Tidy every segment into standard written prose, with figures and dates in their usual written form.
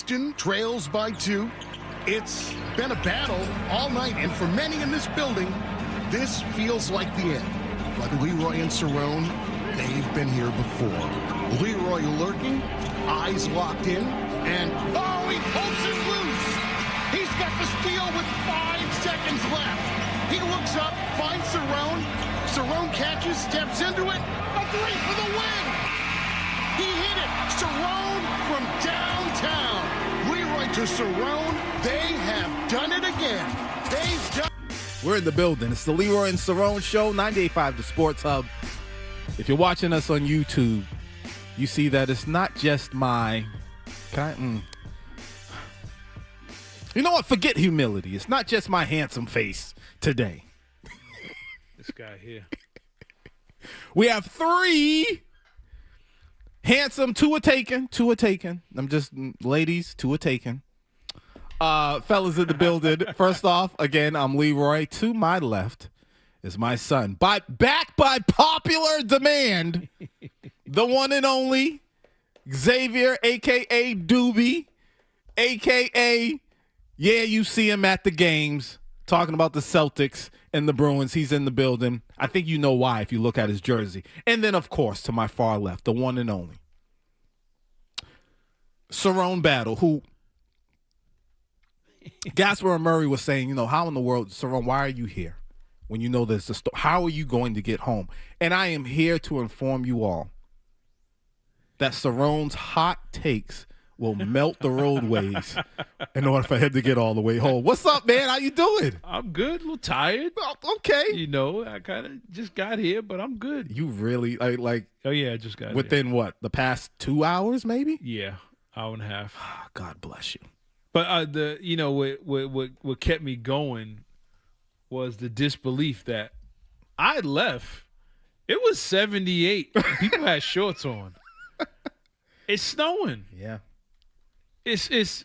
Houston trails by 2. It's been a battle all night, and for many in this building, this feels like the end. But Leroy and Cerrone, they've been here before. Leroy lurking, eyes locked in, and oh, he pulls it loose. He's got the steal with 5 seconds left. He looks up, finds Cerrone. Cerrone catches, steps into it. A 3 for the win. He hit it. Cerrone from downtown. Leroy to Cerrone. They have done it again. They've done. We're in the building. It's the Leroy and Cerrone Show, 98.5 The Sports Hub. If you're watching us on YouTube, you see that it's not just my... You know what? Forget humility. It's not just my handsome face today. This guy here. We have 3 handsome, 2 are taken. I'm just, ladies, 2 are taken. Fellas in the building. First off, again, I'm Leroy. To my left is my son. Back by popular demand, the one and only Xavier, a.k.a. Doobie, a.k.a. Yeah, you see him at the games talking about the Celtics and the Bruins. He's in the building. I think you know why if you look at his jersey. And then, of course, to my far left, the one and only Cerrone Battle, who Gasper and Murray was saying, how in the world, Cerrone, why are you here when you know there's a story? How are you going to get home? And I am here to inform you all that Cerrone's hot takes will melt the roadways in order for him to get all the way home. What's up, man? How you doing? I'm good. A little tired. Okay. I kind of just got here, but I'm good. You really, like oh, yeah, I just got within here. What, the past 2 hours, maybe? Yeah, hour and a half. God bless you. But what kept me going was the disbelief that I left. It was 78. People had shorts on. It's snowing. Yeah. It's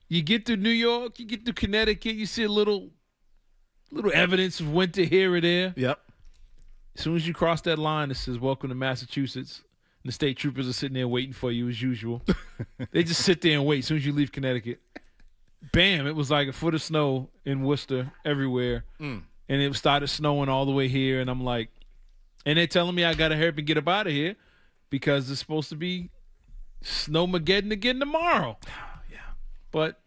you get through New York, you get through Connecticut, you see a little evidence of winter here or there. Yep. As soon as you cross that line, it says "Welcome to Massachusetts." And the state troopers are sitting there waiting for you as usual. They just sit there and wait. As soon as you leave Connecticut, bam! It was like a foot of snow in Worcester everywhere, and it started snowing all the way here. And I'm like, and they're telling me I gotta hurry up and get up out of here because it's supposed to be Snowmageddon again tomorrow. Yeah. But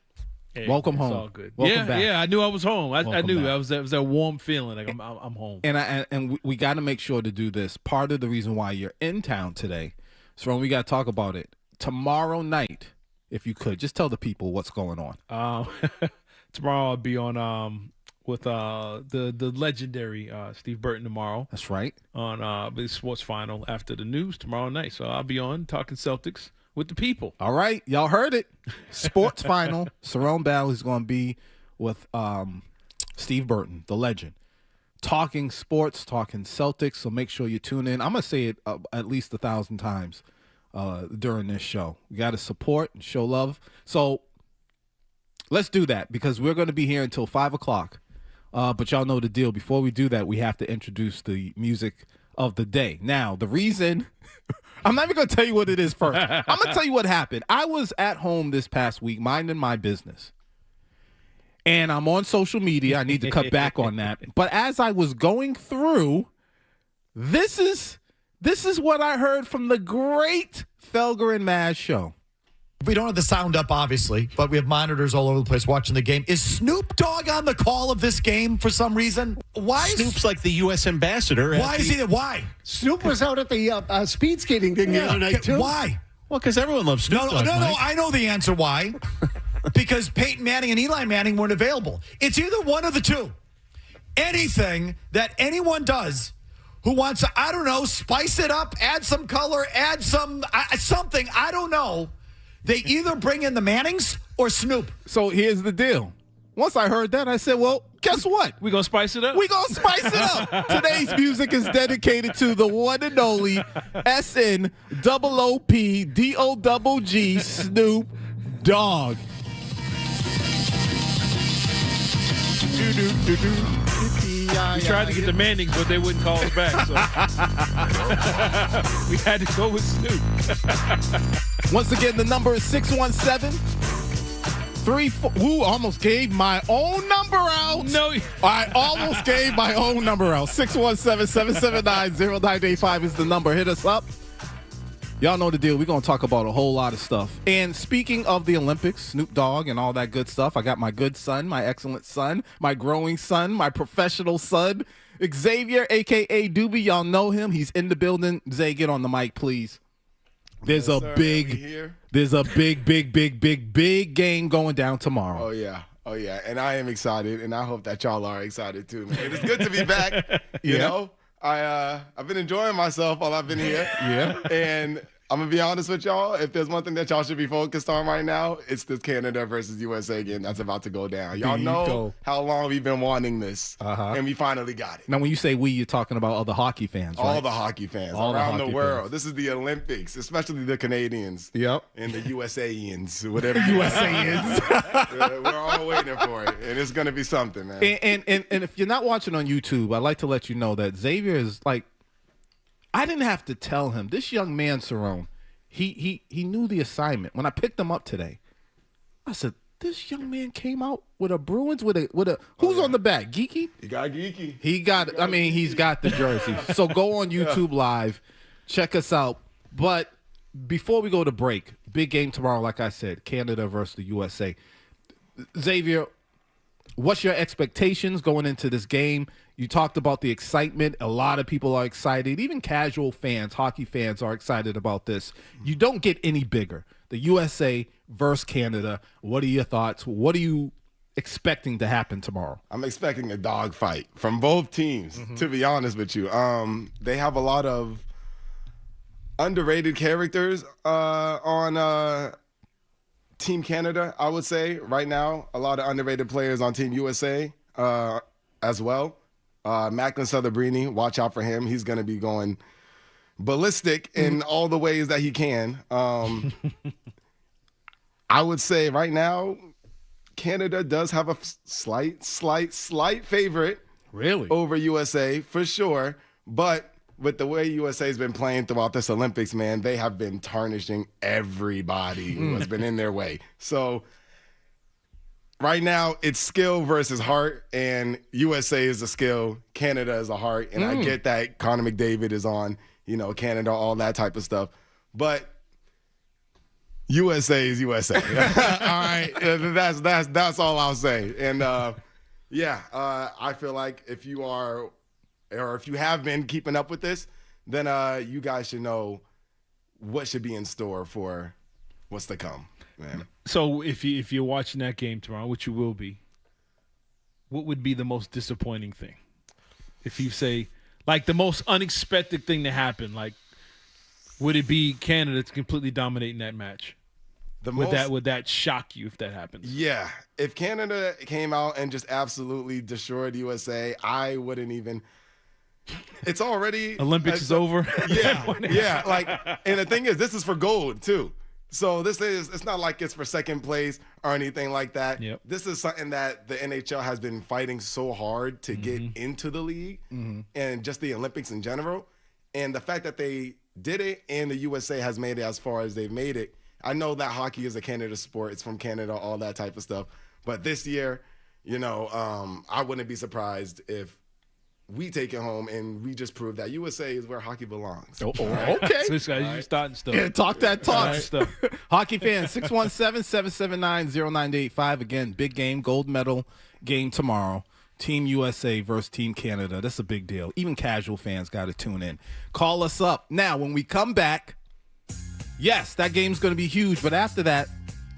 hey, welcome home. It's all good. Welcome back. Yeah, I knew I was home. I knew back. it was that warm feeling like I'm home. And we got to make sure to do this. Part of the reason why you're in town today, so we got to talk about it. Tomorrow night, if you could, just tell the people what's going on. Tomorrow I'll be on with the legendary Steve Burton tomorrow. That's right. On the sports final after the news tomorrow night. So I'll be on talking Celtics with the people. All right. Y'all heard it. Sports final. Cerrone Battle is going to be with Steve Burton, the legend. Talking sports, talking Celtics. So make sure you tune in. I'm going to say it at least 1,000 times during this show. We got to support and show love. So let's do that because we're going to be here until 5 o'clock. But y'all know the deal. Before we do that, we have to introduce the music of the day. Now, the reason I'm not even going to tell you what it is first. I'm going to tell you what happened. I was at home this past week minding my business. And I'm on social media. I need to cut back on that. But as I was going through, this is what I heard from the great Felger and Maz show. We don't have the sound up, obviously, but we have monitors all over the place watching the game. Is Snoop Dogg on the call of this game for some reason? Why? Snoop's like the U.S. ambassador. Why is he there? Why? Snoop was out at the speed skating thing the other night, too. Why? Well, because everyone loves Snoop Dogg. No, I know the answer why. Because Peyton Manning and Eli Manning weren't available. It's either one of the two. Anything that anyone does who wants to, I don't know, spice it up, add some color, add some something, I don't know. They either bring in the Mannings or Snoop. So here's the deal. Once I heard that, I said, well, guess what? We're going to spice it up. We're going to spice it up. Today's music is dedicated to the one and only SNOOPDOGG Snoop Dogg. We tried to get the Mannings, but they wouldn't call us back. So we had to go with Snoop. Once again, the number is 617 4. Ooh, almost gave my own number out. No. I almost gave my own number out. 617-779-0985 is the number. Hit us up. Y'all know the deal. We're going to talk about a whole lot of stuff. And speaking of the Olympics, Snoop Dogg and all that good stuff, I got my good son, my excellent son, my growing son, my professional son, Xavier, a.k.a. Doobie. Y'all know him. He's in the building. Zay, get on the mic, please. There's a big game going down tomorrow. Oh, yeah. And I am excited, and I hope that y'all are excited too, man. It's good to be back, you know. I've been enjoying myself while I've been here. Yeah. And I'm going to be honest with y'all. If there's one thing that y'all should be focused on right now, it's this Canada versus USA game that's about to go down. Y'all know how long we've been wanting this, and we finally got it. Now, when you say we, you're talking about other hockey fans, right? All the hockey fans around the world. This is the Olympics, especially the Canadians. Yep. And the USAians, whatever. USAians. We're all waiting for it, and it's going to be something, man. And if you're not watching on YouTube, I'd like to let you know that Xavier is like, I didn't have to tell him. This young man, Cerrone, he knew the assignment. When I picked him up today, I said, this young man came out with a Bruins with a who's on the back? Geeky? He got geeky. He's got the jersey. So go on YouTube Live, check us out. But before we go to break, big game tomorrow, like I said, Canada versus the USA. Xavier, what's your expectations going into this game? You talked about the excitement. A lot of people are excited. Even casual fans, hockey fans are excited about this. You don't get any bigger. The USA versus Canada. What are your thoughts? What are you expecting to happen tomorrow? I'm expecting a dogfight from both teams, to be honest with you. They have a lot of underrated characters on Team Canada, I would say, right now. A lot of underrated players on Team USA as well. Macklin Sotherbrini, watch out for him. He's going to be going ballistic in all the ways that he can. I would say right now, Canada does have a slight favorite over USA for sure. But with the way USA has been playing throughout this Olympics, man, they have been tarnishing everybody who has been in their way. So right now, it's skill versus heart, and USA is a skill, Canada is a heart. And I get that Connor McDavid is on, Canada, all that type of stuff. But USA is USA. All right, that's all I'll say. And I feel like if you are, or if you have been keeping up with this, then you guys should know what should be in store for what's to come, man. So if you're watching that game tomorrow, which you will be, what would be the most disappointing thing? If you say, like, the most unexpected thing to happen, like, would it be Canada completely dominating that match? Would that shock you if that happens? Yeah. If Canada came out and just absolutely destroyed USA, I wouldn't even. It's already Olympics is over. Yeah. Like, and the thing is, this is for gold too. So it's not like it's for second place or anything like that. Yep. This is something that the NHL has been fighting so hard to get into the league and just the Olympics in general. And the fact that they did it and the USA has made it as far as they've made it. I know that hockey is a Canada sport. It's from Canada, all that type of stuff. But this year, I wouldn't be surprised if we take it home and we just prove that USA is where hockey belongs. Okay. So you're starting stuff. Yeah, talk that talk. Stuff. Hockey fans, 617-779-0985. Again, big game, gold medal game tomorrow. Team USA versus Team Canada. That's a big deal. Even casual fans got to tune in. Call us up. Now, when we come back, yes, that game's going to be huge. But after that,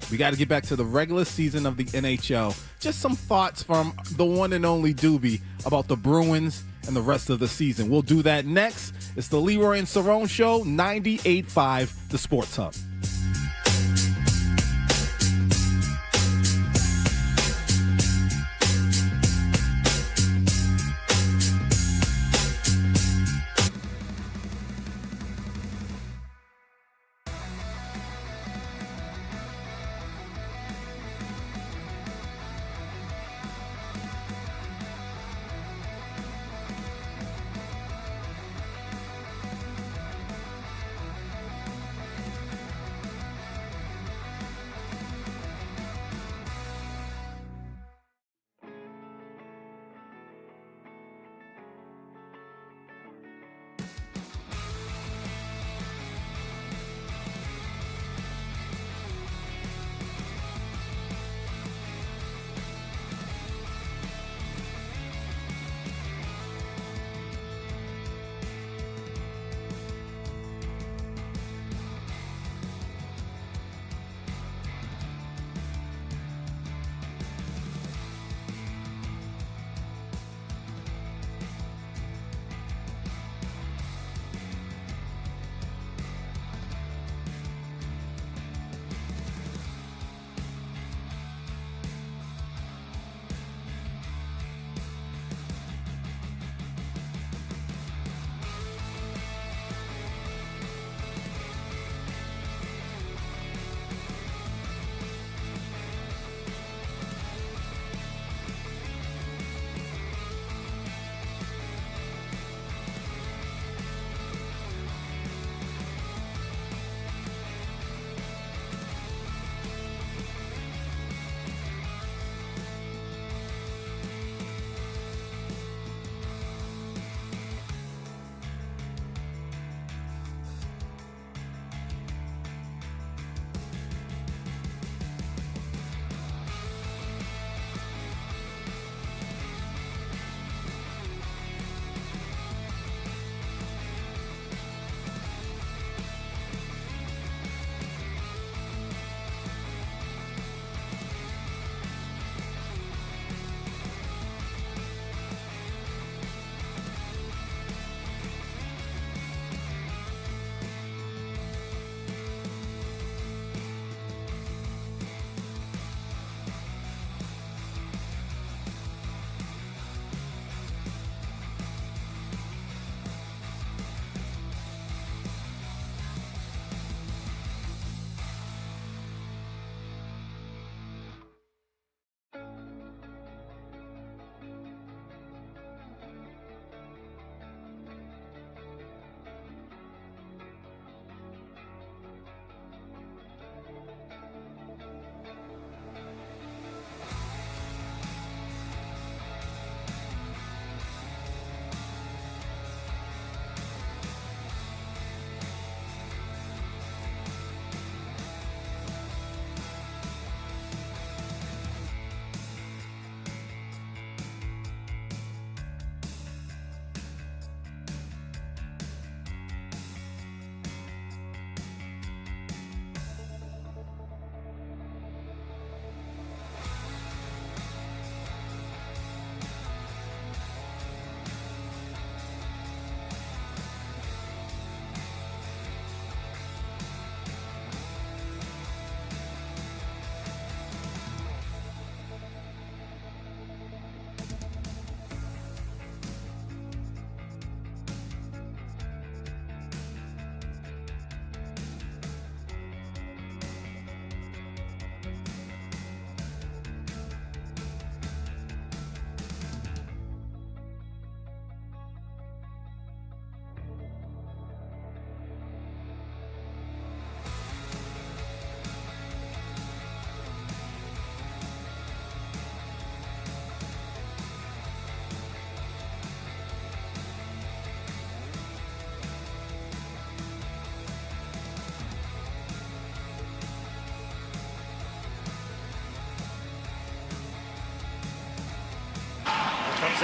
we got to get back to the regular season of the NHL. Just some thoughts from the one and only Doobie about the Bruins and the rest of the season. We'll do that next. It's the Leroy and Cerrone Show, 98.5, the Sports Hub.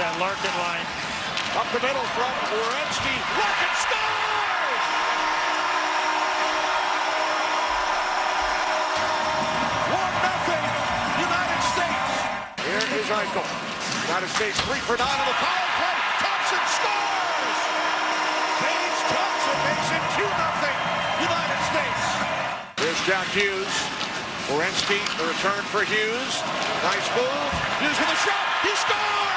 that Larkin line. Up the middle from Werenski. Larkin scores! 1-0 United States. Here is Eichel. United States 3 for 9 on the power play. Thompson scores! Tage Thompson makes it 2-0 United States. Here's Jack Hughes. Werenski, the return for Hughes. Nice move. Hughes with a shot. He scores!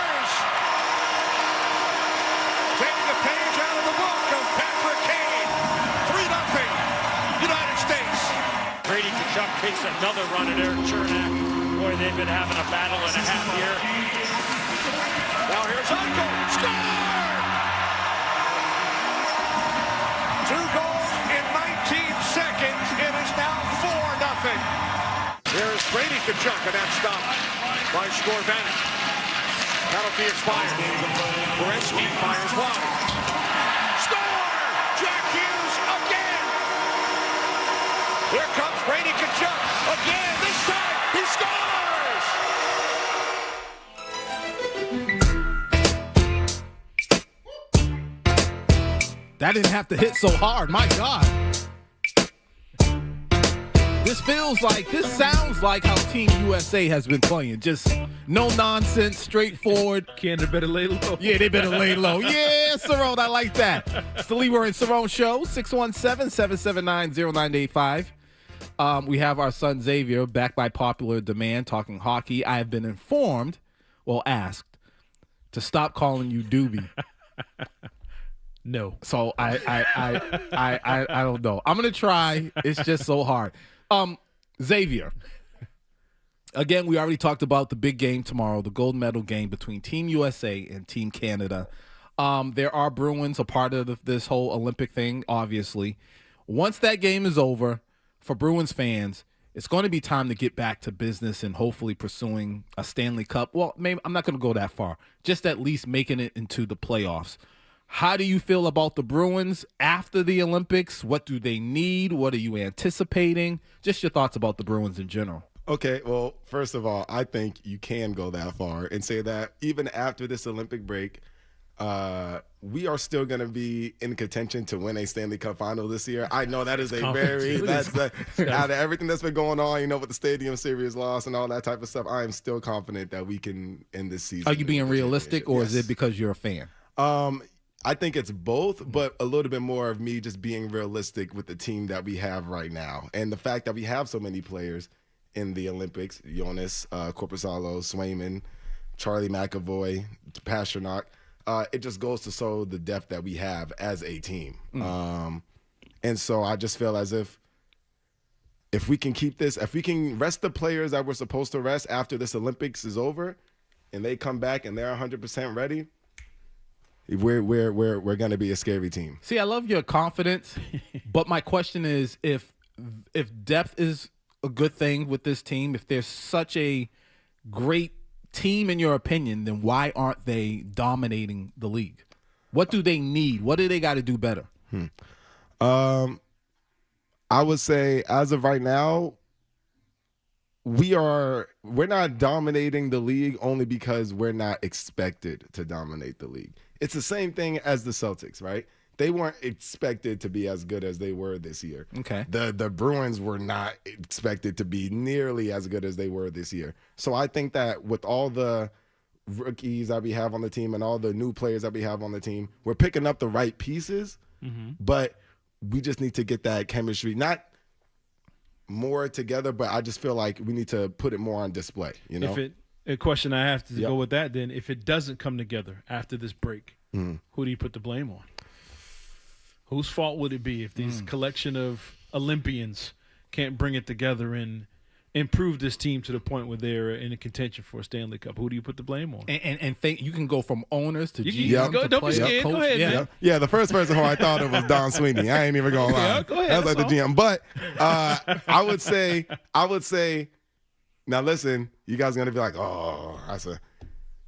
Taking the page out of the book of Patrick Kane. 3-0 United States. Brady Tkachuk takes another run at Eric Chernak. Boy, they've been having a battle and a half here. Now here's Eichel. Score! 2 goals in 19 seconds. It is now 4-0. Here's Brady Tkachuk, and that's stopped by Skorvanek. Penalty expired. Werenski fires wide. Score! Jack Hughes again! Here comes Brady Tkachuk again. This time, he scores! That didn't have to hit so hard. My God. This sounds like how Team USA has been playing. Just no nonsense, straightforward. Canada better lay low. Yeah, they better lay low. Yeah, Cerrone, I like that. It's the Leroy and Cerrone Show, 617-779-0985. We have our son Xavier back by popular demand talking hockey. I have been asked to stop calling you Doobie. No. So I don't know. I'm gonna try. It's just so hard. Xavier, again, we already talked about the big game tomorrow, the gold medal game between Team USA and Team Canada. There are Bruins a part of this whole Olympic thing, obviously. Once that game is over, for Bruins fans, it's going to be time to get back to business and hopefully pursuing a Stanley Cup. Well, maybe I'm not going to go that far. Just at least making it into the playoffs. How do you feel about the Bruins after the Olympics? What do they need? What are you anticipating? Just your thoughts about the Bruins in general. Okay, well, first of all, I think you can go that far and say that even after this Olympic break, we are still going to be in contention to win a Stanley Cup final this year. I know that is out of everything that's been going on, with the Stadium Series loss and all that type of stuff, I am still confident that we can end this season. Are you being realistic, or is it because you're a fan? I think it's both, but a little bit more of me just being realistic with the team that we have right now. And the fact that we have so many players in the Olympics, Jonas, Korpisalo, Swayman, Charlie McAvoy, Pasternak, it just goes to show the depth that we have as a team. And so I just feel as if we can keep this, if we can rest the players that we're supposed to rest after this Olympics is over and they come back and they're 100% ready, we're going to be a scary team. See, I love your confidence, but my question is if depth is a good thing with this team, if there's such a great team in your opinion, then why aren't they dominating the league? What do they need? What do they got to do better? I would say as of right now, we're not dominating the league only because we're not expected to dominate the league. It's the same thing as the Celtics, right? They weren't expected to be as good as they were this year. Okay. The Bruins were not expected to be nearly as good as they were this year. So I think that with all the rookies that we have on the team and all the new players that we have on the team, we're picking up the right pieces, but we just need to get that chemistry, not more together, but I just feel like we need to put it more on display, A question I have to go with that then, if it doesn't come together after this break, who do you put the blame on? Whose fault would it be if these collection of Olympians can't bring it together and improve this team to the point where they're in a contention for a Stanley Cup? Who do you put the blame on? And think you can go from owners to GM to don't players. Be scared. Go ahead, man. Yeah, the first person who I thought of was Don Sweeney. I ain't even gonna lie. Go ahead, that was like the GM. But I would say, now listen, you guys are gonna be like, oh, I said,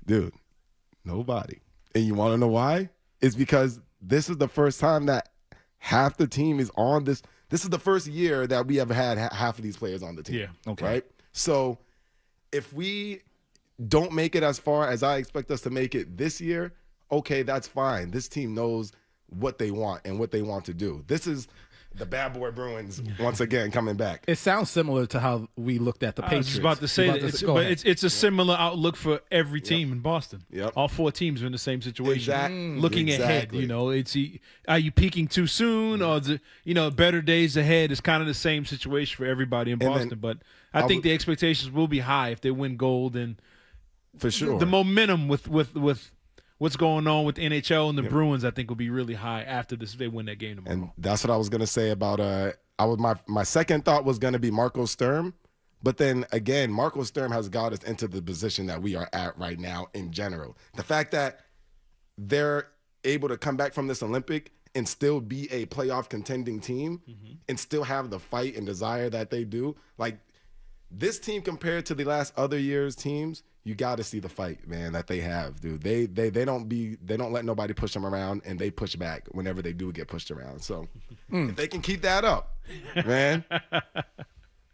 dude, nobody. And you want to know why? It's because this is the first time that half the team is on this. This is the first year that we have had half of these players on the team. Yeah. Okay. Right? So if we don't make it as far as I expect us to make it this year, okay, that's fine. This team knows what they want and what they want to do. This is the bad boy Bruins once again coming back. It sounds similar to how we looked at the Patriots. I was about to say that, it's a similar outlook for every team in Boston. Yep. All 4 teams are in the same situation. Looking Exactly. ahead, are you peaking too soon, or is it, better days ahead? Is kind of the same situation for everybody in Boston. But I think the expectations will be high if they win gold, and for sure the momentum with what's going on with the NHL and the Bruins, I think, will be really high after this. If they win that game tomorrow. And that's what I was gonna say about my second thought was gonna be Marco Sturm, but then again, Marco Sturm has got us into the position that we are at right now in general. The fact that they're able to come back from this Olympic and still be a playoff contending team and still have the fight and desire that they do, like this team compared to the last other year's teams. You got to see the fight, man, that they have, dude. They don't let nobody push them around, and they push back whenever they do get pushed around. So if they can keep that up, man,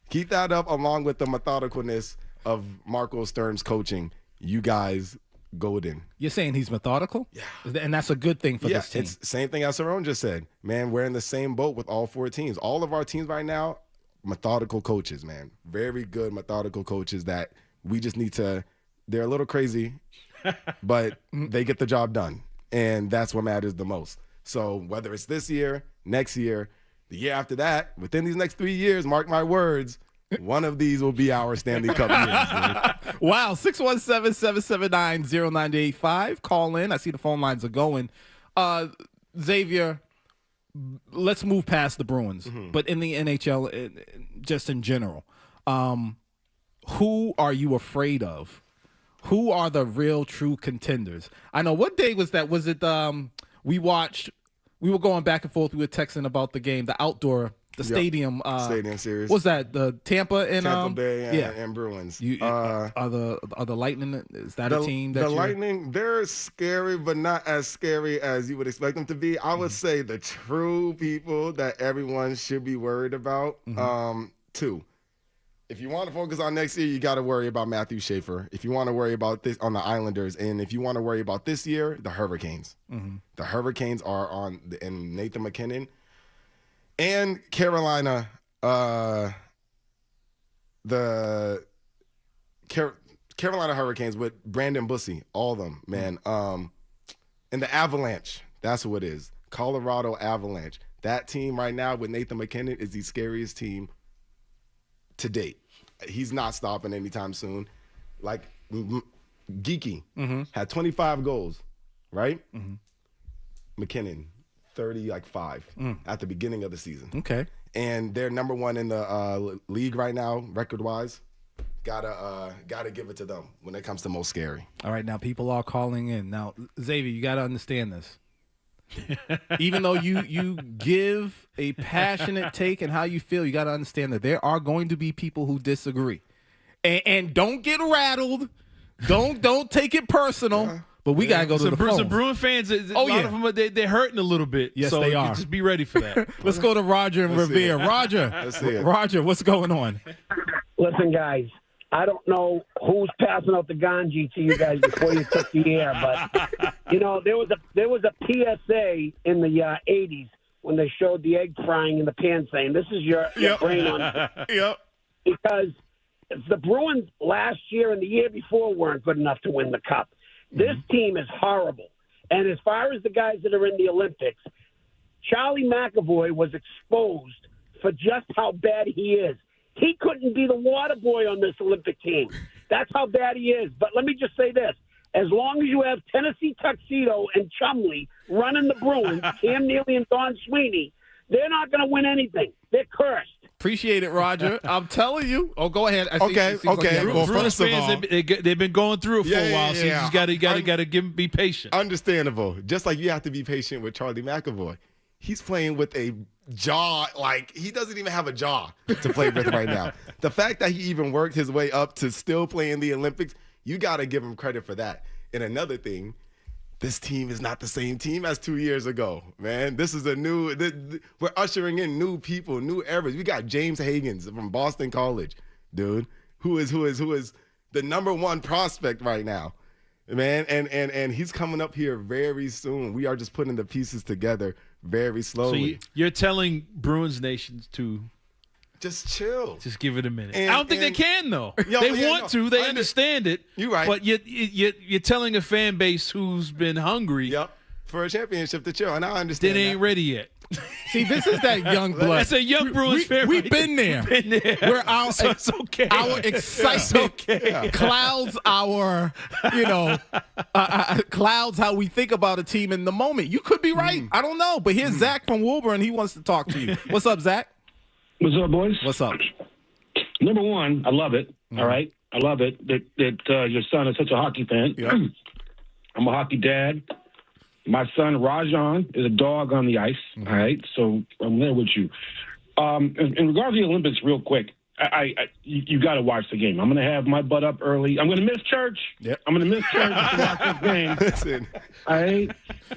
keep that up along with the methodicalness of Marco Sturm's coaching, you guys golden. You're saying he's methodical? Yeah. And that's a good thing for this team. It's same thing as Cerrone just said. Man, we're in the same boat with all 4 teams. All of our teams right now, methodical coaches, man. Very good methodical coaches that we just need to – they're a little crazy, but they get the job done. And that's what matters the most. So whether it's this year, next year, the year after that, within these next 3 years, mark my words, one of these will be our Stanley Cup years. Wow, 617-779-0985. Call in. I see the phone lines are going. Xavier, let's move past the Bruins. But in the NHL, just in general, who are you afraid of? Who are the real true contenders? I know. What day was that? Was it we were going back and forth. We were texting about the game, the stadium series. Was that the Tampa Bay and Bruins? Are the Lightning? Is that a team that the Lightning? They're scary, but not as scary as you would expect them to be. I would say the true people that everyone should be worried about. 2. If you want to focus on next year, you got to worry about Matthew Schaefer. If you want to worry about this on the Islanders, and if you want to worry about this year, the Hurricanes. The Hurricanes are and Nathan McKinnon and Carolina. The Carolina Hurricanes with Brandon Bussey, all of them, man. And the Avalanche, that's who it is. Colorado Avalanche. That team right now with Nathan McKinnon is the scariest team to date. He's not stopping anytime soon. Like Geeky had 25 goals, right? McKinnon 35 at the beginning of the season. Okay. And they're number 1 in the league right now, record-wise. Gotta give it to them when it comes to most scary. All right, now people are calling in. Now, Xavier, you got to understand this. Even though you give a passionate take and how you feel, you got to understand that there are going to be people who disagree, and don't get rattled. Don't take it personal. But we gotta go to the phone. Some Bruin fans, a lot of them, they're hurting a little bit. Yes, so they are. Just be ready for that. Let's go to Roger and Revere. Roger, what's going on? Listen, guys. I don't know who's passing out the ganji to you guys before you took the air, but there was a PSA in the 80s when they showed the egg frying in the pan saying, "This is your brain on." Yep. Because the Bruins last year and the year before weren't good enough to win the cup. This team is horrible. And as far as the guys that are in the Olympics, Charlie McAvoy was exposed for just how bad he is. He couldn't be the water boy on this Olympic team. That's how bad he is. But let me just say this. As long as you have Tennessee Tuxedo and Chumley running the Bruins, Cam Neely and Don Sweeney, they're not going to win anything. They're cursed. Appreciate it, Roger. I'm telling you. Oh, go ahead. Okay. Well, first of all, they've been going through it for a while, so you just got to be patient. Understandable. Just like you have to be patient with Charlie McAvoy. He's playing with a jaw, like he doesn't even have a jaw to play with right now. The fact that he even worked his way up to still play in the Olympics, you got to give him credit for that. And another thing, this team is not the same team as 2 years ago, man. This is we're ushering in new people, new eras. We got James Higgins from Boston College, dude, who is the number one prospect right now, man. And he's coming up here very soon. We are just putting the pieces together very slowly. So you're telling Bruins Nations to just chill. Just give it a minute. And, I don't think they can, though. They want to. They understand it. You're right. But you're telling a fan base who's been hungry for a championship to chill. And I understand they ain't ready yet. See, this is that young blood. That's a young Bruins fan. We've been there. Where our, so it's okay. Our excitement clouds our, clouds how we think about a team in the moment. You could be right. I don't know. But here's Zach from Woburn. He wants to talk to you. What's up, Zach? What's up, boys? What's up? Number one, I love it. All right? I love it that your son is such a hockey fan. Yep. I'm a hockey dad. My son, Rajan, is a dog on the ice. All right? So I'm there with you. In regards to the Olympics, real quick, you got to watch the game. I'm going to have my butt up early. I'm going to miss church. Yep. I'm going to miss church to watch this game. Listen. All right?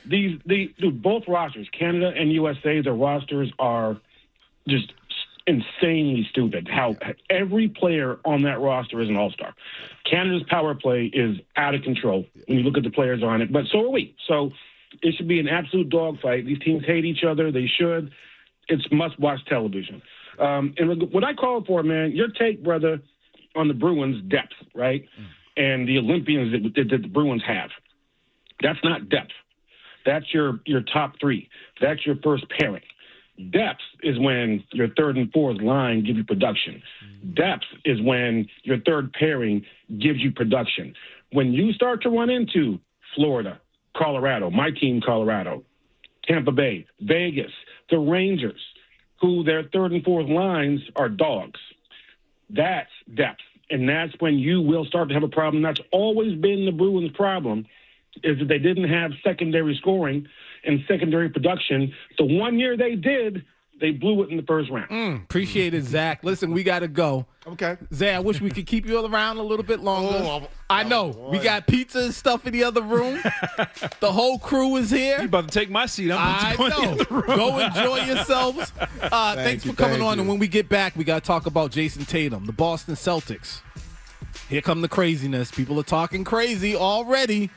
Dude, both rosters, Canada and USA, their rosters are just insanely stupid. How every player on that roster is an all-star. Canada's power play is out of control when you look at the players on it, but so are we. So it should be an absolute dogfight. These teams hate each other. They should. It's must-watch television. And what I call for, man, your take, brother, on the Bruins' depth, right? And the Olympians that the Bruins have. That's not depth. That's your top three. That's your first pairing. Depth is when your third and fourth line give you production. Depth is when your third pairing gives you production. When you start to run into Florida, Colorado, my team, Colorado, Tampa Bay, Vegas, the Rangers, who their third and fourth lines are dogs, that's depth. And that's when you will start to have a problem. That's always been the Bruins' problem, is that they didn't have secondary scoring and secondary production. The 1 year they did, they blew it in the first round. Appreciate it, Zach. Listen, we got to go. Okay. Zach, I wish we could keep you around a little bit longer. I know. We got pizza and stuff in the other room. The whole crew is here. You about to take my seat. I'm about to go in the other room. Go enjoy yourselves. Thanks for coming on. And when we get back, we got to talk about Jason Tatum, the Boston Celtics. Here come the craziness. People are talking crazy already.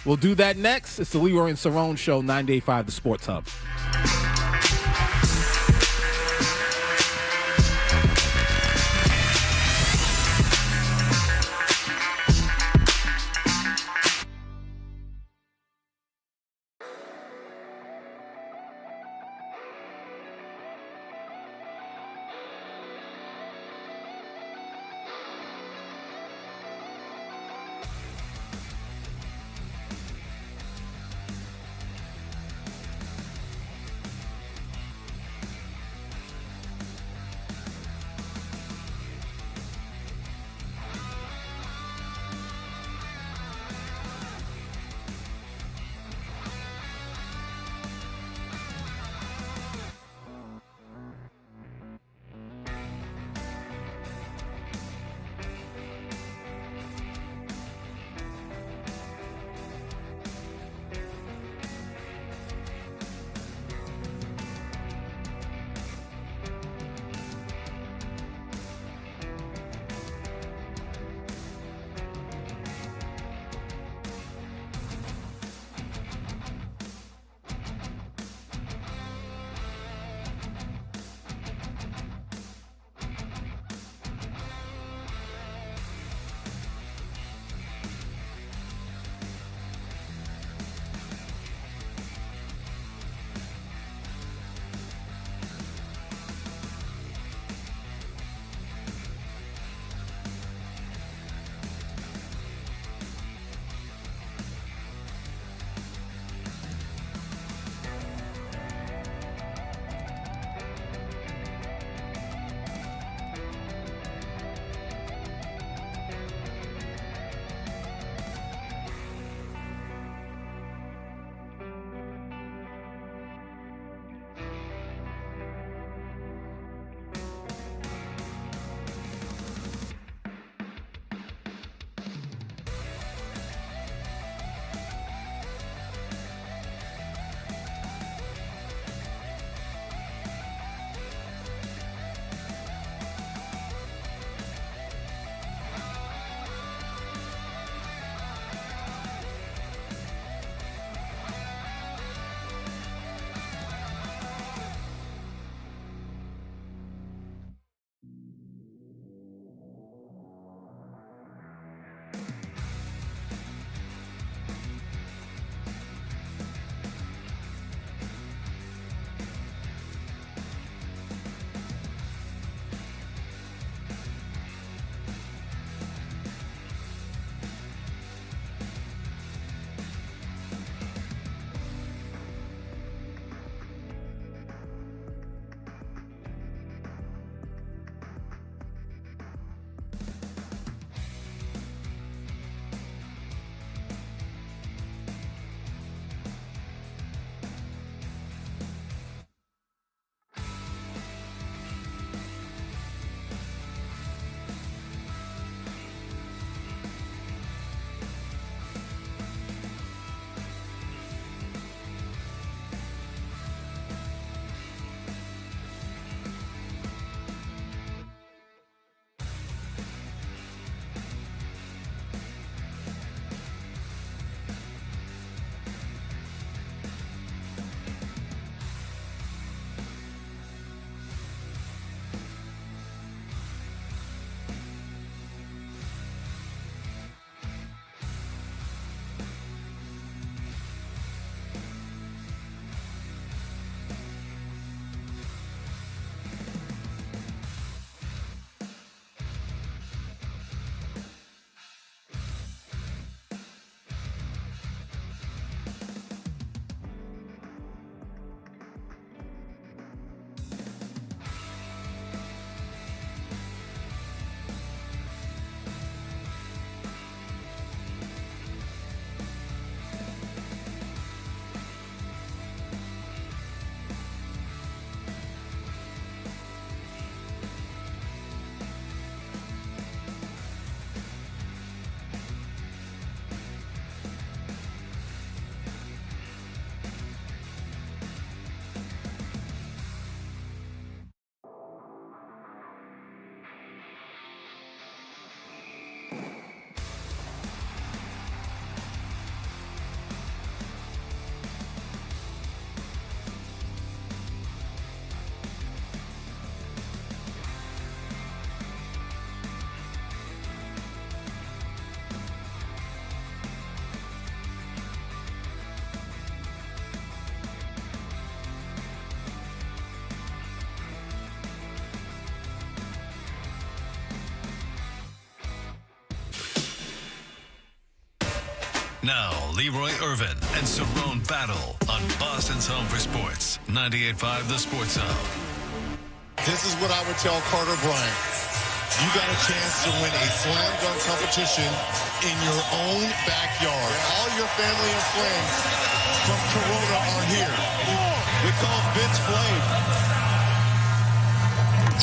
We'll do that next. It's the Leroy and Cerrone Show, 98.5 The Sports Hub. Now, Leroy Irvin and Cerrone battle on Boston's Home for Sports. 98.5 The Sports Zone. This is what I would tell Carter Bryant. You got a chance to win a slam dunk competition in your own backyard. All your family and friends from Corona are here. We call Vince Flame.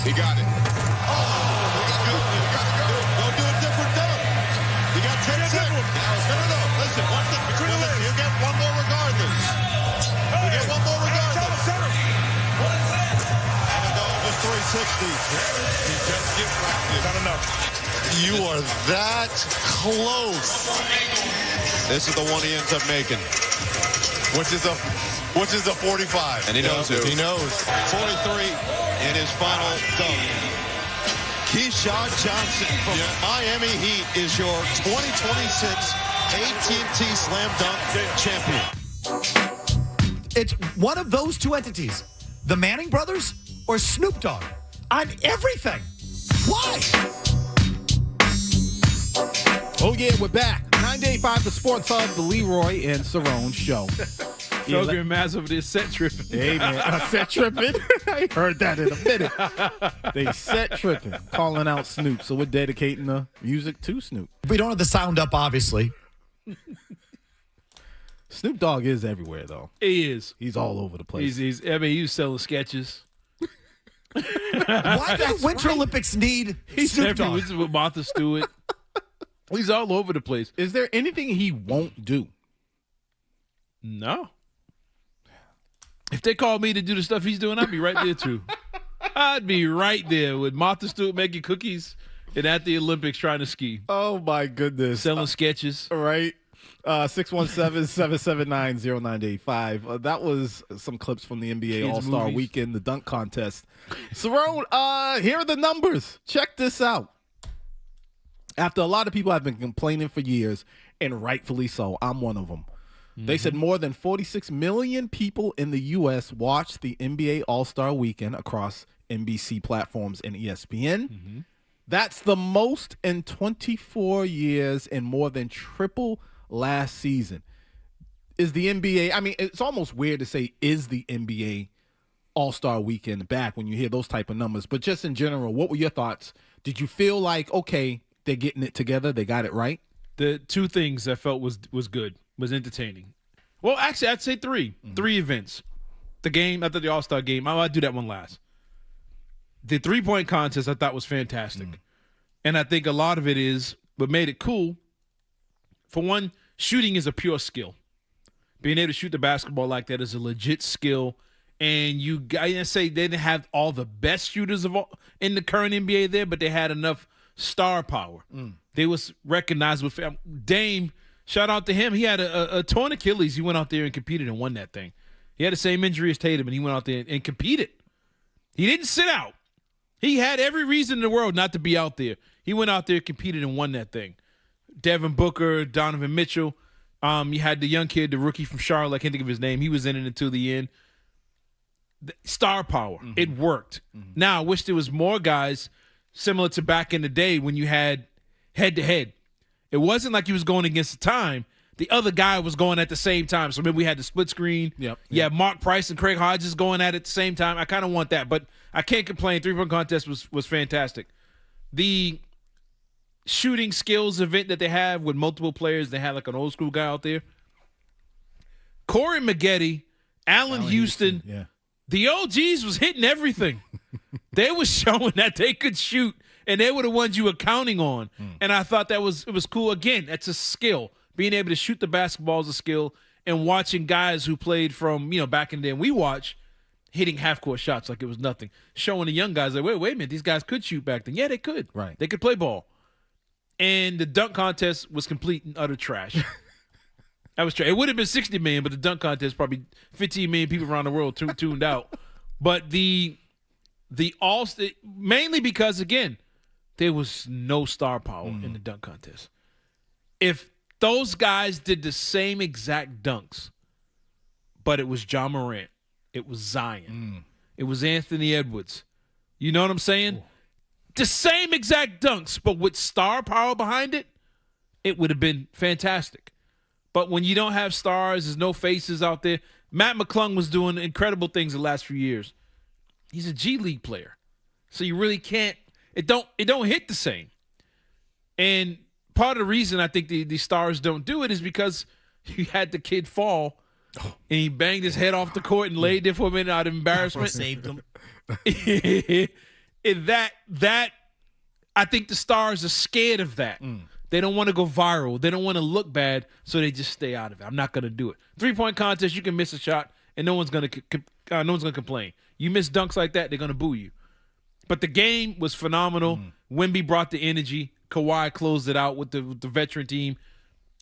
He got it. Oh, we got to go. Go do a different dunk. You got 10 seconds. No. Listen, watch the between the legs. You'll get one more regardless. You'll get one more regardless. And it goes to 360. He just gets wrapped in. Not enough. You are that close. This is the one he ends up making, which is a 45. And he knows it. He knows. 43 in his final dunk. Keyshawn Johnson from Miami Heat is your 2026 AT&T Slam Dunk champion. It's one of those two entities, the Manning brothers or Snoop Dogg, on everything. Why? Oh, yeah, we're back. 98.5 The Sports Hub, the Leroy and Cerrone show. Felger and Maz over there set tripping. Hey, man. Set tripping? I heard that in a minute. They set tripping, calling out Snoop. So we're dedicating the music to Snoop. We don't have the sound up, obviously. Snoop Dogg is everywhere, though. He is. He's all over the place. He was selling sketches. Why do the Winter Olympics need Snoop Dogg? He's with Martha Stewart. He's all over the place. Is there anything he won't do? No. If they called me to do the stuff he's doing, I'd be right there, too. I'd be right there with Martha Stewart making cookies and at the Olympics trying to ski. Oh, my goodness. Selling sketches. Right. 617-779-0985. That was some clips from the NBA Kids All-Star movies. Weekend, the dunk contest. Cerrone, here are the numbers. Check this out. After a lot of people have been complaining for years, and rightfully so, I'm one of them. They said more than 46 million people in the U.S. watched the NBA All-Star Weekend across NBC platforms and ESPN. That's the most in 24 years and more than triple last season. Is the NBA, I mean, it's almost weird to say, is the NBA All-Star Weekend back when you hear those type of numbers? But just in general, what were your thoughts? Did you feel like, okay, they're getting it together, they got it right? The two things I felt was good, was entertaining. Well, actually, I'd say three. 3 events. The game, I thought the All-Star game, I'll do that one last. The three-point contest I thought was fantastic. And I think a lot of it is what made it cool. For one, shooting is a pure skill. Being able to shoot the basketball like that is a legit skill. And you guys say they didn't have all the best shooters in the current NBA there, but they had enough star power. They was recognizable. Dame, shout out to him. He had a torn Achilles. He went out there and competed and won that thing. He had the same injury as Tatum, and he went out there and competed. He didn't sit out. He had every reason in the world not to be out there. He went out there, competed, and won that thing. Devin Booker, Donovan Mitchell. You had the young kid, the rookie from Charlotte. I can't think of his name. He was in it until the end. Star power. It worked. Now, I wish there was more guys similar to back in the day when you had head-to-head. It wasn't like he was going against the time. The other guy was going at the same time. So maybe we had the split screen. Yeah, Mark Price and Craig Hodges going at it at the same time. I kind of want that, but I can't complain. Three-point contest was fantastic. The shooting skills event that they have with multiple players, they had like an old school guy out there. Corey Maggette, Allen Houston. Yeah. The OGs was hitting everything. They was showing that they could shoot, and they were the ones you were counting on. And I thought it was cool. Again, that's a skill. Being able to shoot the basketball is a skill, and watching guys who played from, back in the day, and we watch hitting half-court shots like it was nothing. Showing the young guys like, wait a minute, these guys could shoot back then. Yeah, they could. Right. They could play ball. And the dunk contest was complete and utter trash. That was trash. It would have been 60 million, but the dunk contest probably 15 million people around the world tuned out. But the All-Star, mainly because, again, there was no star power in the dunk contest. If those guys did the same exact dunks, but it was John Morant, it was Zion, it was Anthony Edwards. You know what I'm saying? The same exact dunks, but with star power behind it, it would have been fantastic. But when you don't have stars, there's no faces out there. Matt McClung was doing incredible things the last few years. He's a G League player. So you really can't – it don't hit the same. And part of the reason I think the stars don't do it is because you had the kid fall and he banged his head off the court and laid there for a minute out of embarrassment. Saved him. that I think the stars are scared of that. They don't want to go viral. They don't want to look bad, so they just stay out of it. I'm not going to do it. 3-point contest, you can miss a shot, and no one's going to complain. You miss dunks like that, they're going to boo you. But the game was phenomenal. Wemby brought the energy. Kawhi closed it out with the veteran team.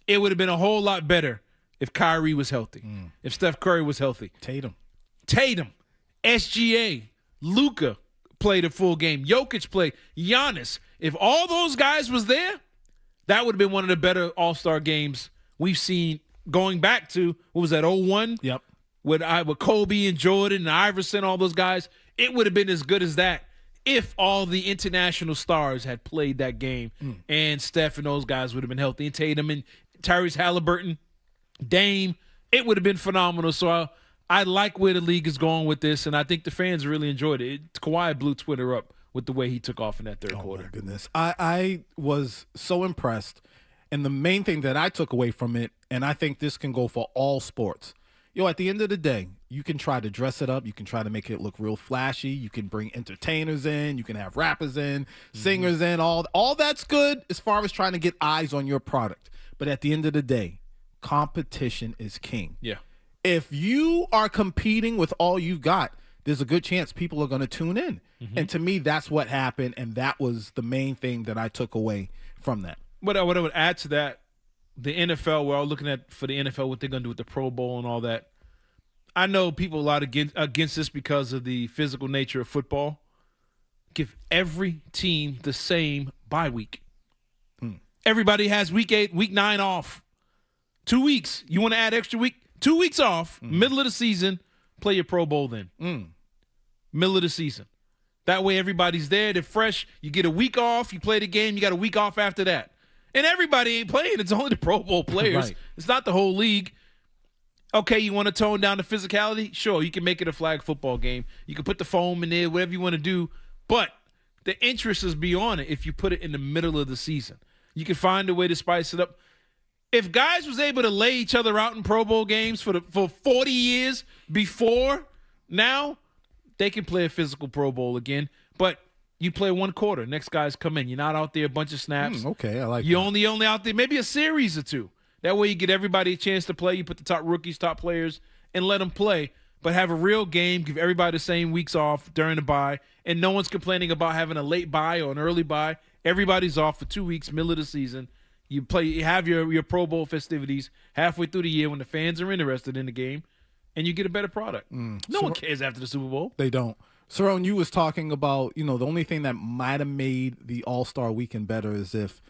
It would have been a whole lot better if Kyrie was healthy, if Steph Curry was healthy. Tatum, SGA, Luka played a full game. Jokic played. Giannis. If all those guys was there, that would have been one of the better All-Star games we've seen going back to, what was that, 01? Yep. With Kobe and Jordan and Iverson, all those guys. It would have been as good as that if all the international stars had played that game and Steph and those guys would have been healthy. And Tatum and Tyrese Halliburton, Dame, it would have been phenomenal. So I like where the league is going with this, and I think the fans really enjoyed it. Kawhi blew Twitter up with the way he took off in that third quarter. Oh, my goodness. I was so impressed. And the main thing that I took away from it, and I think this can go for all sports, at the end of the day, you can try to dress it up. You can try to make it look real flashy. You can bring entertainers in. You can have rappers in, singers in. All that's good as far as trying to get eyes on your product. But at the end of the day, competition is king. Yeah. If you are competing with all you've got, there's a good chance people are going to tune in. And to me, that's what happened, and that was the main thing that I took away from that. What I would add to that, the NFL, we're all looking at for the NFL what they're going to do with the Pro Bowl and all that. I know people a lot against this because of the physical nature of football. Give every team the same bye week. Everybody has week 8, week 9 off. 2 weeks. You want to add extra week? 2 weeks off, middle of the season, play your Pro Bowl then. Middle of the season. That way everybody's there. They're fresh. You get a week off. You play the game. You got a week off after that. And everybody ain't playing. It's only the Pro Bowl players. Right. It's not the whole league. Okay, you want to tone down the physicality? Sure, you can make it a flag football game. You can put the foam in there, whatever you want to do. But the interest is beyond it if you put it in the middle of the season. You can find a way to spice it up. If guys was able to lay each other out in Pro Bowl games for 40 years before now, they can play a physical Pro Bowl again. But you play one quarter. Next guys come in. You're not out there a bunch of snaps. Okay, I like You're only out there maybe a series or two. That way you get everybody a chance to play. You put the top rookies, top players, and let them play. But have a real game. Give everybody the same weeks off during the bye. And no one's complaining about having a late bye or an early bye. Everybody's off for 2 weeks, middle of the season. You have your Pro Bowl festivities halfway through the year when the fans are interested in the game, and you get a better product. No one cares after the Super Bowl. They don't. Cerrone, you was talking about, the only thing that might have made the All-Star Weekend better is if,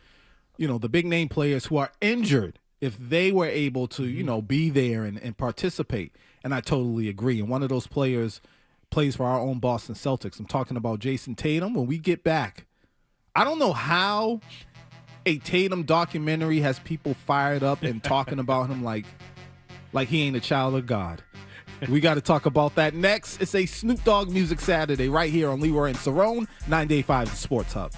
the big-name players who are injured, if they were able to, be there and participate. And I totally agree. And one of those players plays for our own Boston Celtics. I'm talking about Jason Tatum. When we get back, I don't know how a Tatum documentary has people fired up and talking about him like he ain't a child of God. We got to talk about that next. It's a Snoop Dogg Music Saturday right here on Leroy and Cerrone, 98.5 The Sports Hub.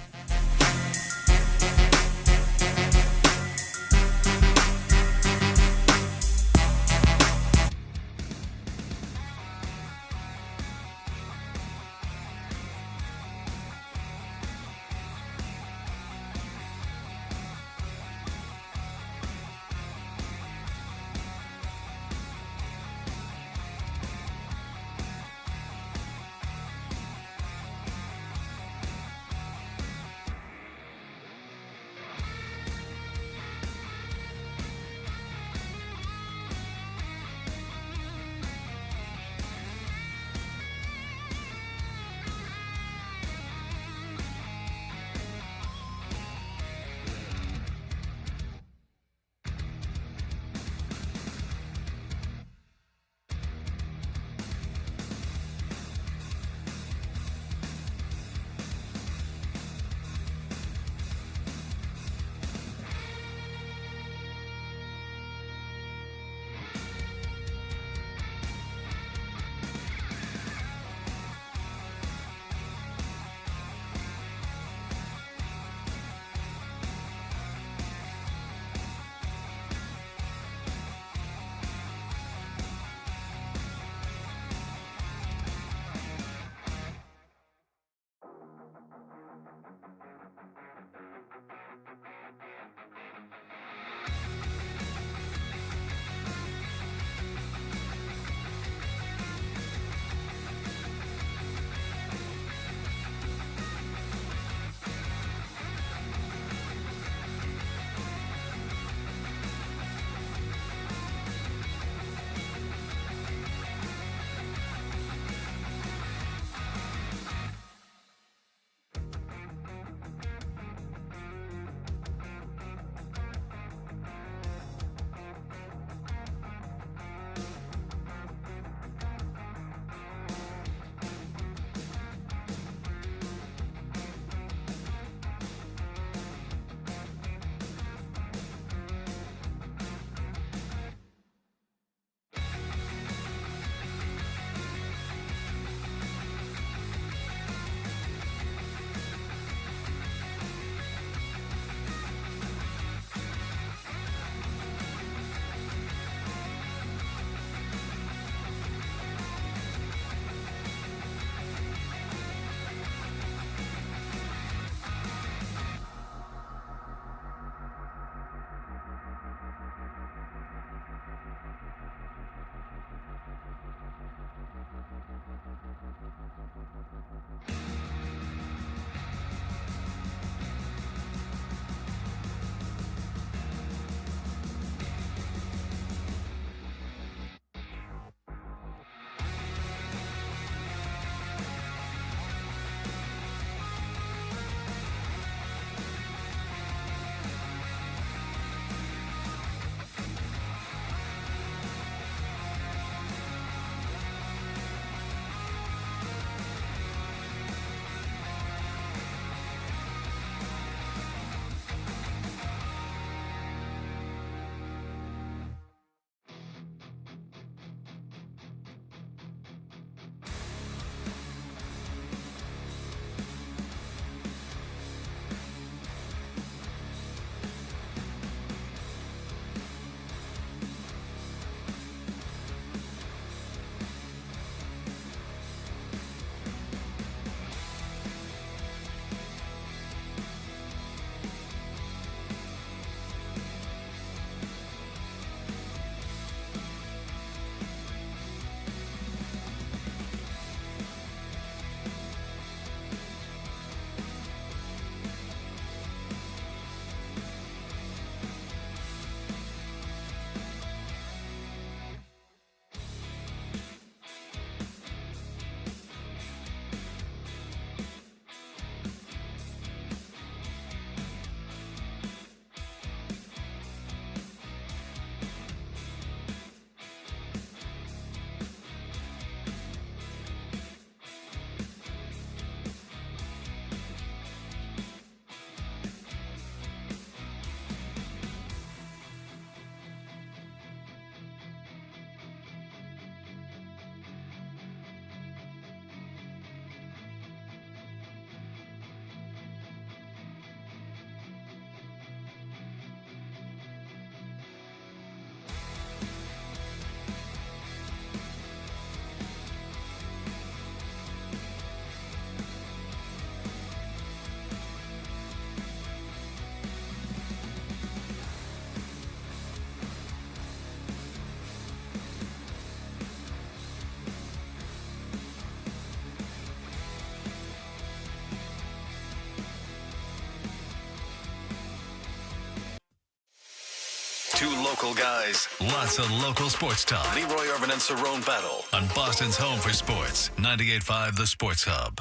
Two local guys, lots of local sports talk. Leroy Irvin and Cerrone battle on Boston's home for sports. 98.5 The Sports Hub.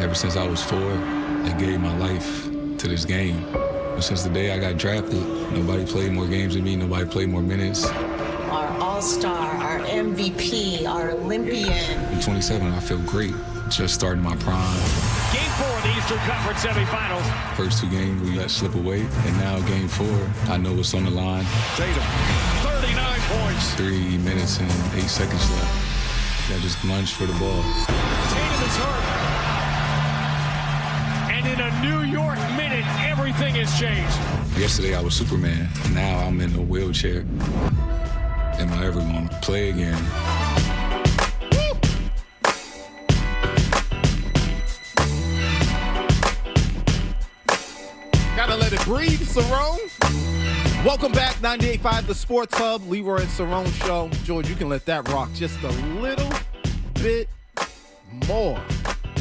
Ever since I was 4, I gave my life to this game. But since the day I got drafted, nobody played more games than me. Nobody played more minutes. Our all-star, our MVP, our Olympian. I'm 27. I feel great. Just starting my prime. Game 4 of the Eastern Conference semifinals. First 2 games we let slip away, and now game 4, I know what's on the line. Tatum, 39 points. 3 minutes and 8 seconds left. I just lunged for the ball. Tatum is hurt. And in a New York minute, everything has changed. Yesterday I was Superman. Now I'm in a wheelchair. Am I ever going to play again? Gotta let it breathe, Cerrone. Welcome back, 98.5 The Sports Hub, Leroy and Cerrone Show. George, you can let that rock just a little bit more.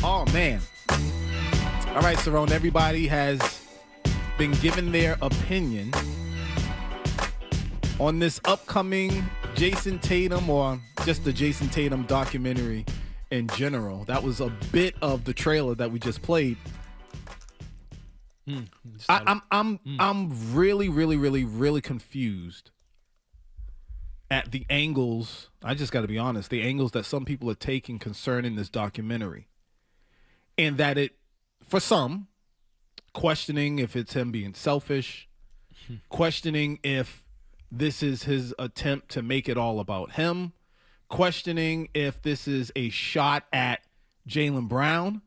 Oh, man. All right, Cerrone, everybody has been given their opinion on this upcoming Jason Tatum, or just the Jason Tatum documentary in general. That was a bit of the trailer that we just played. I'm really confused at the angles. I just got to be honest, the angles that some people are taking concerning this documentary, and that it, for some, questioning if it's him being selfish, questioning if this is his attempt to make it all about him, questioning if this is a shot at Jaylen Brown.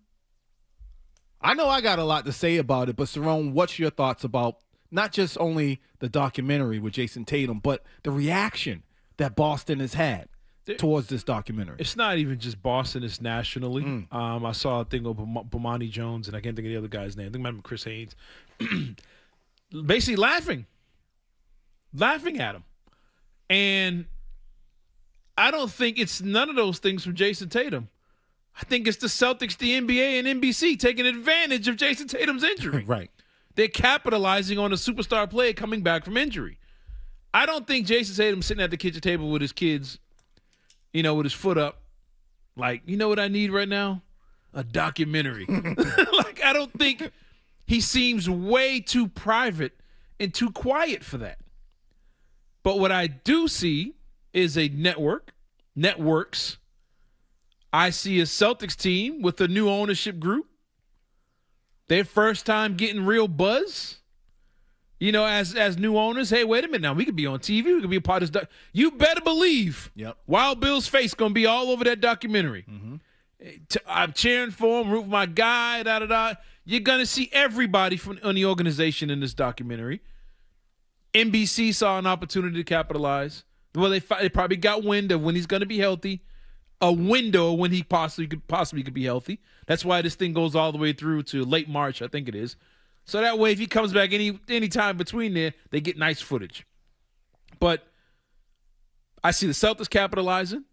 I know I got a lot to say about it, but Cerrone, what's your thoughts about not just only the documentary with Jason Tatum, but the reaction that Boston has had towards this documentary? It's not even just Boston, it's nationally. I saw a thing of Bomani Jones, and I can't think of the other guy's name. I think it might be Chris Haynes. Basically laughing at him. And I don't think it's none of those things from Jason Tatum. I think it's the Celtics, the NBA, and NBC taking advantage of Jason Tatum's injury. Right. They're capitalizing on a superstar player coming back from injury. I don't think Jason Tatum's sitting at the kitchen table with his kids, with his foot up, like, you know what I need right now? A documentary. I don't think he seems way too private and too quiet for that. But what I do see is a networks. I see a Celtics team with a new ownership group. Their first time getting real buzz. As new owners, hey, wait a minute now. We could be on TV. We could be a part of this. You better believe Wild Bill's face going to be all over that documentary. I'm cheering for him, root for my guy, da-da-da. You're going to see everybody on the organization in this documentary. NBC saw an opportunity to capitalize. Well, they probably got wind of when he's going to be healthy. A window when he possibly could be healthy. That's why this thing goes all the way through to late March, I think it is. So that way, if he comes back any time between there, they get nice footage. But I see the Celtics capitalizing,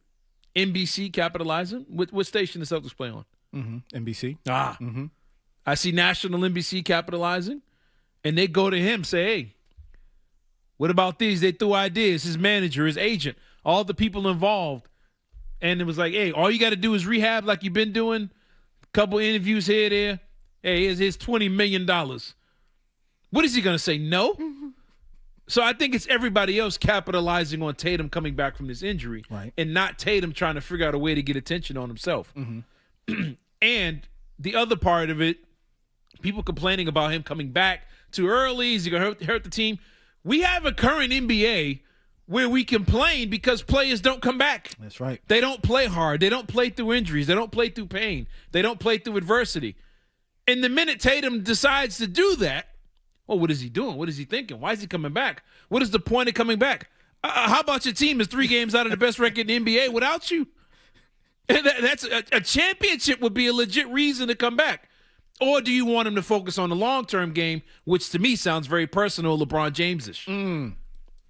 NBC capitalizing. What station does the Celtics play on? NBC. I see national NBC capitalizing, and they go to him, say, hey, what about these? They threw ideas, his manager, his agent, all the people involved. And it was like, hey, all you got to do is rehab like you've been doing. A couple interviews here, there. Hey, here's $20 million. What is he going to say? No? So I think it's everybody else capitalizing on Tatum coming back from this injury, right, and not Tatum trying to figure out a way to get attention on himself. And the other part of it, people complaining about him coming back too early. Is he going to hurt the team? We have a current NBA where we complain because players don't come back. That's right. They don't play hard. They don't play through injuries. They don't play through pain. They don't play through adversity. And the minute Tatum decides to do that, well, what is he doing? What is he thinking? Why is he coming back? What is the point of coming back? How about your team is 3 games out of the best record in the NBA without you? That's a championship would be a legit reason to come back. Or do you want him to focus on the long-term game, which to me sounds very personal, LeBron James-ish?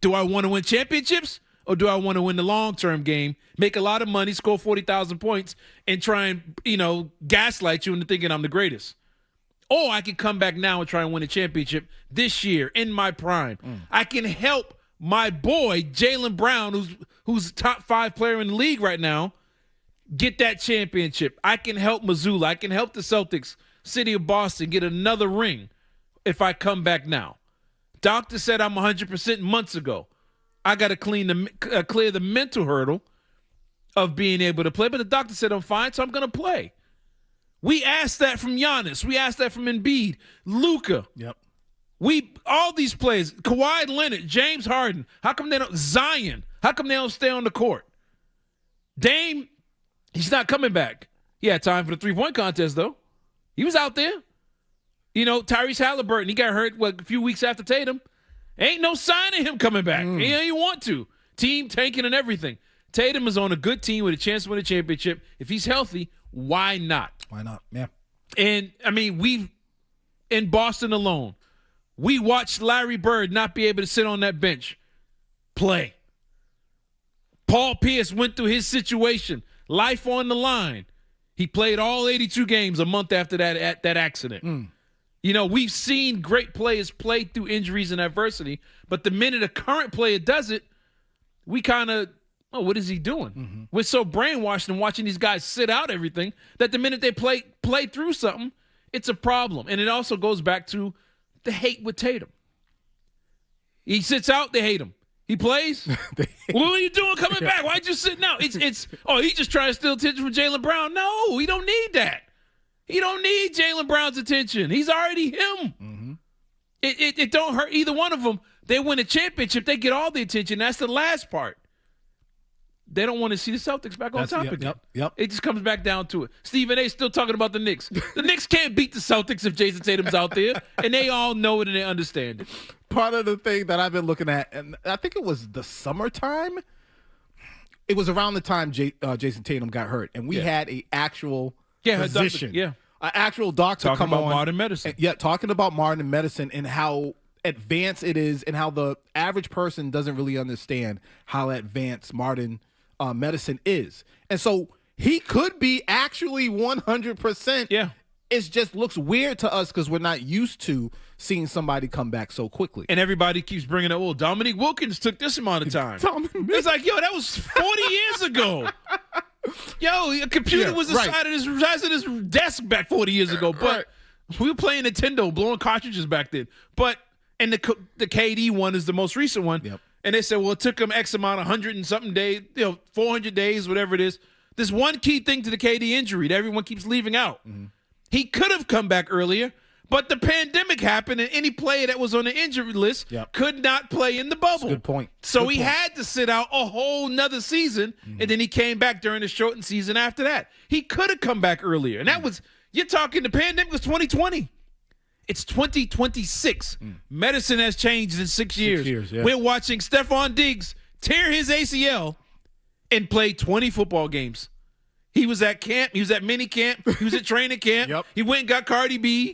Do I want to win championships, or do I want to win the long-term game, make a lot of money, score 40,000 points, and try and, gaslight you into thinking I'm the greatest? Or I can come back now and try and win a championship this year in my prime. I can help my boy, Jaylen Brown, who's top 5 player in the league right now, get that championship. I can help Missoula. I can help the Celtics, city of Boston, get another ring if I come back now. Doctor said I'm 100% months ago. I got to clear the mental hurdle of being able to play. But the doctor said I'm fine, so I'm going to play. We asked that from Giannis. We asked that from Embiid, Luka. Yep. All these players, Kawhi Leonard, James Harden. How come they don't? Zion. How come they don't stay on the court? Dame, he's not coming back. He had time for the 3-point contest though. He was out there. You know, Tyrese Halliburton, he got hurt a few weeks after Tatum. Ain't no sign of him coming back. You want to. Team tanking and everything. Tatum is on a good team with a chance to win a championship. If he's healthy, why not? Why not? Yeah. And, I mean, in Boston alone, we watched Larry Bird not be able to sit on that bench, play. Paul Pierce went through his situation, life on the line. He played all 82 games a month after that accident. You know, we've seen great players play through injuries and adversity, but the minute a current player does it, we kind of, what is he doing? We're so brainwashed and watching these guys sit out everything that the minute they play through something, it's a problem. And it also goes back to the hate with Tatum. He sits out, they hate him. He plays. What are you doing coming back? Why'd you sit out? He's just trying to steal attention from Jaylen Brown. No, he don't need that. He don't need Jaylen Brown's attention. He's already him. It don't hurt either one of them. They win a championship, they get all the attention. That's the last part. They don't want to see the Celtics back on top again. Yep. It just comes back down to it. Stephen A. still talking about the Knicks. The Knicks can't beat the Celtics if Jason Tatum's out there, and they all know it and they understand it. Part of the thing that I've been looking at, and I think it was the summertime. It was around the time Jason Tatum got hurt, and we had an actual physician, an actual doctor talking come about on, modern medicine. Talking about modern medicine and how advanced it is, and how the average person doesn't really understand how advanced modern medicine is. And so he could be actually 100%. Yeah. It just looks weird to us because we're not used to seeing somebody come back so quickly. And everybody keeps bringing up, Dominique Wilkins took this amount of time. It's like, that was 40 years ago. A computer was the size of this desk back 40 years ago. But we were playing Nintendo, blowing cartridges back then. And the KD one is the most recent one. Yep. And they said, it took him X amount, 100 and something days, 400 days, whatever it is. There's one key thing to the KD injury that everyone keeps leaving out. He could have come back earlier, but the pandemic happened, and any player that was on the injury list could not play in the bubble. Good point. So he had to sit out a whole nother season, and then he came back during the shortened season after that. He could have come back earlier, and that was, you're talking, the pandemic was 2020. It's 2026. Medicine has changed in 6 years. We're watching Stephon Diggs tear his ACL and play 20 football games. He was at camp. He was at mini camp. He was at training camp. He went and got Cardi B. He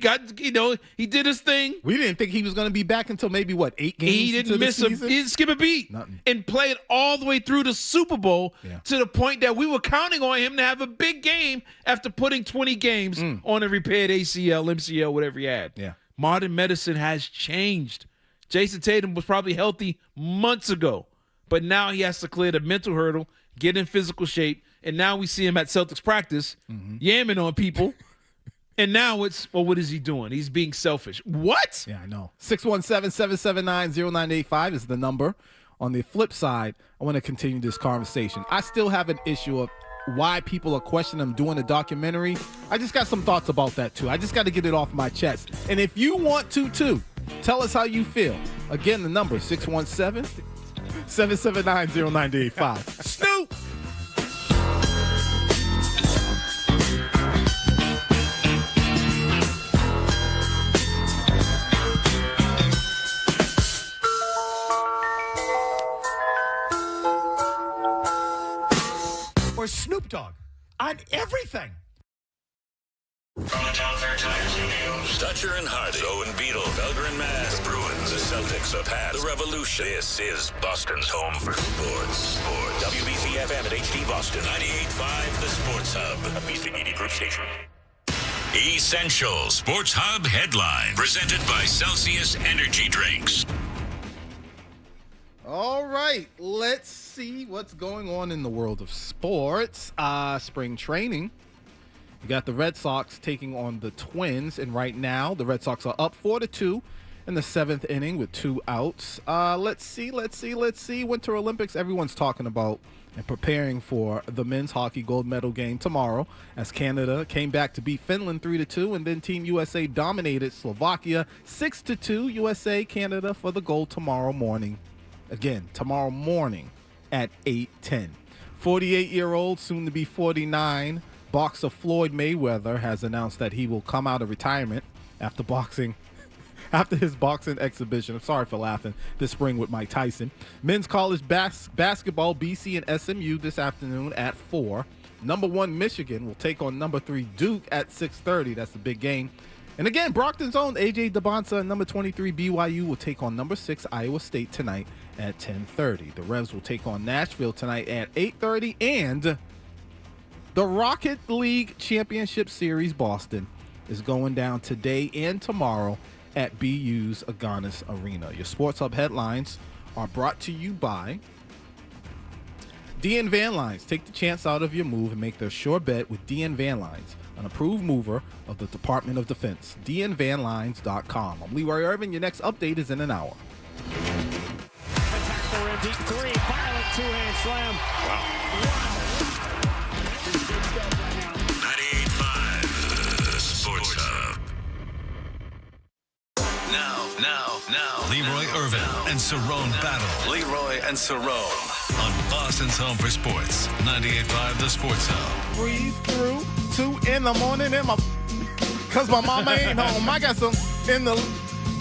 did his thing. We didn't think he was going to be back until maybe, 8 games He didn't miss he didn't skip a beat. Nothing. And played all the way through the Super Bowl to the point that we were counting on him to have a big game after putting 20 games on a repaired ACL, MCL, whatever he had. Yeah. Modern medicine has changed. Jason Tatum was probably healthy months ago, but now he has to clear the mental hurdle, get in physical shape, and now we see him at Celtics practice, yamming on people. And now it's, what is he doing? He's being selfish. What? Yeah, I know. 617-779-0985 is the number. On the flip side, I want to continue this conversation. I still have an issue of why people are questioning him doing a documentary. I just got some thoughts about that, too. I just got to get it off my chest. And if you want to, too, tell us how you feel. Again, the number, 617-779-0985. Snoop! Or Snoop Dogg on everything. Dutcher and Hardy, Owen Beetle, Felger and Mass, the Bruins, the Celtics, the Pats, the Revolution. This is Boston's home for sports. WBC-FM at HD Boston, 98.5 The Sports Hub, a Beasley Media Group station. Essential Sports Hub headline presented by Celsius Energy Drinks. All right, let's see what's going on in the world of sports. Spring training. You got the Red Sox taking on the Twins, and right now the Red Sox are up 4-2 in the 7th inning with 2 outs. Let's see. Winter Olympics, everyone's talking about and preparing for the men's hockey gold medal game tomorrow as Canada came back to beat Finland 3-2, and then Team USA dominated Slovakia 6-2. USA, Canada for the gold tomorrow morning. Again, tomorrow morning at 8:10. 48-year-old, soon to be 49, boxer Floyd Mayweather has announced that he will come out of retirement after his boxing exhibition. I'm sorry for laughing. This spring with Mike Tyson. Men's college basketball, BC and SMU this afternoon at 4. Number 1 Michigan will take on number 3 Duke at 6:30. That's the big game. And again, Brockton's own AJ DeBonsa and number 23 BYU will take on number 6 Iowa State tonight at 10:30. The Revs will take on Nashville tonight at 8:30. And the Rocket League Championship Series Boston is going down today and tomorrow at BU's Agganis Arena. Your Sports Hub headlines are brought to you by DN Van Lines. Take the chance out of your move and make the sure bet with DN Van Lines, an approved mover of the Department of Defense. DNVanlines.com. I'm Leroy Irvin. Your next update is in an hour. Deep three, violent two-hand slam. Wow. 98.5 The Sports Hub. Now, Leroy Irvin and Cerrone battle. Leroy and Cerrone on Boston's home for sports. 98.5 The Sports Hub. Breathe through 2 in the morning cause my mama ain't home. I got some in the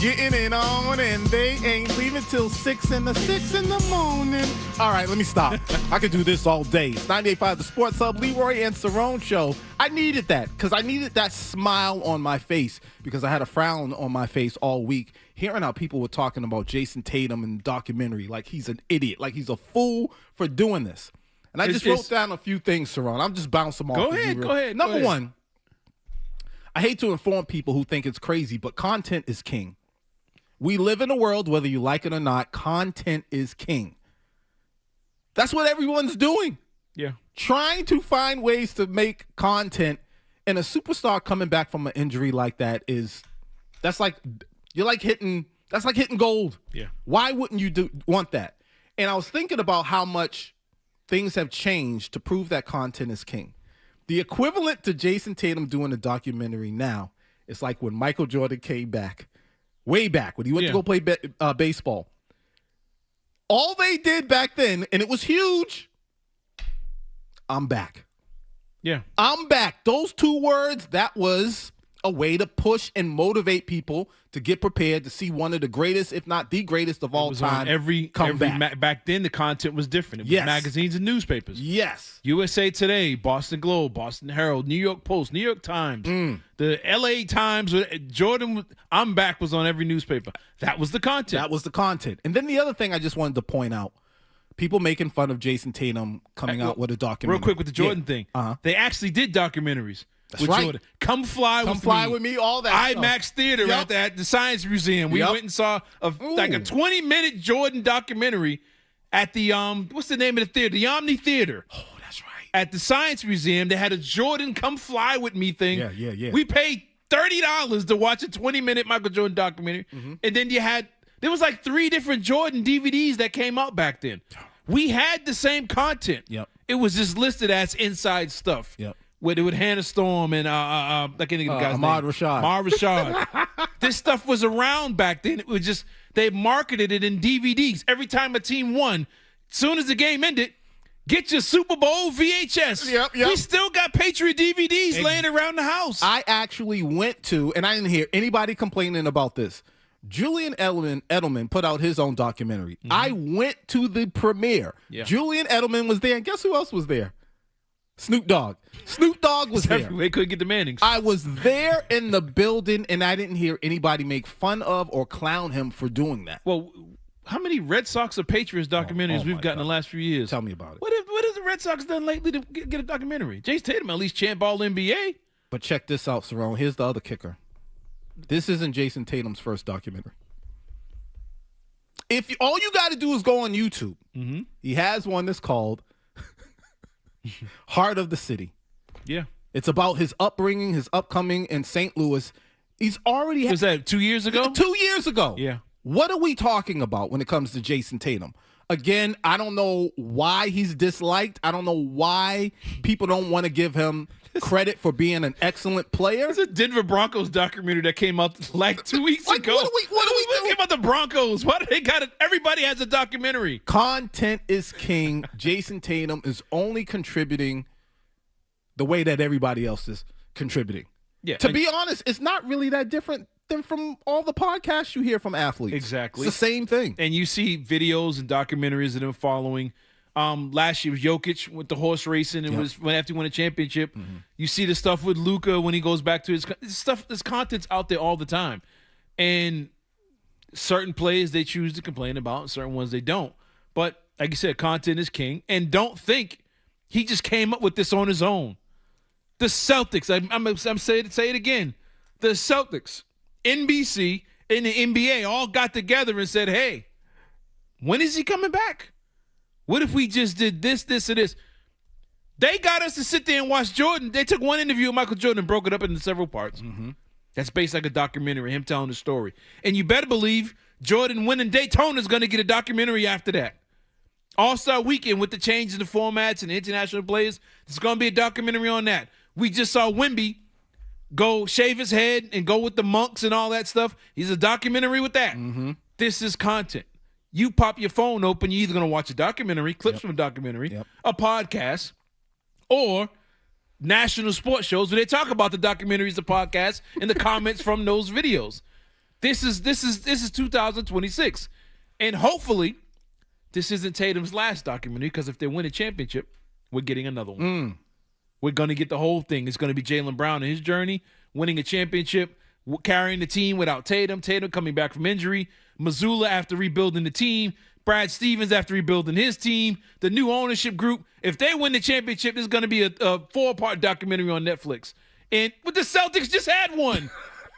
getting it on, and they ain't leaving till 6 in the morning. All right, let me stop. I could do this all day. It's 98.5 The Sports Hub, Leroy and Cerrone show. I needed that because I needed that smile on my face because I had a frown on my face all week hearing how people were talking about Jason Tatum in the documentary like he's an idiot, like he's a fool for doing this. And I just wrote down a few things, Cerrone. I'm just bouncing them off. Go ahead. Number one, I hate to inform people who think it's crazy, but content is king. We live in a world, whether you like it or not, content is king. That's what everyone's doing. Yeah. Trying to find ways to make content, and a superstar coming back from an injury like that that's like hitting gold. Yeah. Why wouldn't you want that? And I was thinking about how much things have changed to prove that content is king. The equivalent to Jason Tatum doing a documentary now is like when Michael Jordan came back. Way back when he went to go play baseball. All they did back then, and it was huge, I'm back. Yeah. I'm back. Those 2 words, that was a way to push and motivate people to get prepared to see one of the greatest, if not the greatest of all time, come back. Back then, the content was different. It was magazines and newspapers. Yes. USA Today, Boston Globe, Boston Herald, New York Post, New York Times, the LA Times. Jordan, I'm back, was on every newspaper. That was the content. And then the other thing I just wanted to point out, people making fun of Jason Tatum coming out with a documentary. Real quick with the Jordan thing. They actually did documentaries. That's right. Jordan. Come fly with me, all that IMAX stuff. Theater at the Science Museum. We went and saw a 20-minute Jordan documentary at the what's the name of the theater? The Omni Theater. Oh, that's right. At the Science Museum, they had a Jordan Come Fly With Me thing. Yeah. We paid $30 to watch a 20-minute Michael Jordan documentary. And then there was like 3 different Jordan DVDs that came out back then. We had the same content. Yep. It was just listed as inside stuff. Yep. With Hannah Storm and I can't think of the guy's Ahmad name. Rashad. Ahmad Rashad. This stuff was around back then. It was just they marketed it in DVDs. Every time a team won, soon as the game ended, get your Super Bowl VHS. Yep. We still got Patriot DVDs laying around the house. I actually went to, and I didn't hear anybody complaining about this. Julian Edelman put out his own documentary. I went to the premiere. Yeah. Julian Edelman was there, and guess who else was there? Snoop Dogg. Snoop Dogg was there. They couldn't get the Mannings. I was there in the building, and I didn't hear anybody make fun of or clown him for doing that. Well, how many Red Sox or Patriots documentaries we've gotten in the last few years? Tell me about it. What have the Red Sox done lately to get a documentary? Jason Tatum at least champ all NBA. But check this out, Cerrone. Here's the other kicker. This isn't Jason Tatum's first documentary. All you got to do is go on YouTube. Mm-hmm. He has one that's called Heart of the City. Yeah. It's about his upbringing, his upcoming in St. Louis. He's already... Was that 2 years ago? 2 years ago. Yeah. What are we talking about when it comes to Jason Tatum? Again, I don't know why he's disliked. I don't know why people don't want to give him credit for being an excellent player. There's a Denver Broncos documentary that came out like 2 weeks ago. What are we doing? About the Broncos? Why do they got it? Everybody has a documentary. Content is king. Jason Tatum is only contributing the way that everybody else is contributing. Yeah. To be honest, it's not really that different than from all the podcasts you hear from athletes. Exactly. It's the same thing. And you see videos and documentaries of them following. Last year was Jokic with the horse racing and was after he won a championship. Mm-hmm. You see the stuff with Luka when he goes back to his stuff. This content's out there all the time. And certain plays they choose to complain about, and certain ones they don't. But like you said, content is king. And don't think he just came up with this on his own. The Celtics, I'm saying it again. The Celtics, NBC, and the NBA all got together and said, hey, when is he coming back? What if we just did this, this, and this? They got us to sit there and watch Jordan. They took one interview with Michael Jordan and broke it up into several parts. Mm-hmm. That's based like a documentary, him telling the story. And you better believe Jordan winning Daytona is going to get a documentary after that. All-Star Weekend with the change in the formats and the international players, there's going to be a documentary on that. We just saw Wemby go shave his head and go with the monks and all that stuff. He's a documentary with that. Mm-hmm. This is content. You pop your phone open, you're either going to watch a documentary, clips from a documentary, a podcast, or national sports shows where they talk about the documentaries, the podcasts, and the comments from those videos. This is 2026. And hopefully this isn't Tatum's last documentary, because if they win a championship, we're getting another one. We're going to get the whole thing. It's going to be Jaylen Brown and his journey, winning a championship, carrying the team without Tatum coming back from injury, Mazzulla after rebuilding the team, Brad Stevens after rebuilding his team, the new ownership group. If they win the championship, there's going to be a 4-part documentary on Netflix. And the Celtics just had one.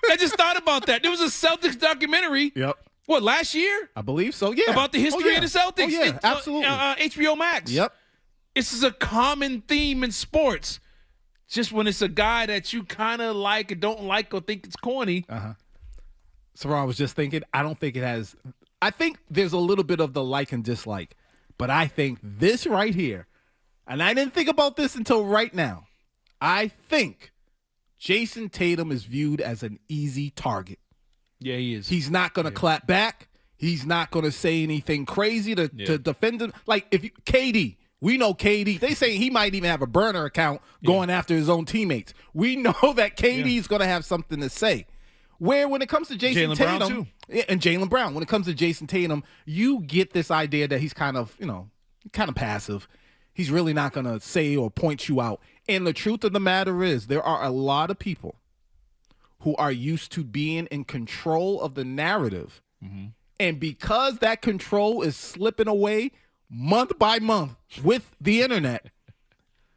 I just thought about that. There was a Celtics documentary. Yep. What, last year? I believe so, yeah. About the history of the Celtics. Oh, yeah, absolutely. HBO Max. Yep. This is a common theme in sports. Just when it's a guy that you kind of like or don't like or think it's corny. So I was just thinking, I don't think it has – I think there's a little bit of the like and dislike. But I think this right here, and I didn't think about this until right now, I think Jason Tatum is viewed as an easy target. Yeah, he is. He's not going to clap back. He's not going to say anything crazy to defend him. Like, if KD, we know KD. They say he might even have a burner account going after his own teammates. We know that KD is going to have something to say. Where when it comes to Jason Tatum, Brown too. And Jaylen Brown, when it comes to Jason Tatum, you get this idea that he's kind of passive. He's really not going to say or point you out. And the truth of the matter is, there are a lot of people who are used to being in control of the narrative. Mm-hmm. And because that control is slipping away month by month with the internet,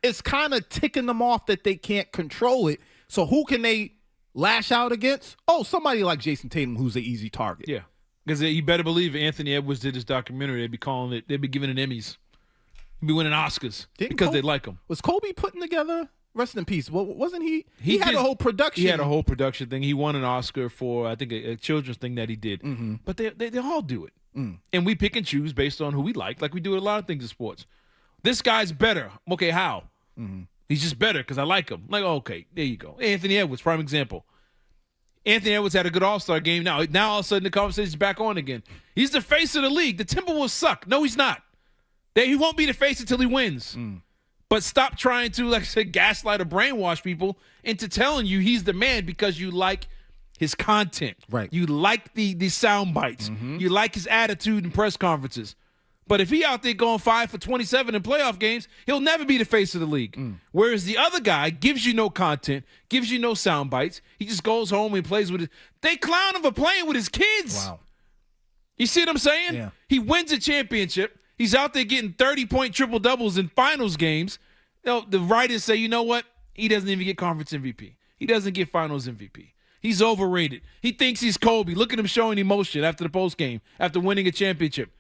it's kind of ticking them off that they can't control it. So who can they lash out against? Oh, somebody like Jason Tatum, who's an easy target. Yeah. Because you better believe Anthony Edwards did his documentary, they'd be giving it Emmys. He'd be winning Oscars because they like him. Was Kobe putting together? Rest in peace. Well, wasn't he? He had a whole production. He had a whole production thing. He won an Oscar for, I think, a children's thing that he did. Mm-hmm. But they all do it. And we pick and choose based on who we like we do a lot of things in sports. This guy's better. Okay, how? Mm-hmm. He's just better because I like him. Like, okay, there you go. Anthony Edwards, prime example. Anthony Edwards had a good All-Star game. Now all of a sudden the conversation's back on again. He's the face of the league. The Timberwolves suck. No, he's not. He won't be the face until he wins. But stop trying to, like I said, gaslight or brainwash people into telling you he's the man because you like his content. Right. You like the sound bites. Mm-hmm. You like his attitude in press conferences. But if he out there going 5 for 27 in playoff games, he'll never be the face of the league. Whereas the other guy gives you no content, gives you no sound bites. He just goes home and plays with it. They clown him for playing with his kids. Wow. You see what I'm saying? Yeah. He wins a championship. He's out there getting 30-point triple-doubles in finals games. The writers say, you know what? He doesn't even get conference MVP. he doesn't get finals MVP. He's overrated. He thinks he's Kobe. Look at him showing emotion after the postgame, after winning a championship.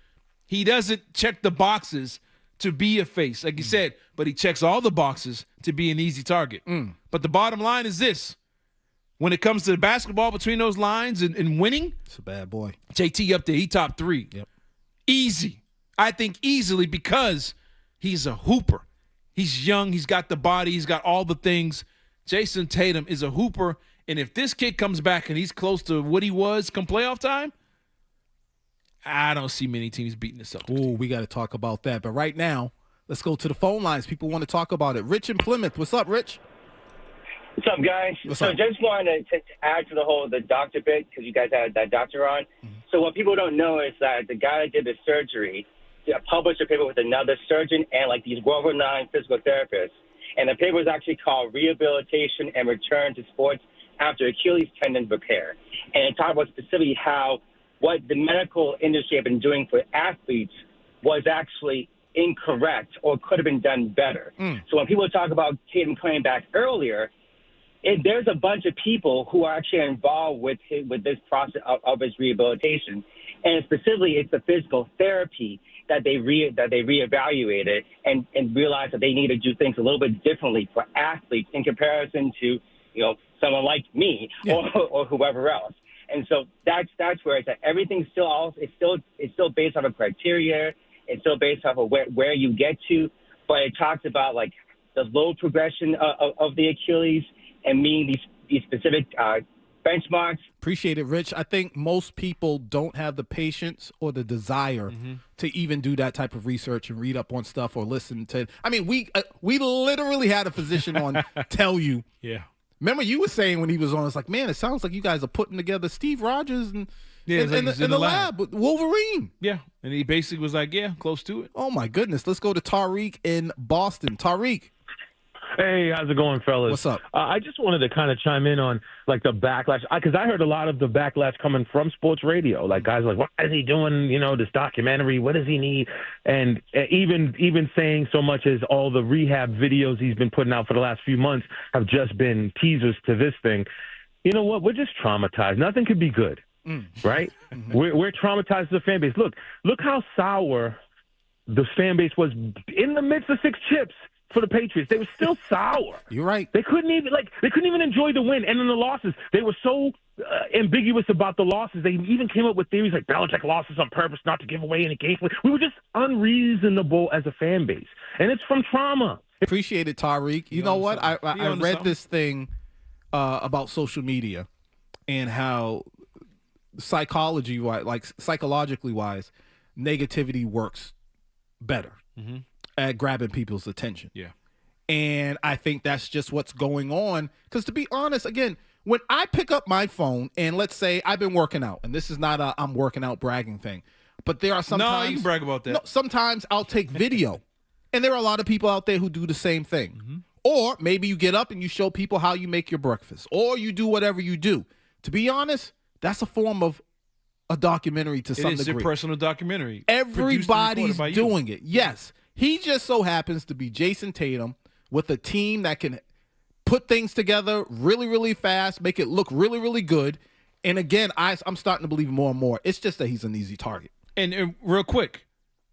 He doesn't check the boxes to be a face, like you said, but he checks all the boxes to be an easy target. But the bottom line is this. When it comes to the basketball between those lines and winning, it's a bad boy. JT up there, he top 3. Yep. Easy. I think easily because he's a hooper. He's young. He's got the body. He's got all the things. Jason Tatum is a hooper. And if this kid comes back and he's close to what he was come playoff time, I don't see many teams beating the Celtics. Oh, we got to talk about that. But right now, let's go to the phone lines. People want to talk about it. Rich in Plymouth. What's up, Rich? What's up, guys? Just wanted to add to the doctor bit because you guys had that doctor on. So what people don't know is that the guy that did the surgery published a paper with another surgeon and like these world-renowned physical therapists. And the paper is actually called Rehabilitation and Return to Sports After Achilles Tendon Repair. And it talked about specifically how what the medical industry had been doing for athletes was actually incorrect or could have been done better. So when people talk about Tatum coming back earlier, there's a bunch of people who are actually involved with this process of his rehabilitation, and specifically, it's the physical therapy that they reevaluated and realized that they need to do things a little bit differently for athletes in comparison to someone like me or whoever else. And so that's where it's at. Everything's it's still based off of criteria. It's still based off of where you get to, but it talks about like the low progression of the Achilles and meeting these specific benchmarks. Appreciate it, Rich. I think most people don't have the patience or the desire to even do that type of research and read up on stuff or listen to. I mean, we literally had a physician on tell you. Yeah. Remember you were saying when he was on, it's like, man, it sounds like you guys are putting together Steve Rogers and in the lab with Wolverine. Yeah, and he basically was like, yeah, close to it. Oh, my goodness. Let's go to Tariq in Boston. Tariq. Hey, how's it going, fellas? What's up? I just wanted to kind of chime in on like the backlash because I heard a lot of the backlash coming from sports radio. Like guys like, what is he doing? This documentary. What does he need? And even saying so much as all the rehab videos he's been putting out for the last few months have just been teasers to this thing. You know what? We're just traumatized. Nothing could be good, right? We're traumatized as a fan base. Look how sour the fan base was in the midst of 6 chips. For the Patriots, they were still sour. You're right. They couldn't even enjoy the win. And in the losses, they were so ambiguous about the losses. They even came up with theories like Belichick lost on purpose not to give away any games. We were just unreasonable as a fan base, and it's from trauma. Appreciate it, Tariq. You know what? I read this thing about social media and how psychologically wise, negativity works better. At grabbing people's attention. Yeah. And I think that's just what's going on. Because to be honest, again, when I pick up my phone and let's say I've been working out, and this is not a I'm working out bragging thing, but there are sometimes. No, you can brag about that. No, sometimes I'll take video. And there are a lot of people out there who do the same thing. Or maybe you get up and you show people how you make your breakfast. Or you do whatever you do. To be honest, that's a form of a documentary to some degree. It is your personal documentary. Everybody's doing it. Yes. He just so happens to be Jason Tatum with a team that can put things together really, really fast, make it look really, really good. And again, I'm starting to believe more and more. It's just that he's an easy target. And real quick,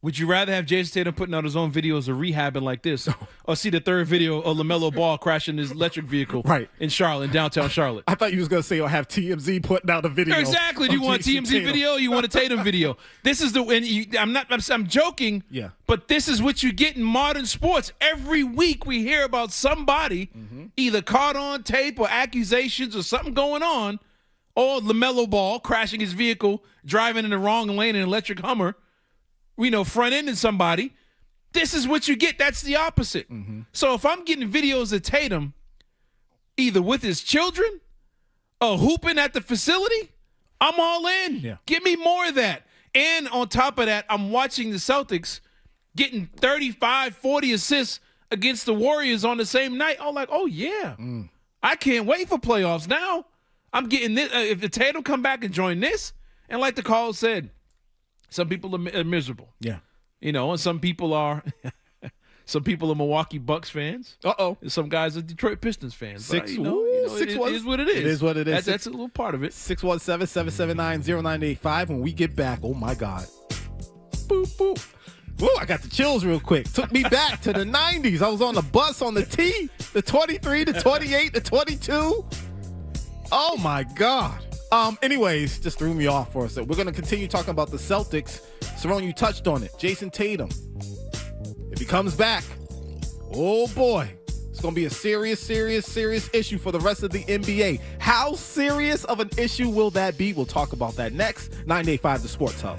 would you rather have Jason Tatum putting out his own videos of rehabbing like this or see the third video of LaMelo Ball crashing his electric vehicle in Charlotte, in downtown Charlotte? I thought you was going to say or have TMZ putting out a video. Exactly. Do you want a TMZ video or you want a Tatum video? This is I'm joking, but this is what you get in modern sports. Every week we hear about somebody either caught on tape or accusations or something going on, or LaMelo Ball crashing his vehicle, driving in the wrong lane in an electric Hummer, front-ending somebody. This is what you get. That's the opposite. So if I'm getting videos of Tatum either with his children or hooping at the facility, I'm all in. Yeah. Give me more of that. And on top of that, I'm watching the Celtics getting 35, 40 assists against the Warriors on the same night. I'm like, oh, yeah. I can't wait for playoffs now. I'm getting this. If the Tatum come back and join this, and like the call said, some people are miserable. Yeah. And some people are Milwaukee Bucks fans. Uh-oh. And some guys are Detroit Pistons fans. 6. But, it is what it is. It is what it is. That's a little part of it. 617-779-0985. When we get back, oh my God. Boop, boop. Woo, I got the chills real quick. Took me back to the 90s. I was on the bus on the T, the 23, the 28, the 22. Oh my God. Anyways, just threw me off for a second. We're going to continue talking about the Celtics. Cerrone, you touched on it. Jason Tatum. If he comes back, oh boy, it's going to be a serious issue for the rest of the NBA. How serious of an issue will that be? We'll talk about that next. 98.5 The Sports Hub.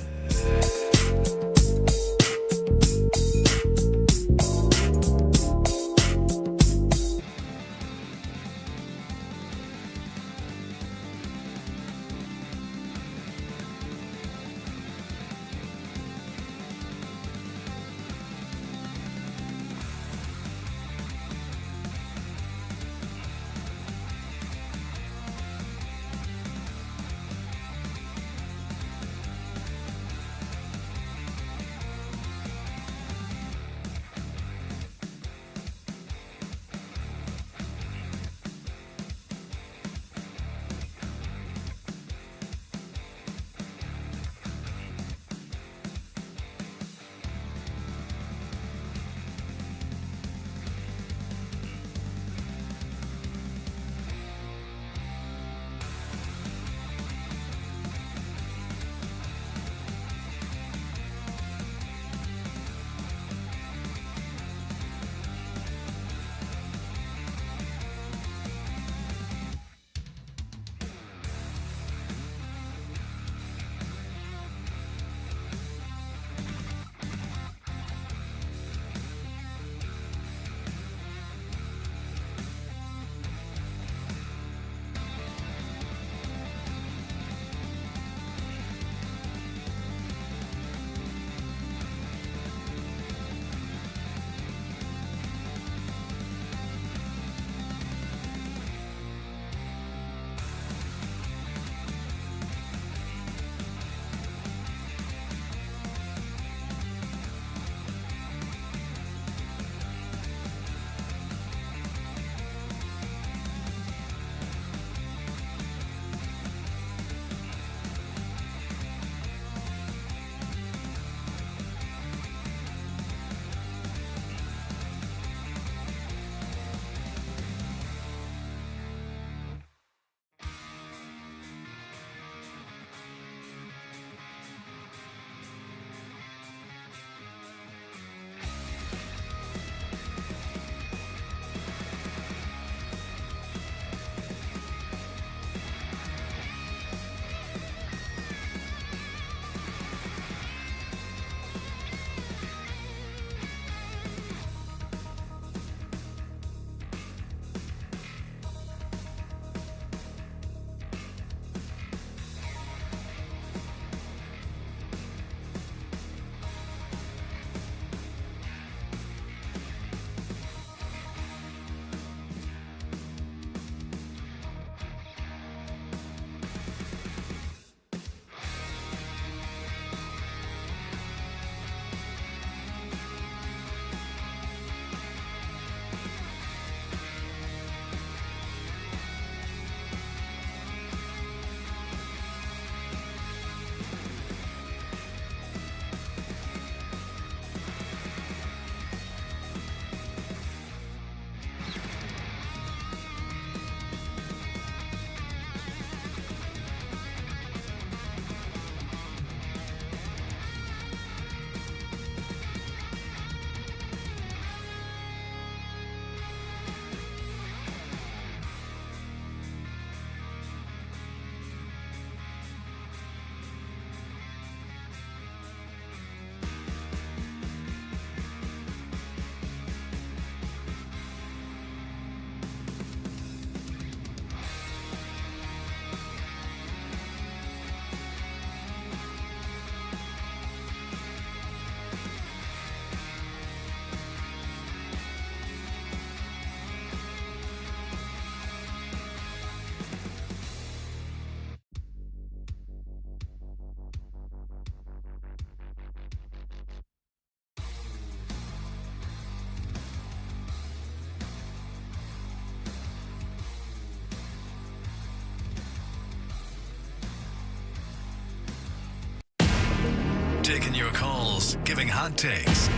battles, giving hot takes.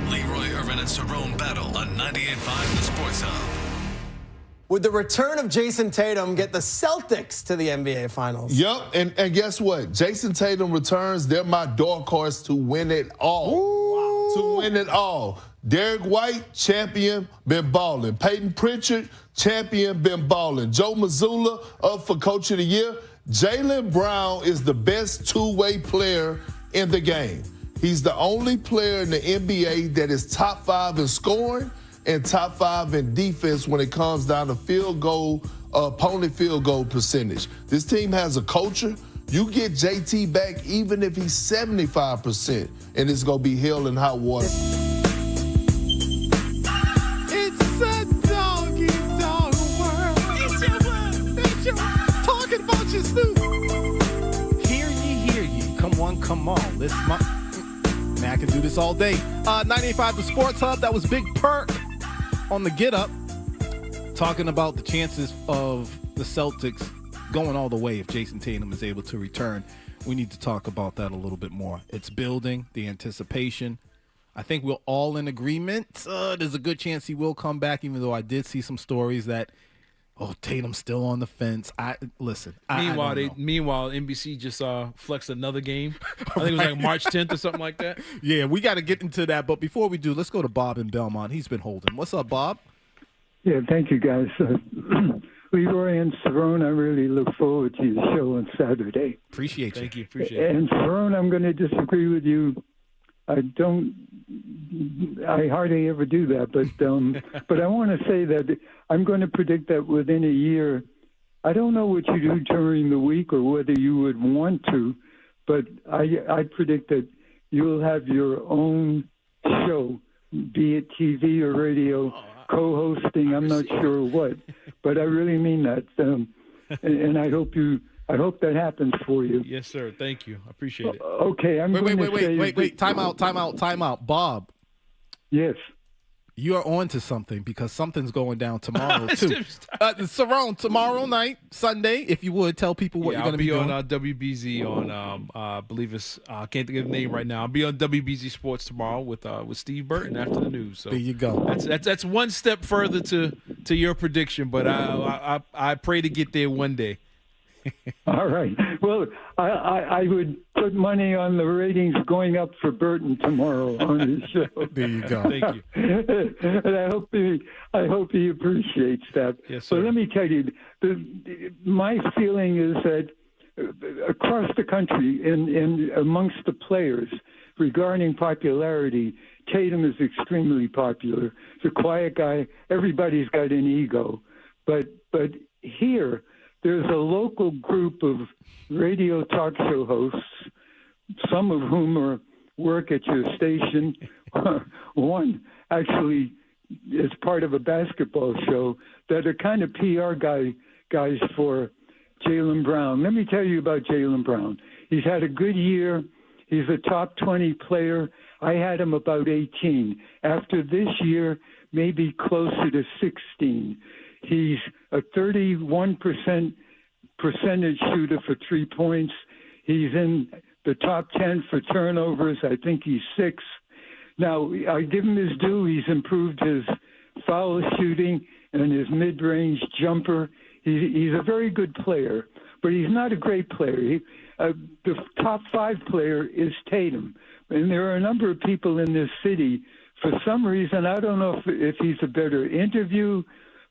Leroy Irvin and Cerrone battle on 98.5 The Sports Hub. Would the return of Jason Tatum get the Celtics to the NBA Finals? Yep, and guess what? Jason Tatum returns. They're my dark horse to win it all. Ooh. To win it all. Derek White, champion, been balling. Peyton Pritchard, champion, been balling. Joe Mazzulla up for Coach of the Year. Jaylen Brown is the best two-way player in the game. He's the only player in the NBA that is top 5 in scoring and top 5 in defense when it comes down to field goal, opponent field goal percentage. This team has a culture. You get JT back even if he's 75%, and it's going to be hell and hot water. It's a dog world. It's your world. It's your world. Talking about you, Snoop. Hear ye. Come on. Man, I can do this all day. 98.5 The Sports Hub. That was Big Perk on the Get Up, talking about the chances of the Celtics going all the way if Jason Tatum is able to return. We need to talk about that a little bit more. It's building, the anticipation. I think we're all in agreement. There's a good chance he will come back, even though I did see some stories that, Tatum's still on the fence. Meanwhile, NBC just flexed another game. I think it was like March 10th or something like that. Yeah, we got to get into that. But before we do, let's go to Bob in Belmont. He's been holding. What's up, Bob? Yeah, thank you, guys. Leroy and Cerrone, I really look forward to your show on Saturday. Appreciate you. Thank you. Appreciate it. And Cerrone, I'm going to disagree with you. I hardly ever do that, but I want to say that I'm going to predict that within a year. I don't know what you do during the week or whether you would want to, but I predict that you'll have your own show, be it TV or radio, co-hosting. I'm not sure what, but I really mean that, and I hope that happens for you. Yes, sir. Thank you. I appreciate it. Okay, Wait. Time out. Bob. Yes. You are on to something because something's going down tomorrow, too. Cerrone, tomorrow night, Sunday, if you would, tell people what you're going to be doing. I'll be on WBZ on, I believe it's, I can't think of the name right now. I'll be on WBZ Sports tomorrow with Steve Burton after the news. So there you go. That's one step further to your prediction, but I pray to get there one day. All right. Well, I would put money on the ratings going up for Burton tomorrow on his show. There you go. Thank you. And I hope he appreciates that. Yes, sir. But let me tell you, my feeling is that across the country and amongst the players regarding popularity, Tatum is extremely popular. He's a quiet guy. Everybody's got an ego. But here, there's a local group of radio talk show hosts, some of whom work at your station. One actually is part of a basketball show that are kind of PR guys for Jaylen Brown. Let me tell you about Jaylen Brown. He's had a good year. He's a top 20 player. I had him about 18. After this year, maybe closer to 16. He's a 31% percentage shooter for 3 points. He's in the top 10 for turnovers. I think he's 6. Now, I give him his due. He's improved his foul shooting and his mid-range jumper. He's a very good player, but he's not a great player. The top 5 player is Tatum. And there are a number of people in this city. For some reason, I don't know if he's a better interview,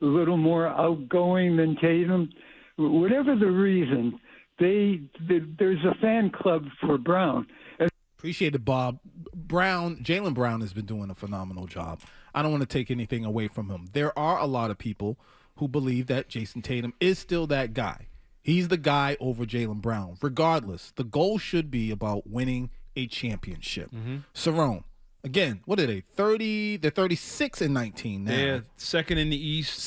a little more outgoing than Tatum. Whatever the reason, there's a fan club for Brown. Appreciate it, Bob. Jaylen Brown has been doing a phenomenal job. I don't want to take anything away from him. There are a lot of people who believe that Jason Tatum is still that guy. He's the guy over Jaylen Brown. Regardless, the goal should be about winning a championship. Cerrone. Again, what are they? 30? They're 36 and 19 now. They're second in the East.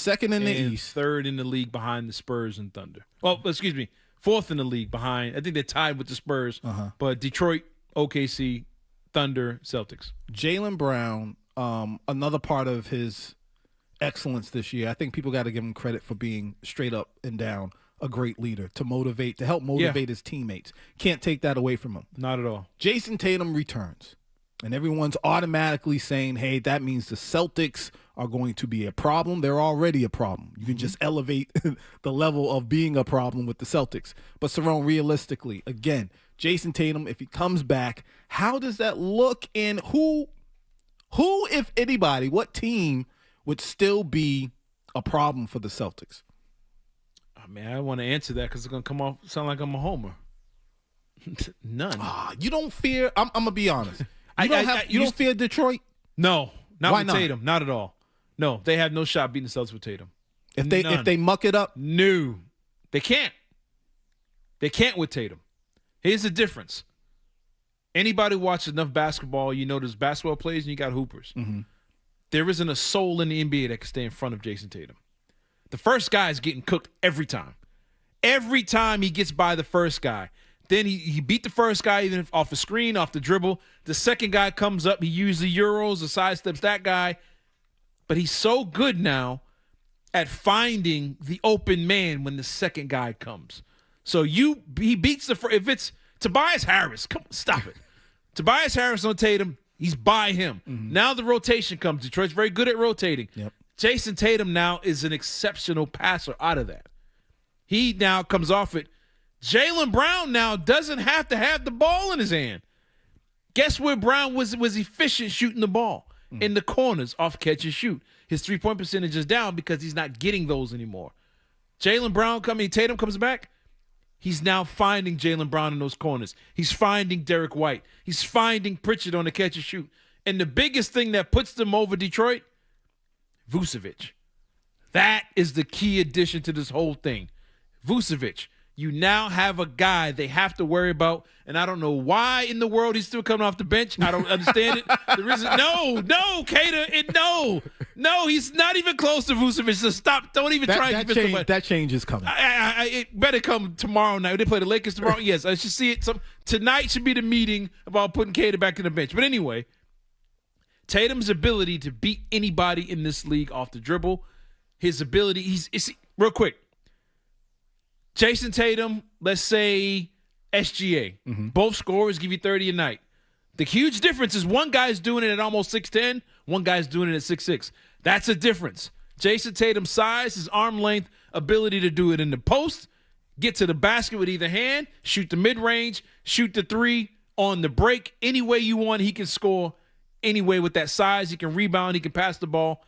Third in the league behind the Spurs and Thunder. Well, excuse me, fourth in the league behind. I think they're tied with the Spurs. But Detroit, OKC, Thunder, Celtics. Jaylen Brown, another part of his excellence this year. I think people got to give him credit for being straight up and down a great leader to help motivate his teammates. Can't take that away from him. Not at all. Jason Tatum returns. And everyone's automatically saying, hey, that means the Celtics are going to be a problem. They're already a problem. You can just elevate the level of being a problem with the Celtics. But, Cerrone, realistically, again, Jason Tatum, if he comes back, how does that look? And who, if anybody, what team would still be a problem for the Celtics? Oh, man, I want to answer that because it's going to sound like I'm a homer. None. You don't fear – I'm going to be honest. You don't fear Detroit? No, Why with not? Tatum. Not at all. No, they have no shot beating the Celtics with Tatum. If they muck it up? No, they can't. They can't with Tatum. Here's the difference. Anybody who watches enough basketball, you know there's basketball players and you got hoopers. Mm-hmm. There isn't a soul in the NBA that can stay in front of Jason Tatum. The first guy is getting cooked every time. Every time he gets by the first guy. Then he beat the first guy even off a screen, off the dribble. The second guy comes up. He uses the Euros or sidesteps that guy. But he's so good now at finding the open man when the second guy comes. So he beats the first. If it's Tobias Harris, come on, stop it. Tobias Harris on Tatum, he's by him. Mm-hmm. Now the rotation comes. Detroit's very good at rotating. Yep. Jason Tatum now is an exceptional passer out of that. He now comes off it. Jaylen Brown now doesn't have to have the ball in his hand. Guess where Brown was efficient shooting the ball? In the corners, off catch and shoot. His three-point percentage is down because he's not getting those anymore. Tatum comes back. He's now finding Jaylen Brown in those corners. He's finding Derek White. He's finding Pritchard on the catch and shoot. And the biggest thing that puts them over Detroit, Vucevic. That is the key addition to this whole thing. Vucevic. You now have a guy they have to worry about, and I don't know why in the world he's still coming off the bench. I don't understand it. There isn't no, he's not even close to Vucevic. So stop. Don't even try to convince somebody. That change is coming. It better come tomorrow night. They play the Lakers tomorrow. Yes, I should see it. Tonight should be the meeting about putting Cater back in the bench. But anyway, Tatum's ability to beat anybody in this league off the dribble, his ability, real quick. Jason Tatum, let's say SGA. Mm-hmm. Both scorers give you 30 a night. The huge difference is one guy's doing it at almost 6'10", one guy's doing it at 6'6". That's a difference. Jason Tatum's size, his arm length, ability to do it in the post, get to the basket with either hand, shoot the mid-range, shoot the three on the break. Any way you want, he can score. Anyway, with that size, he can rebound, he can pass the ball.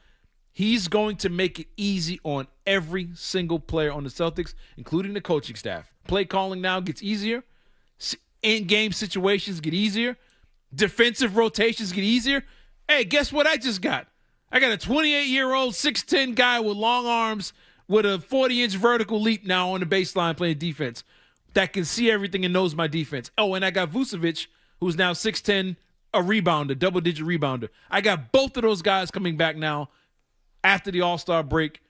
He's going to make it easy on every single player on the Celtics, including the coaching staff. Play calling now gets easier. In-game situations get easier. Defensive rotations get easier. Hey, guess what I just got? I got a 28-year-old, 6'10" guy with long arms with a 40-inch vertical leap now on the baseline playing defense that can see everything and knows my defense. Oh, and I got Vucevic, who's now 6'10", a rebounder, double-digit rebounder. I got both of those guys coming back now. After the All-Star break,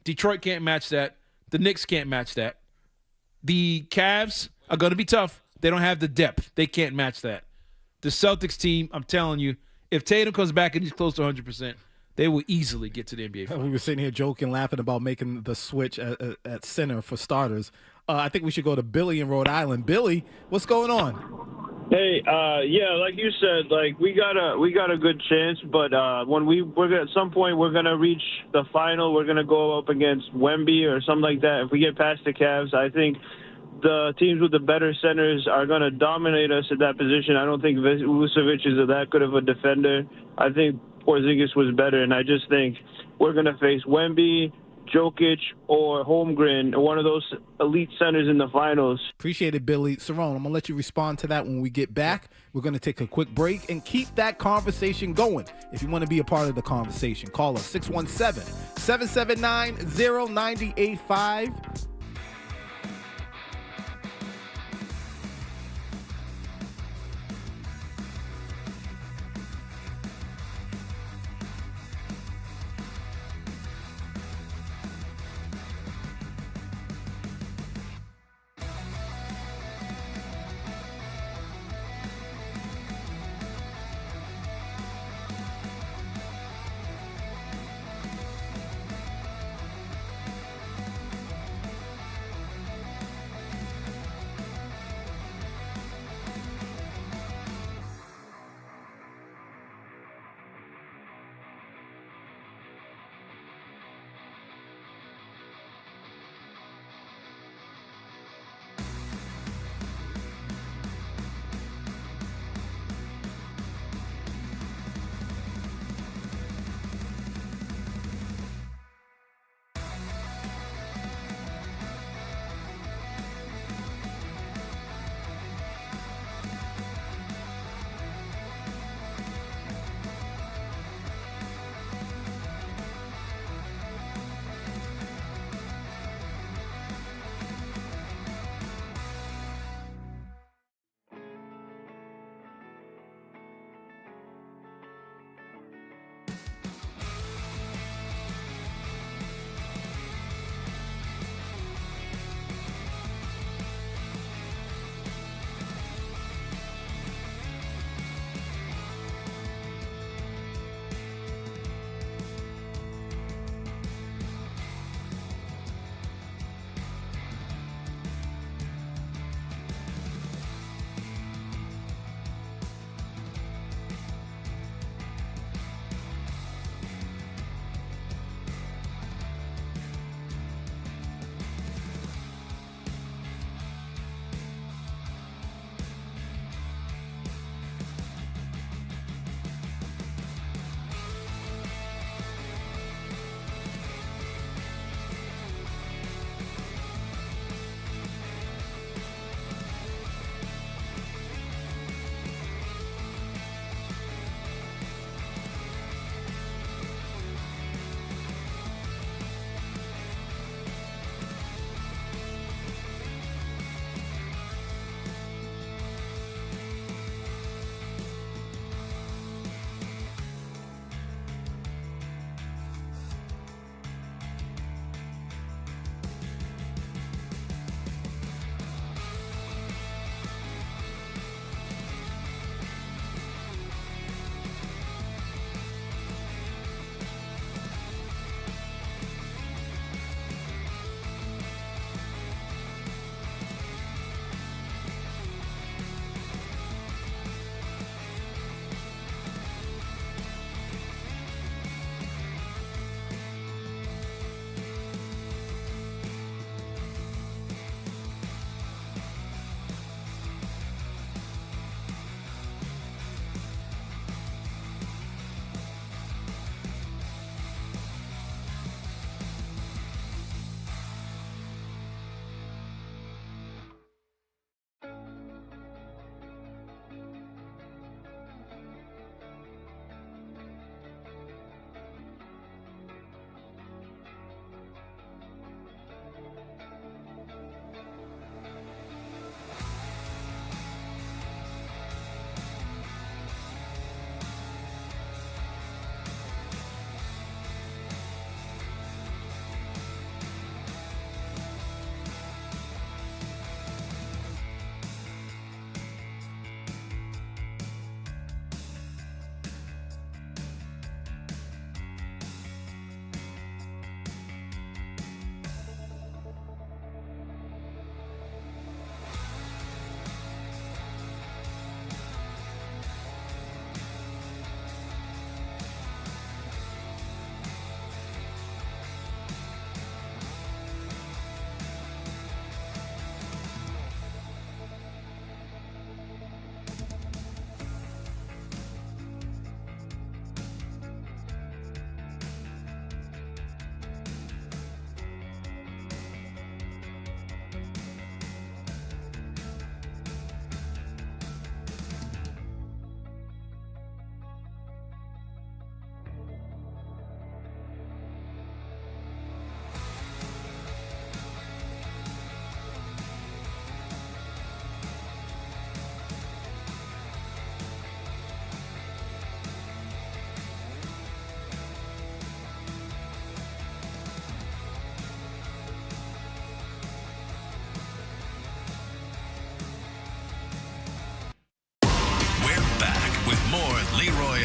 Detroit can't match that. The Knicks can't match that. The Cavs are going to be tough. They don't have the depth. They can't match that. The Celtics team, I'm telling you, if Tatum comes back and he's close to 100%, they will easily get to the NBA Finals. We were sitting here joking, laughing about making the switch at center for starters. I think we should go to Billy in Rhode Island. Billy, what's going on? Hey, yeah, like you said, like we got a good chance, but when we're gonna, at some point we're gonna reach the final, we're gonna go up against Wemby or something like that. If we get past the Cavs, I think the teams with the better centers are gonna dominate us at that position. I don't think Vucevic is that good of a defender. I think Porzingis was better, and I just think we're gonna face Wemby, Jokic, or Holmgren, one of those elite centers in the finals. Appreciate it, Billy. Cerrone, I'm going to let you respond to that when we get back. We're going to take a quick break and keep that conversation going. If you want to be a part of the conversation, call us 617-779-0985.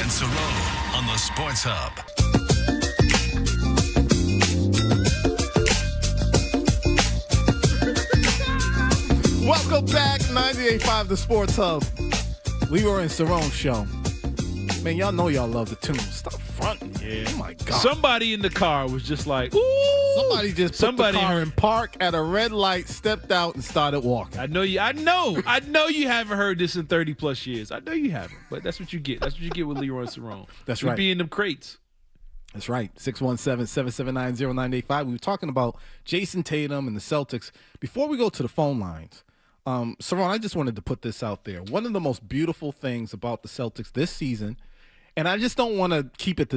and Cerrone on the Sports Hub. Welcome back, 98.5 The Sports Hub. Leroy and Cerrone show. Man, y'all know y'all love the tune. Stop fronting. Yeah. Oh, my God. Somebody in the car was just like, ooh. Somebody just put the car in park at a red light, stepped out, and started walking. I know you haven't heard this in 30-plus years. I know you haven't, but that's what you get. That's what you get with Leroy and Cerrone. That's We right. be in them crates. That's right. 617-779-0985. We were talking about Jason Tatum and the Celtics. Before we go to the phone lines, Cerrone, I just wanted to put this out there. One of the most beautiful things about the Celtics this season, and I just don't want to keep it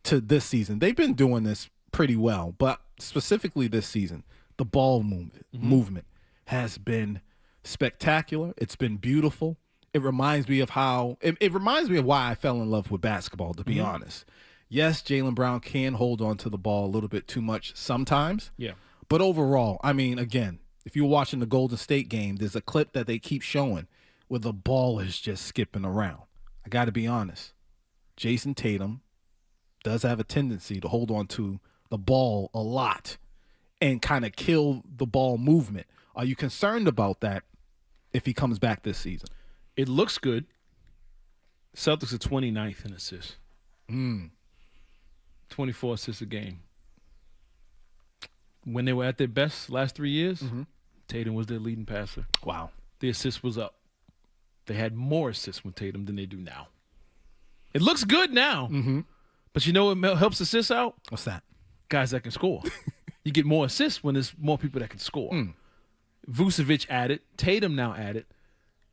to this season. They've been doing this pretty well, but specifically this season, the ball movement has been spectacular. It's been beautiful. It reminds me of how it reminds me of why I fell in love with basketball, to be honest. Yes, Jaylen Brown can hold on to the ball a little bit too much sometimes. Yeah. But overall, I mean, again, if you're watching the Golden State game, there's a clip that they keep showing where the ball is just skipping around. I got to be honest. Jason Tatum does have a tendency to hold on to the ball a lot and kind of kill the ball movement. Are you concerned about that if he comes back this season? It looks good. Celtics are 29th in assists. 24 assists a game. When they were at their best last 3 years, Tatum was their leading passer. Wow. The assist was up. They had more assists with Tatum than they do now. It looks good now. But you know what helps assists out? What's that? Guys that can score. You get more assists when there's more people that can score. Vucevic added. Tatum now added.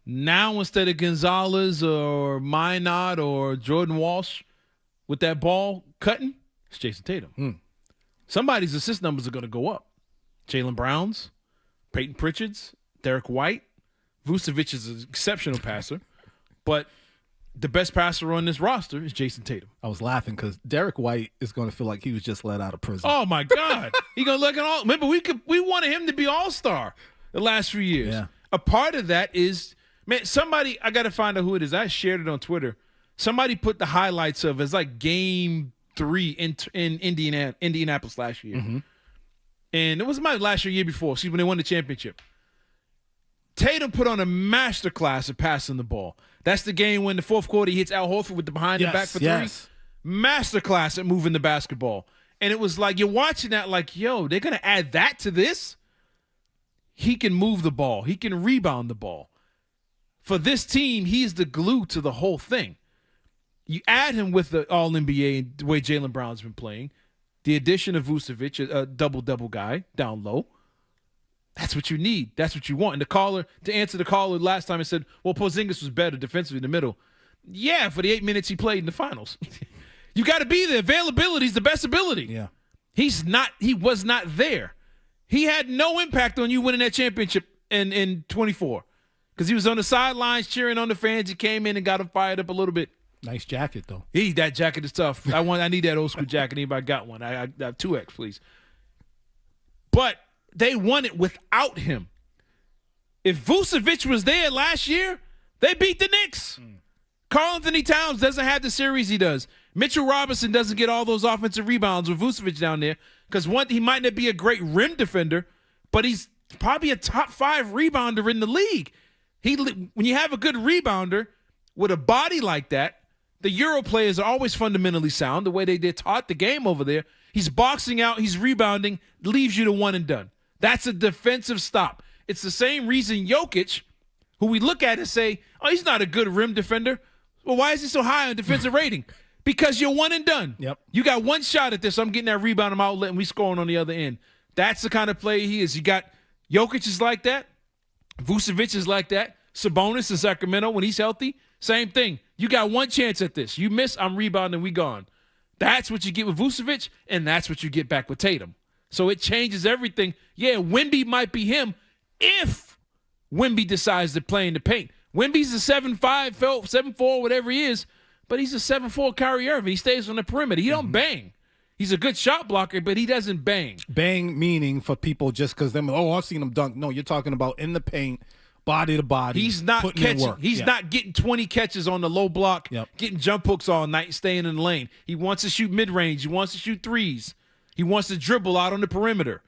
Now instead of Gonzalez or Minot or Jordan Walsh with that ball cutting, it's Jason Tatum. Somebody's assist numbers are going to go up. Jaylen Brown's, Peyton Pritchard's, Derek White. Vucevic is an exceptional passer, but the best passer on this roster is Jason Tatum. I was laughing because Derek White is going to feel like he was just let out of prison. Oh my God, he gonna look at all. Remember, we wanted him to be All-Star the last few years. Yeah. A part of that is, man, somebody, I got to find out who it is. I shared it on Twitter. Somebody put the highlights of it's like Game 3 in Indianapolis last year, and it was my last year before. See, when they won the championship. Tatum put on a masterclass of passing the ball. That's the game when the fourth quarter he hits Al Horford with the behind the back for three. Masterclass at moving the basketball. And it was like, you're watching that like, yo, they're going to add that to this? He can move the ball. He can rebound the ball. For this team, he's the glue to the whole thing. You add him with the All-NBA, the way Jaylen Brown's been playing, the addition of Vucevic, a double-double guy down low. That's what you need. That's what you want. And the caller, to answer the caller last time, I said, well, Porzingis was better defensively in the middle. Yeah, for the 8 minutes he played in the finals. You got to be there. Availability is the best ability. Yeah. He was not there. He had no impact on you winning that championship in 24 because he was on the sidelines cheering on the fans. He came in and got him fired up a little bit. Nice jacket, though. That jacket is tough. I need that old school jacket. Anybody got one? I 2X, please. But they won it without him. If Vucevic was there last year, they beat the Knicks. Karl-Anthony Towns doesn't have the series he does. Mitchell Robinson doesn't get all those offensive rebounds with Vucevic down there because he might not be a great rim defender, but he's probably a top 5 rebounder in the league. When you have a good rebounder with a body like that, the Euro players are always fundamentally sound, the way they're taught the game over there. He's boxing out, he's rebounding, leaves you to one and done. That's a defensive stop. It's the same reason Jokic, who we look at and say, oh, he's not a good rim defender. Well, why is he so high on defensive rating? Because you're one and done. Yep. You got one shot at this. I'm getting that rebound, I'm outlet, and we scoring on the other end. That's the kind of player he is. You got Jokic is like that. Vucevic is like that. Sabonis in Sacramento, when he's healthy, same thing. You got one chance at this. You miss, I'm rebounding, we gone. That's what you get with Vucevic, and that's what you get back with Tatum. So it changes everything. Yeah, Wemby might be him if Wemby decides to play in the paint. Wemby's a 7'5", 7'4", whatever he is, but he's a 7'4" Kyrie Irving. He stays on the perimeter. He don't bang. He's a good shot blocker, but he doesn't bang. Bang meaning for people just because I've seen him dunk. No, you're talking about in the paint, body to body. He's not putting in catching. work. He's not getting 20 catches on the low block, getting jump hooks all night, staying in the lane. He wants to shoot mid-range. He wants to shoot threes. He wants to dribble out on the perimeter.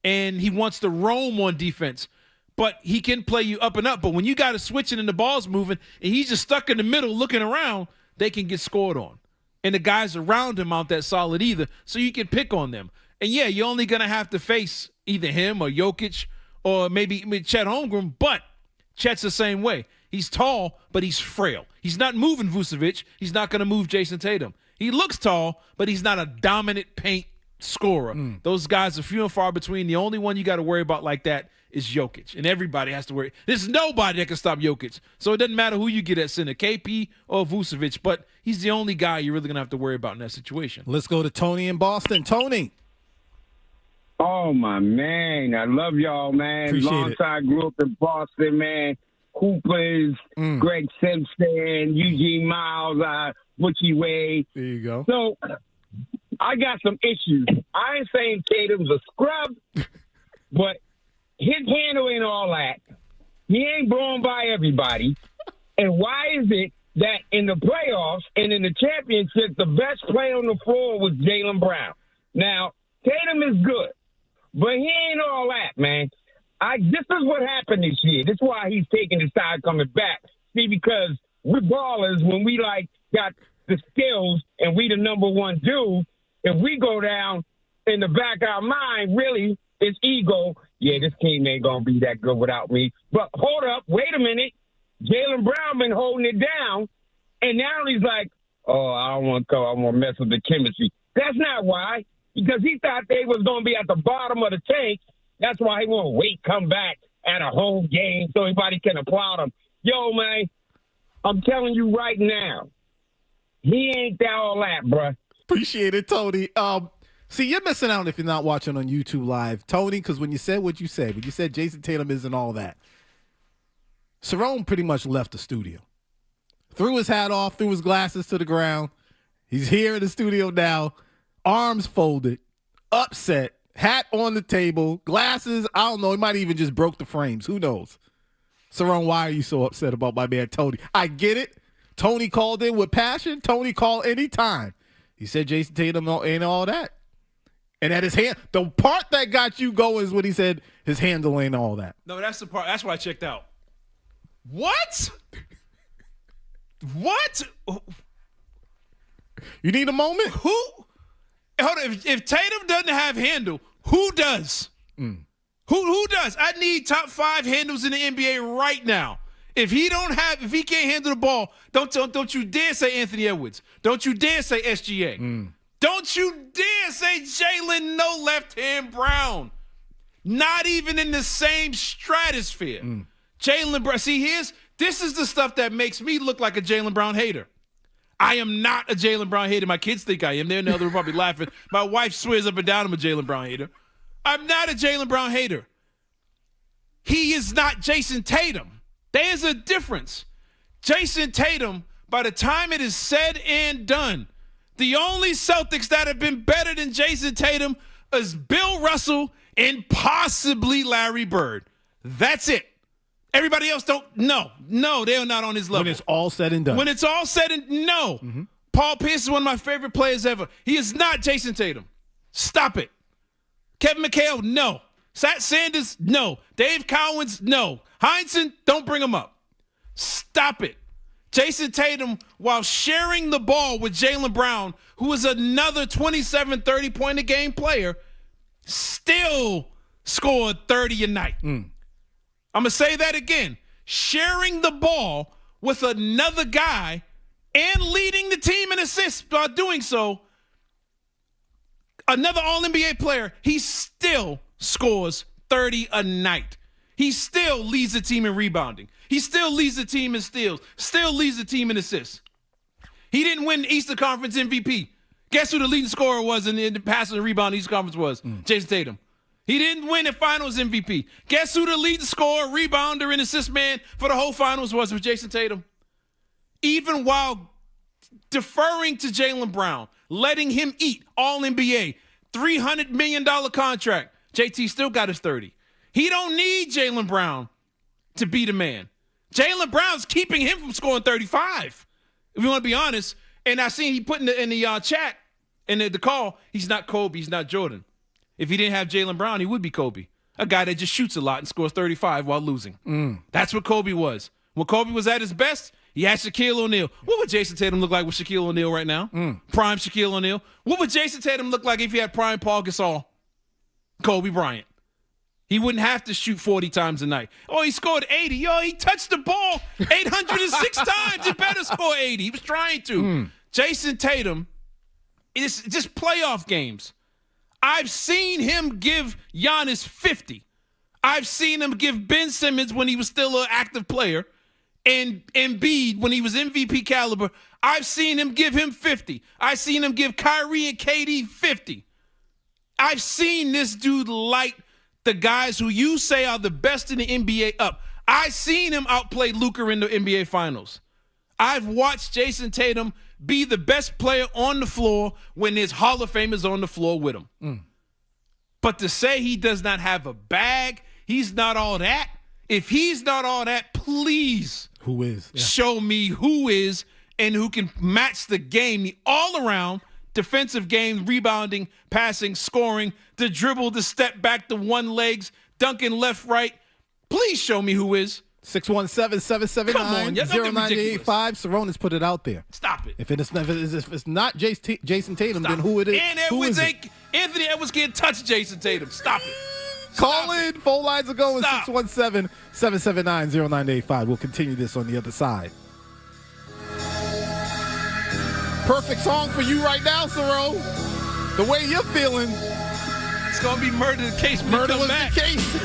And he wants to roam on defense. But he can play you up and up. But when you got it switching and the ball's moving and he's just stuck in the middle looking around, they can get scored on. And the guys around him aren't that solid either, so you can pick on them. And, yeah, you're only going to have to face either him or Jokic or maybe Chet Holmgren, but Chet's the same way. He's tall, but he's frail. He's not moving Vucevic. He's not going to move Jason Tatum. He looks tall, but he's not a dominant paint scorer. Those guys are few and far between. The only one you got to worry about like that is Jokic, and everybody has to worry. There's nobody that can stop Jokic, so it doesn't matter who you get at center, KP or Vucevic, but he's the only guy you're really going to have to worry about in that situation. Let's go to Tony in Boston. Tony. Oh, my man. I love y'all, man. Appreciate Long time grew up in Boston, man. Hoopers, Greg Simpson, Eugene Miles, Butchie Wade. There you go. So I got some issues. I ain't saying Tatum's a scrub, but his handle ain't all that. He ain't blown by everybody. And why is it that in the playoffs and in the championship, the best player on the floor was Jaylen Brown? Now, Tatum is good, but he ain't all that, man. This is what happened this year. This is why he's taking his time coming back. See, because we're ballers when we, got the skills and we the number one dude. If we go down in the back of our mind, really, it's ego. Yeah, this team ain't going to be that good without me. But hold up, wait a minute. Jaylen Brown been holding it down, and now he's like, oh, I don't want to go. I want to mess with the chemistry. That's not why, because he thought they was going to be at the bottom of the tank. That's why he want to wait, come back at a home game so everybody can applaud him. Yo, man, I'm telling you right now, he ain't that all that, bruh. Appreciate it, Tony. See, you're missing out if you're not watching on YouTube Live, Tony, because when you said what you said, when you said Jason Tatum isn't all that, Cerrone pretty much left the studio. Threw his hat off, threw his glasses to the ground. He's here in the studio now, arms folded, upset, hat on the table, glasses, I don't know, he might even just broke the frames. Who knows? Cerrone, why are you so upset about my man Tony? I get it. Tony called in with passion. Tony called anytime. He said Jason Tatum ain't all that. And at his hand, the part that got you going is when he said his handle ain't all that. No, that's the part. That's why I checked out. What? What? You need a moment? Who? Hold on. If Tatum doesn't have handle, who does? Who does? I need top 5 handles in the NBA right now. If he can't handle the ball, don't you dare say Anthony Edwards. Don't you dare say SGA. Don't you dare say Jaylen No Left Hand Brown. Not even in the same stratosphere. Jaylen Brown. See, this is the stuff that makes me look like a Jaylen Brown hater. I am not a Jaylen Brown hater. My kids think I am. They're probably laughing. My wife swears up and down I'm a Jaylen Brown hater. I'm not a Jaylen Brown hater. He is not Jason Tatum. There's a difference. Jason Tatum, by the time it is said and done, the only Celtics that have been better than Jason Tatum is Bill Russell and possibly Larry Bird. That's it. Everybody else no, they're not on his level. When it's all said and done. When it's all said and no. Paul Pierce is one of my favorite players ever. He is not Jason Tatum. Stop it. Kevin McHale, no. Sat Sanders, no. Dave Cowens, no. Heinsohn, don't bring him up. Stop it. Jason Tatum, while sharing the ball with Jaylen Brown, who is another 27, 30-point-a-game player, still scored 30 a night. I'm going to say that again. Sharing the ball with another guy and leading the team in assists by doing so, another All-NBA player, he still scores 30 a night. He still leads the team in rebounding. He still leads the team in steals. Still leads the team in assists. He didn't win the Eastern Conference MVP. Guess who the leading scorer was in the passing and rebound Eastern Conference was? Jason Tatum. He didn't win the Finals MVP. Guess who the leading scorer, rebounder, and assist man for the whole Finals was Jason Tatum. Even while deferring to Jaylen Brown, letting him eat All-NBA, $300 million contract, JT still got his 30. He don't need Jaylen Brown to be the man. Jaylen Brown's keeping him from scoring 35, if you want to be honest. And I seen he put in the chat, in the call, he's not Kobe, he's not Jordan. If he didn't have Jaylen Brown, he would be Kobe, a guy that just shoots a lot and scores 35 while losing. That's what Kobe was. When Kobe was at his best, he had Shaquille O'Neal. What would Jason Tatum look like with Shaquille O'Neal right now? Prime Shaquille O'Neal. What would Jason Tatum look like if he had prime Paul Gasol? Kobe Bryant. He wouldn't have to shoot 40 times a night. Oh, he scored 80. Yo, he touched the ball 806 times. He better score 80. He was trying to. Jason Tatum, it's just playoff games. I've seen him give Giannis 50. I've seen him give Ben Simmons when he was still an active player, and Embiid when he was MVP caliber. I've seen him give him 50. I've seen him give Kyrie and KD 50. I've seen this dude light the guys who you say are the best in the NBA up. I've seen him outplay Luka in the NBA Finals. I've watched Jason Tatum be the best player on the floor when his Hall of Famers on the floor with him. But to say he does not have a bag, he's not all that. If he's not all that, please show me who is and who can match the game, the all-around defensive game, rebounding, passing, scoring, the dribble, the step back, the one legs, dunking left, right. Please show me who is. 617-779-0985. Cerrone has put it out there. Stop it. If it's not Jason Tatum, then who it is? And who is it? Anthony Edwards can't touch Jason Tatum. Stop it. Call in. Phone lines are going. 617-779-0985. We'll continue this on the other side. Perfect song for you right now, Cerrone. The way you're feeling. It's going to be Murder the Case. Murder was the case.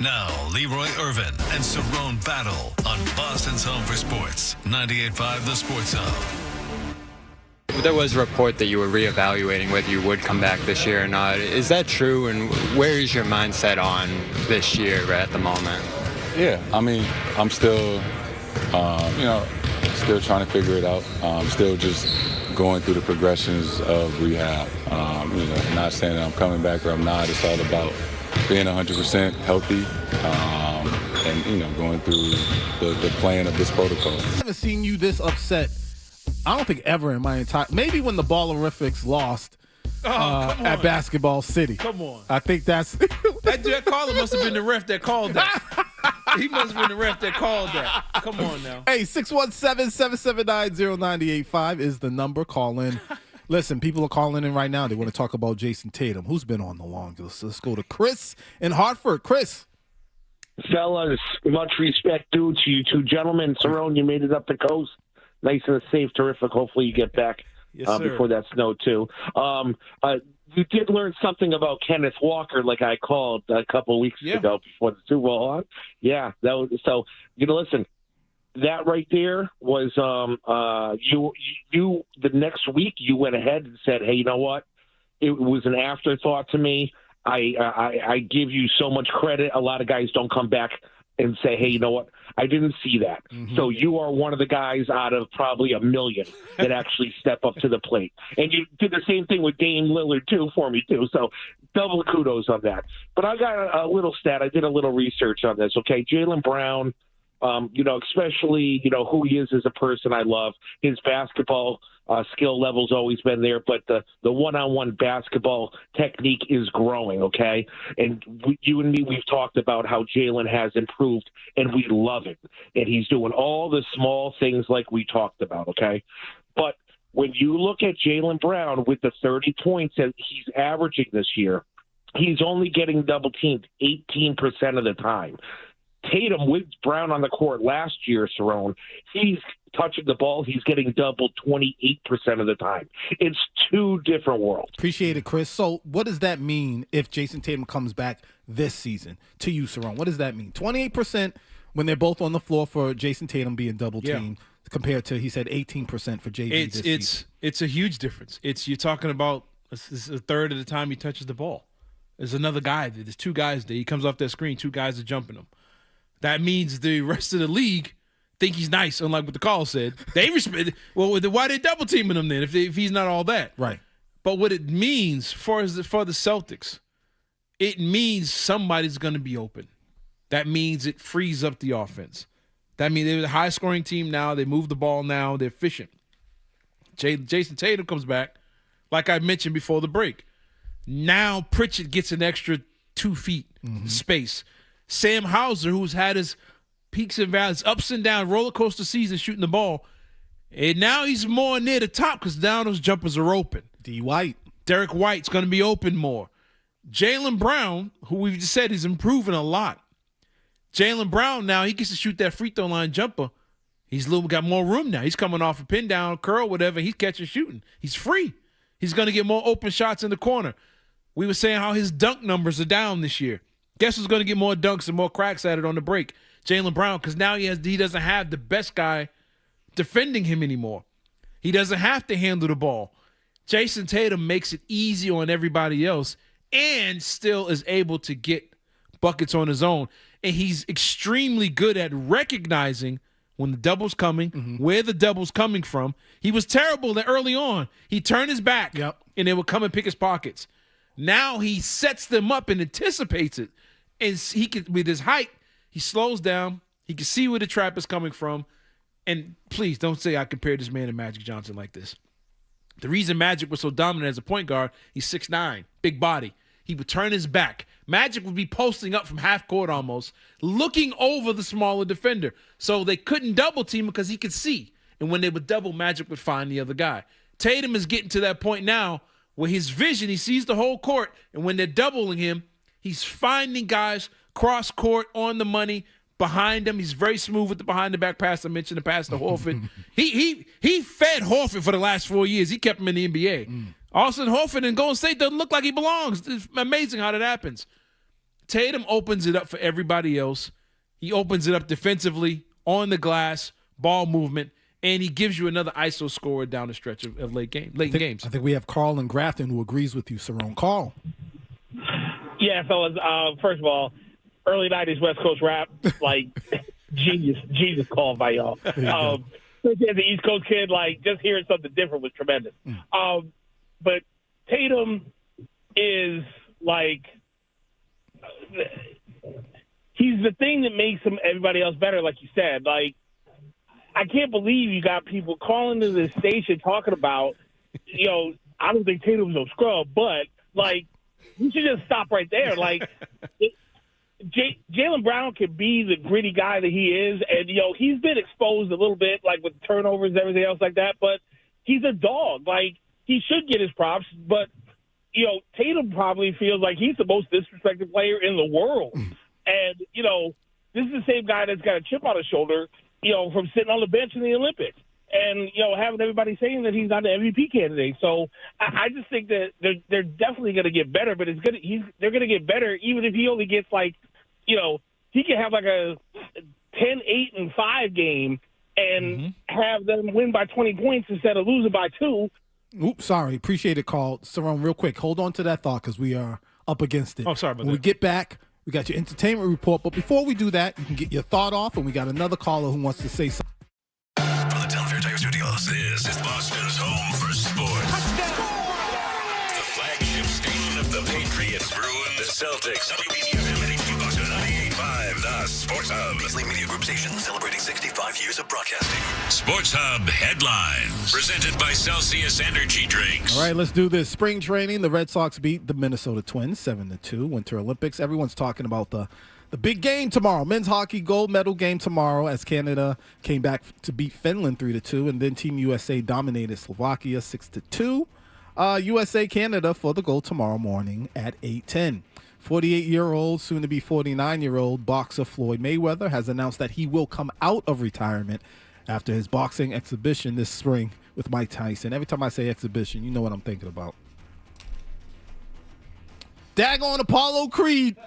Now, Leroy Irvin and Cerrone battle on Boston's Home for Sports, 98.5 The Sports Hub. There was a report that you were reevaluating whether you would come back this year or not. Is that true, and where is your mindset on this year at the moment? Yeah, I mean, I'm still, still trying to figure it out. Still just going through the progressions of rehab. Not saying that I'm coming back or I'm not. It's all about being 100% healthy and, going through the plan of this protocol. I haven't seen you this upset, I don't think ever in my entire, maybe when the Ballerifics lost at Basketball City. Come on. I think that's. that caller must have been the ref that called that. He must have been the ref that called that. Come on now. Hey, 617-779-0985 is the number. Call in. Listen, people are calling in right now. They want to talk about Jason Tatum. Who's been on the longest? Let's go to Chris in Hartford. Chris. Fellas, much respect due to you two gentlemen. Cerrone, you made it up the coast. Nice and safe, terrific. Hopefully you get back before that snow, too. You did learn something about Kenneth Walker, like I called a couple of weeks ago before the Super Bowl. Yeah, that was so. Listen, that right there was you. The next week, you went ahead and said, "Hey, you know what? It was an afterthought to me. I give you so much credit. A lot of guys don't come back and say, hey, you know what? I didn't see that." Mm-hmm. So you are one of the guys out of probably a million that actually step up to the plate. And you did the same thing with Dame Lillard, too, for me, too. So double kudos on that. But I got a little stat. I did a little research on this, okay? Jaylen Brown, especially, who he is as a person, I love. His basketball skill level's always been there, but the one-on-one basketball technique is growing, okay? And you and me, we've talked about how Jaylen has improved, and we love it. And he's doing all the small things like we talked about, okay? But when you look at Jaylen Brown with the 30 points that he's averaging this year, he's only getting double-teamed 18% of the time. Tatum with Brown on the court last year, Cerrone, he's touching the ball. He's getting doubled 28% of the time. It's two different worlds. Appreciate it, Chris. So what does that mean if Jason Tatum comes back this season to you, Cerrone? What does that mean? 28% when they're both on the floor for Jason Tatum being double-teamed compared to, he said, 18% for JV this season. It's a huge difference. You're talking about a third of the time he touches the ball. There's another guy. There's two guys there. He comes off that screen. Two guys are jumping him. That means the rest of the league think he's nice, unlike what the call said. They respect. Well, why are they double teaming him then if he's not all that? Right. But what it means for the Celtics, it means somebody's going to be open. That means it frees up the offense. That means they're a high-scoring team now. They move the ball now. They're efficient. Jason Tatum comes back, like I mentioned before the break. Now Pritchard gets an extra 2 feet space. Sam Hauser, who's had his peaks and valleys, ups and downs, roller coaster season shooting the ball, and now he's more near the top because now those jumpers are open. Derek White's going to be open more. Jaylen Brown, who we've just said is improving a lot. Jaylen Brown now, he gets to shoot that free throw line jumper. He's got more room now. He's coming off a pin down, curl, whatever. He's catching, shooting. He's free. He's going to get more open shots in the corner. We were saying how his dunk numbers are down this year. Guess who's going to get more dunks and more cracks at it on the break? Jaylen Brown, because now he doesn't have the best guy defending him anymore. He doesn't have to handle the ball. Jason Tatum makes it easy on everybody else and still is able to get buckets on his own. And he's extremely good at recognizing when the double's coming, where the double's coming from. He was terrible early on. He turned his back, and they would come and pick his pockets. Now he sets them up and anticipates it. And he can, with his height, he slows down. He can see where the trap is coming from. And please don't say I compared this man to Magic Johnson like this. The reason Magic was so dominant as a point guard, he's 6'9", big body. He would turn his back. Magic would be posting up from half court almost, looking over the smaller defender. So they couldn't double team him because he could see. And when they would double, Magic would find the other guy. Tatum is getting to that point now where his vision, he sees the whole court, and when they're doubling him, he's finding guys cross court on the money behind him. He's very smooth with the behind the back pass. I mentioned the pass to Horford. he fed Horford for the last 4 years. He kept him in the NBA. Austin Horford in Golden State doesn't look like he belongs. It's amazing how that happens. Tatum opens it up for everybody else. He opens it up defensively, on the glass, ball movement, and he gives you another ISO scorer down the stretch of late games. I think we have Carl in Grafton who agrees with you, Cerrone. Carl. Yeah, fellas. First of all, early 90s West Coast rap, like, genius call by y'all. As an East Coast kid, like, just hearing something different was tremendous. But Tatum is, like, he's the thing that makes everybody else better, like you said. Like, I can't believe you got people calling to the station talking about, I don't think Tatum's no scrub, but, like, you should just stop right there. Like, Jaylen Brown can be the gritty guy that he is, and, he's been exposed a little bit, like, with turnovers and everything else like that, but he's a dog. Like, he should get his props, but, Tatum probably feels like he's the most disrespected player in the world. And, this is the same guy that's got a chip on his shoulder, from sitting on the bench in the Olympics and, having everybody saying that he's not an MVP candidate. So I just think that they're definitely going to get better, but they're going to get better even if he only gets like, he can have like a 10-8-5 game and have them win by 20 points instead of losing by 2. Oops, sorry. Appreciate it, Carl. Cerrone, real quick, hold on to that thought because we are up against it. Oh, sorry about when that. we get back, we got your entertainment report. But before we do that, you can get your thought off, and we got another caller who wants to say something. From the Telefair Tire Studios, this is Boston's home for sports. Touchdown! The flagship station of the Patriots, Bruins, the Celtics, WBCFM and HD Boston 98.5, the Sports Hub. Beasley Media Group Station celebrating 65 years of broadcasting. Sports Hub headlines, presented by Celsius Energy Drinks. All right, let's do this. Spring training, the Red Sox beat the Minnesota Twins 7-2. Winter Olympics. Everyone's talking about the big game tomorrow. Men's hockey gold medal game tomorrow as Canada came back to beat Finland 3-2, and then Team USA dominated Slovakia 6-2. USA Canada for the gold tomorrow morning at 8:10. 48-year-old, soon to be 49-year-old boxer Floyd Mayweather has announced that he will come out of retirement after his boxing exhibition this spring with Mike Tyson. Every time I say exhibition, you know what I'm thinking about. Daggone Apollo Creed.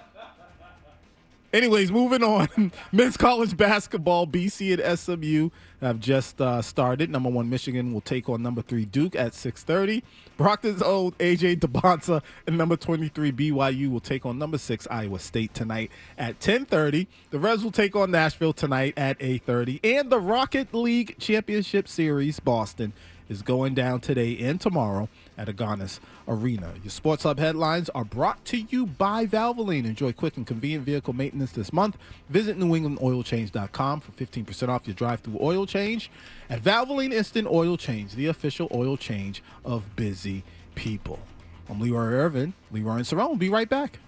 Anyways, moving on. Men's college basketball, BC and SMU have just started. Number 1 Michigan will take on number 3 Duke at 6:30. Brockton's own AJ DeBonta and number 23 BYU will take on number 6 Iowa State tonight at 10:30. The Revs will take on Nashville tonight at 8:30. And the Rocket League Championship Series, Boston, is going down today and tomorrow at Agganis Arena. Your Sports Hub headlines are brought to you by Valvoline. Enjoy quick and convenient vehicle maintenance this month. Visit NewEnglandOilChange.com for 15% off your drive-through oil change. At Valvoline Instant Oil Change, the official oil change of busy people. I'm Leroy Irvin. Leroy and Cerrone will be right back.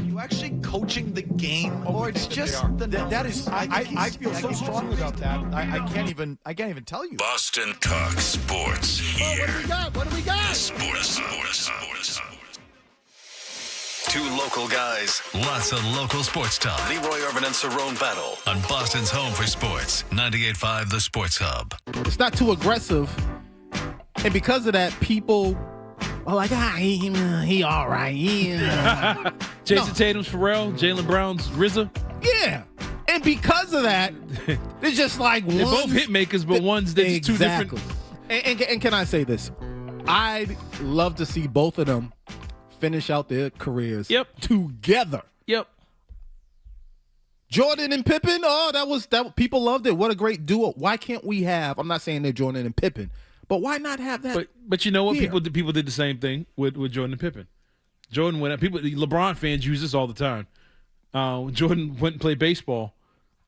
You actually coaching the game, or it's just that is. I feel so strongly about that. I can't even tell you. Boston Talk Sports here. What do we got? Sports. Two local guys, lots of local sports talk. Leroy Irvin and Cerrone battle on Boston's home for sports. 98.5 The Sports Hub. It's not too aggressive, and because of that, people are like, he all right. Jason Tatum's Pharrell, Jaylen Brown's RZA. Yeah. And because of that, they're just like they're both hit makers, but one's that's two different. And can I say this? I'd love to see both of them finish out their careers together. Yep. Jordan and Pippen, that people loved it. What a great duo. Why can't we have, I'm not saying they're Jordan and Pippen, but why not have that? But you know what? here? People did the same thing with Jordan and Pippen. Jordan went up. LeBron fans use this all the time. Jordan went and played baseball.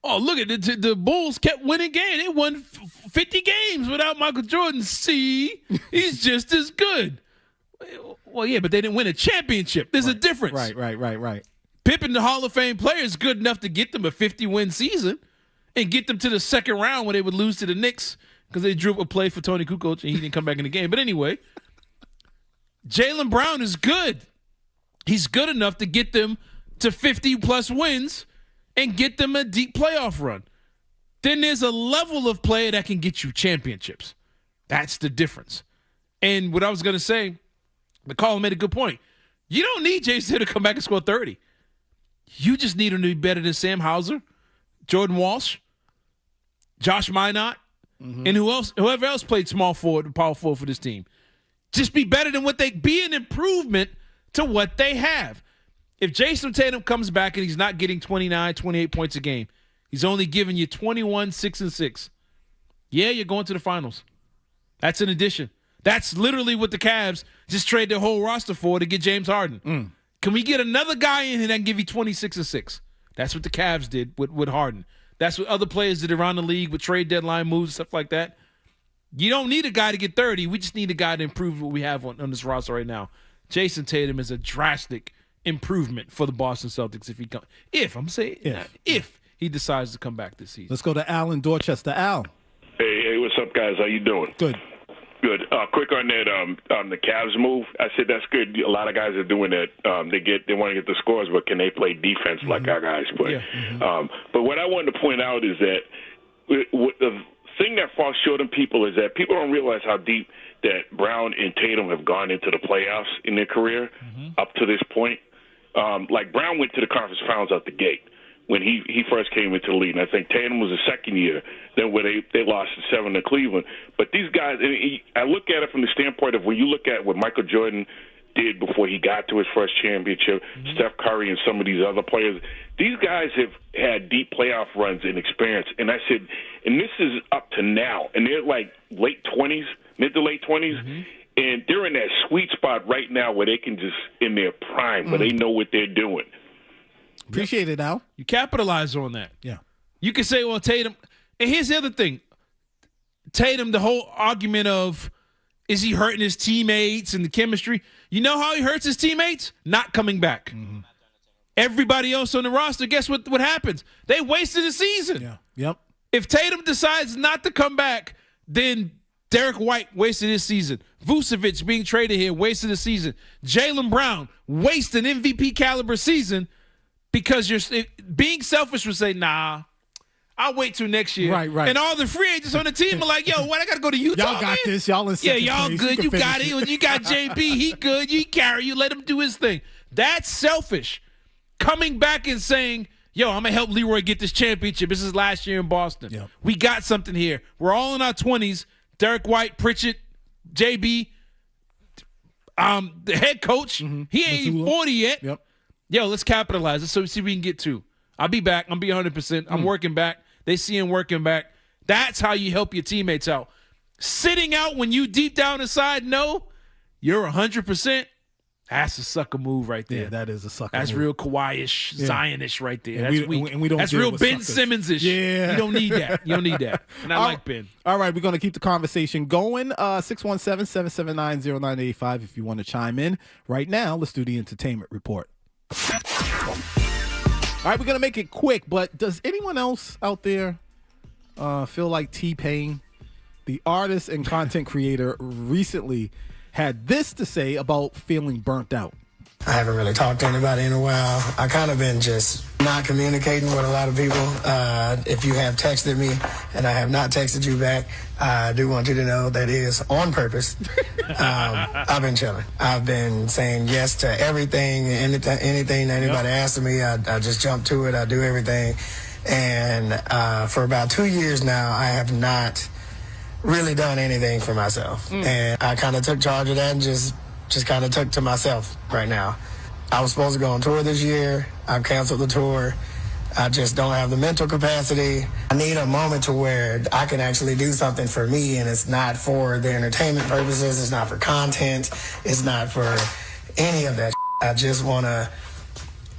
Oh, look at the Bulls kept winning games. They won 50 games without Michael Jordan. See, he's just as good. Well, yeah, but they didn't win a championship. There's a difference. Right. Pippen, the Hall of Fame player, is good enough to get them a 50-win season and get them to the second round when they would lose to the Knicks because they drew up a play for Tony Kukoc and he didn't come back in the game. But anyway, Jaylen Brown is good. He's good enough to get them to 50-plus wins and get them a deep playoff run. Then there's a level of player that can get you championships. That's the difference. And what I was going to say, the caller made a good point. You don't need Jason to come back and score 30. You just need him to be better than Sam Hauser, Jordan Walsh, Josh Minot, and whoever else played small forward, power forward for this team. Just be better than what be an improvement to what they have. If Jason Tatum comes back and he's not getting 29, 28 points a game, he's only giving you 21, 6 and 6. Yeah, you're going to the finals. That's an addition. That's literally what the Cavs just trade their whole roster for to get James Harden. Can we get another guy in here that can give you 26 and 6? That's what the Cavs did with Harden. That's what other players did around the league with trade deadline moves, stuff like that. You don't need a guy to get 30. We just need a guy to improve what we have on this roster right now. Jason Tatum is a drastic improvement for the Boston Celtics if he decides to come back this season. Let's go to Al in Dorchester. Al. Hey, what's up, guys? How you doing? Good. Good. Quick on that, on the Cavs move. I said that's good. A lot of guys are doing that. They want to get the scores, but can they play defense like our guys play? Yeah. But what I wanted to point out is that the thing that falls short on people is that people don't realize how deep that Brown and Tatum have gone into the playoffs in their career up to this point. Like Brown went to the conference finals out the gate when he first came into the league. And I think Tatum was the second year, then where they lost to 7 to Cleveland. But these guys, I look at it from the standpoint of when you look at what Michael Jordan did before he got to his first championship, Steph Curry and some of these other players, these guys have had deep playoff runs and experience. And I said, and this is up to now, and they're like late 20s, mid to late 20s, and they're in that sweet spot right now where they can just, in their prime, where they know what they're doing. Appreciate it, Al. You capitalize on that. Yeah. You can say, well, Tatum, and here's the other thing. Tatum, the whole argument of, is he hurting his teammates and the chemistry? You know how he hurts his teammates? Not coming back. Everybody else on the roster, guess what happens? They wasted the season. Yeah. Yep. If Tatum decides not to come back, then Derek White wasted his season. Vucevic being traded here, wasted his season. Jaylen Brown, wasted an MVP caliber season because being selfish would say, nah, I'll wait till next year. Right. And all the free agents on the team are like, yo, what, I got to go to Utah, Y'all got this. Y'all in second y'all place. good. You got it. You got JB. He good. You carry. You let him do his thing. That's selfish. Coming back and saying, yo, I'm going to help Leroy get this championship. This is last year in Boston. Yep. We got something here. We're all in our 20s. Derek White, Pritchett, JB, the head coach. He ain't 40 yet. Yep. Yo, let's capitalize. Let's see what we can get to. I'll be back. I'll be 100%. I'm working back. They see him working back. That's how you help your teammates out. Sitting out when you deep down inside know you're 100%. That's a sucker move right there. Yeah, that is a sucker That's move. real Kawhi-ish, Zion-ish right there. And That's we- weak. and we don't That's deal real with Ben suckers. Simmons-ish. Yeah. You don't need that. You don't need that. And I like Ben. All right, we're going to keep the conversation going. 617-779-0985 if you want to chime in. Right now, let's do the entertainment report. All right, we're going to make it quick, but does anyone else out there feel like T-Pain, the artist and content creator, recently had this to say about feeling burnt out? I haven't really talked to anybody in a while. I kind of been just not communicating with a lot of people. If you have texted me and I have not texted you back, I do want you to know that is on purpose. I've been chilling. I've been saying yes to everything, anything that anybody asks of me. I just jump to it. I do everything. And for about 2 years now, I have not really done anything for myself. And I kind of took charge of that and just kind of took to myself right now. I was supposed to go on tour this year. I've canceled the tour. I just don't have the mental capacity. I need a moment to where I can actually do something for me, and it's not for the entertainment purposes. It's not for content. It's not for any of that. I just want to,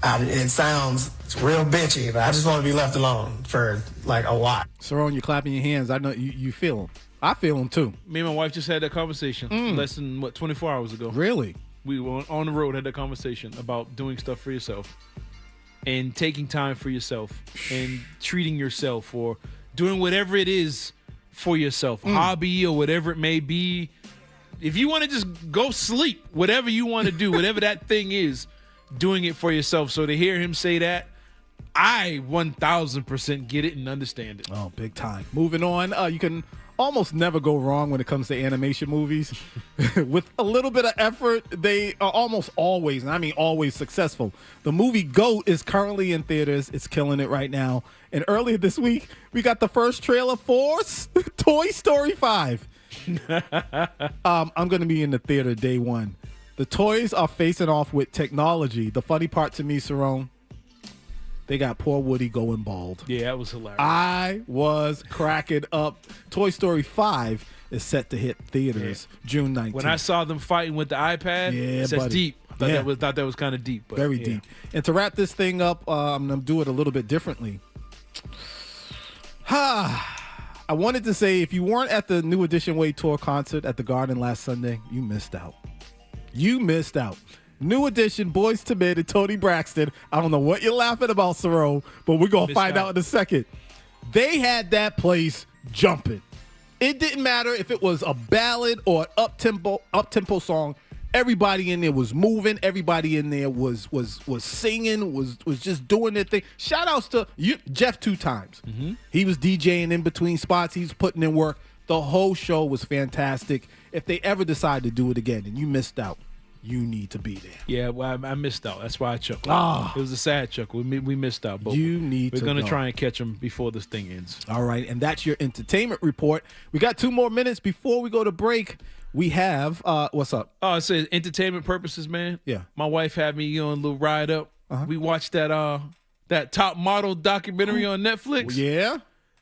it sounds real bitchy, but I just want to be left alone for like a while. Cerrone, you're clapping your hands. I know you feel them. I feel them too. Me and my wife just had that conversation less than, 24 hours ago. Really? We were on the road, had that conversation about doing stuff for yourself and taking time for yourself and treating yourself or doing whatever it is for yourself, hobby or whatever it may be. If you want to just go sleep, whatever you want to do, whatever that thing is, doing it for yourself. So to hear him say that, I 1,000% get it and understand it. Oh, big time. Moving on. You can almost never go wrong when it comes to animation movies. With a little bit of effort, they are almost always, and I mean always, successful. The movie GOAT is currently in theaters. It's killing it right now. And earlier this week, we got the first trailer for Toy Story 5. I'm going to be in the theater day one. The toys are facing off with technology. The funny part to me, Cerrone, they got poor Woody going bald. Yeah, that was hilarious. I was cracking up. Toy Story 5 is set to hit theaters June 19th. When I saw them fighting with the iPad, that's deep. I thought that was kind of deep. But very deep. And to wrap this thing up, I'm going to do it a little bit differently. I wanted to say, if you weren't at the New Edition Way Tour concert at the Garden last Sunday, you missed out. You missed out. New Edition, Boyz II Men, and Tony Braxton. I don't know what you're laughing about, Cerrone, but we're going to find out in a second. They had that place jumping. It didn't matter if it was a ballad or an up-tempo song. Everybody in there was moving. Everybody in there was singing, was just doing their thing. Shout-outs to Jeff 2 times. Mm-hmm. He was DJing in between spots. He was putting in work. The whole show was fantastic. If they ever decide to do it again and you missed out, you need to be there. Yeah, well, I missed out. That's why I chuckled. It was a sad chuckle. We missed out. But we're going to try and catch them before this thing ends. All right, and that's your entertainment report. We got 2 more minutes before we go to break. We have, what's up? Oh, it says entertainment purposes, man. Yeah. My wife had me on a little ride up. Uh-huh. We watched that Top Model documentary on Netflix. Yeah.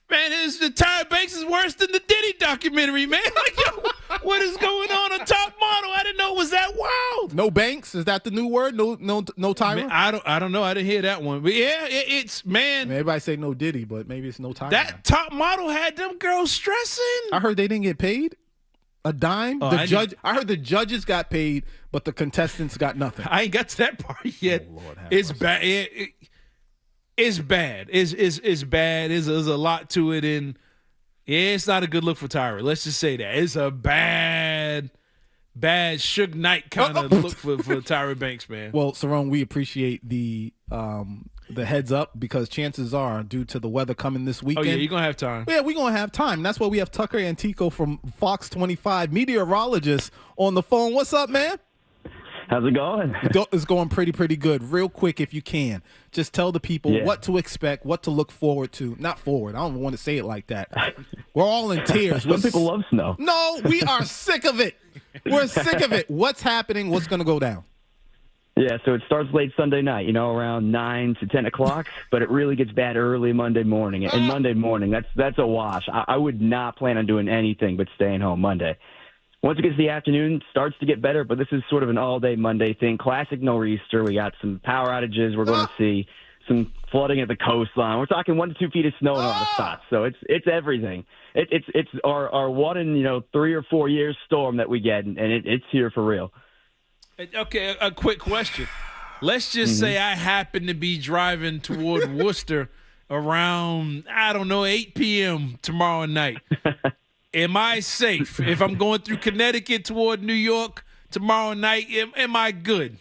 Man, the Tyra Banks is worse than the Diddy documentary, man. Like, yo, what is going on Top Model? I didn't know it was that wild. No Banks? Is that the new word? No Tyra? Man, I don't know. I didn't hear that one. But yeah, it's man. Everybody say no Diddy, but maybe it's no Tyra. That Top Model had them girls stressing. I heard they didn't get paid a dime. I heard the judges got paid, but the contestants got nothing. I ain't got to that part yet. Oh, Lord, it's bad. It's bad. It's bad. There's a lot to it, and it's not a good look for Tyra. Let's just say that. It's a bad Suge Knight kind of look for Tyra Banks, man. Well, Cerrone, we appreciate the heads up because chances are, due to the weather coming this weekend. Oh, yeah, you're going to have time. Yeah, we're going to have time. That's why we have Tucker Antico from Fox 25, meteorologist, on the phone. What's up, man? How's it going? It's going pretty good. Real quick, if you can, just tell the people what to expect, what to look forward to. Not forward. I don't want to say it like that. We're all in tears. Some people love snow. No, we are sick of it. We're sick of it. What's happening? What's going to go down? Yeah, so it starts late Sunday night, around 9 to 10 o'clock, but it really gets bad early Monday morning. And Monday morning, that's a wash. I would not plan on doing anything but staying home Monday. Once it gets to the afternoon, starts to get better, but this is sort of an all-day Monday thing. Classic nor'easter. We got some power outages. We're going to see some flooding at the coastline. We're talking 1 to 2 feet of snow in all the spots. So it's everything. It's our 1 in 3 or 4 years storm that we get, and it's here for real. Okay, a quick question. Let's just say I happen to be driving toward Worcester around 8 p.m. tomorrow night. Am I safe if I'm going through Connecticut toward New York tomorrow night? Am I good?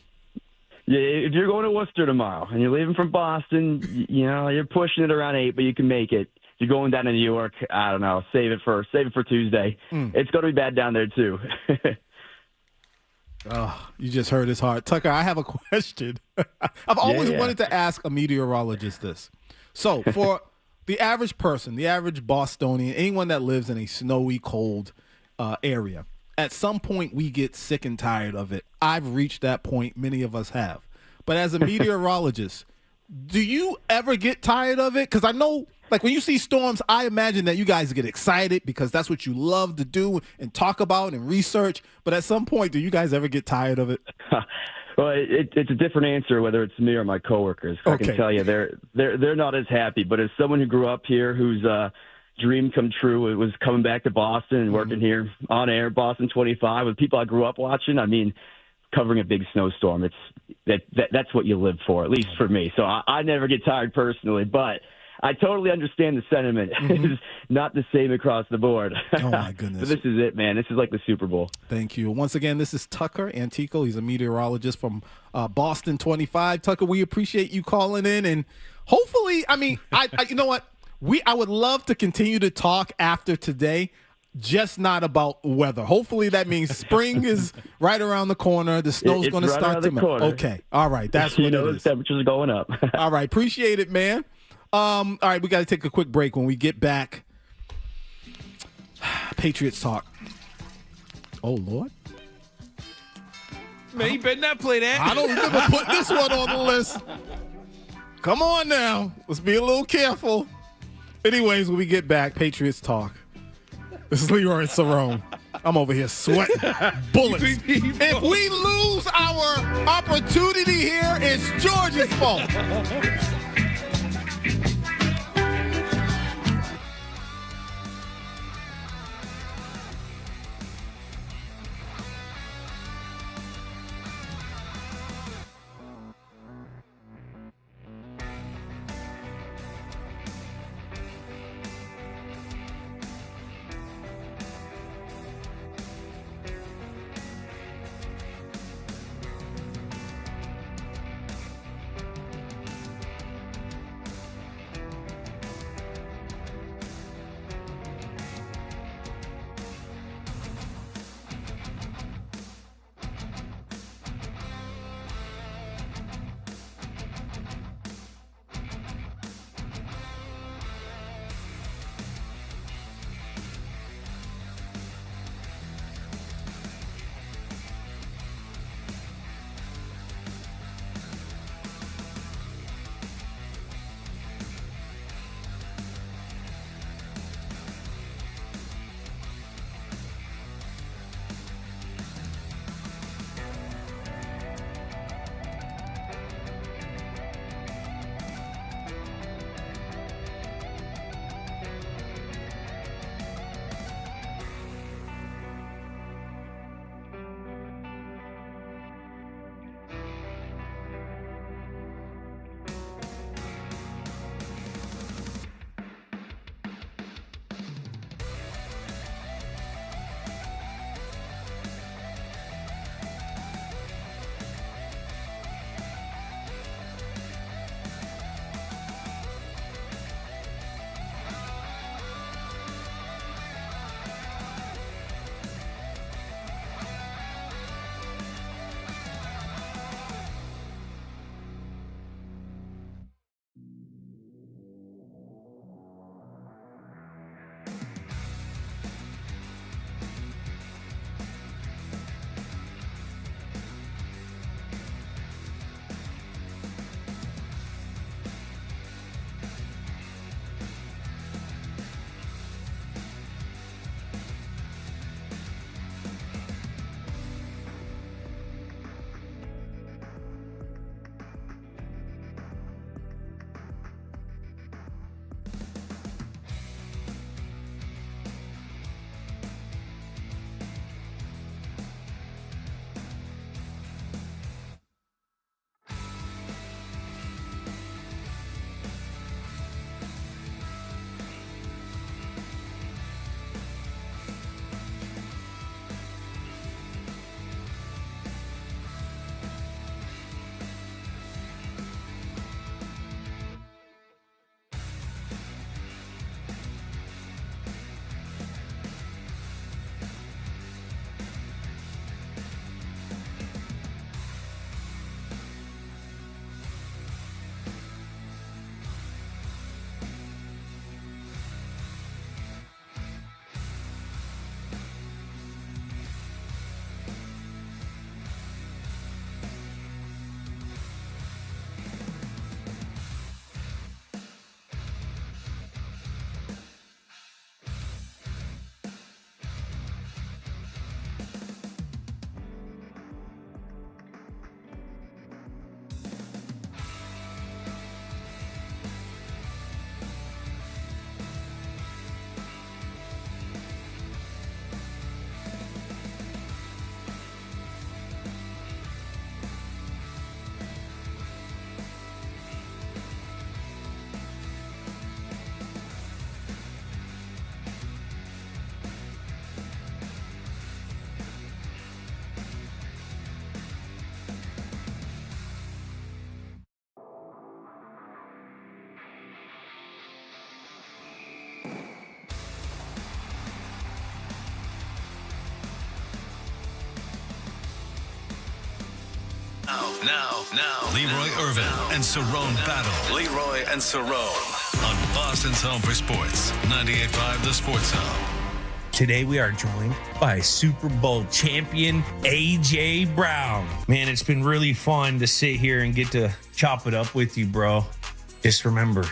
Yeah, if you're going to Worcester tomorrow and you're leaving from Boston, you're pushing it around 8, but you can make it. If you're going down to New York, I don't know, save it for Tuesday. It's going to be bad down there too. Oh, you just hurt his heart. Tucker, I have a question. I've always wanted to ask a meteorologist this. So for the average person, the average Bostonian, anyone that lives in a snowy, cold area, at some point we get sick and tired of it. I've reached that point. Many of us have. But as a meteorologist, do you ever get tired of it? Because I know, like, when you see storms, I imagine that you guys get excited because that's what you love to do and talk about and research. But at some point, do you guys ever get tired of it? Well, it's a different answer whether it's me or my coworkers. I can tell you they're not as happy. But as someone who grew up here, whose dream come true, it was coming back to Boston and working here on air, Boston 25, with people I grew up watching. I mean, covering a big snowstorm, that's what you live for, at least for me. So I never get tired personally, but I totally understand the sentiment. It's not the same across the board. Oh, my goodness. But this is it, man. This is like the Super Bowl. Thank you. Once again, this is Tucker Antico. He's a meteorologist from Boston 25. Tucker, we appreciate you calling in. And hopefully, I mean, I you know what? I would love to continue to talk after today. just not about weather. Hopefully that means spring is right around the corner. The snow's going to start to melt. Okay. All right. That's what it is. The temperature's going up. All right. Appreciate it, man. All right. We got to take a quick break. When we get back, Patriots talk. Oh, Lord. Man, you better not play that. I don't remember putting this one on the list. Come on now. Let's be a little careful. Anyways, when we get back, Patriots talk. This is Leroy and Cerrone. I'm over here sweating bullets. If we lose our opportunity here, it's George's fault. Now, Leroy Irvin and Cerrone battle. Leroy and Cerrone on Boston's Home for Sports, 98.5 The Sports Zone. Today we are joined by Super Bowl champion A.J. Brown. Man, it's been really fun to sit here and get to chop it up with you, bro. Just remember,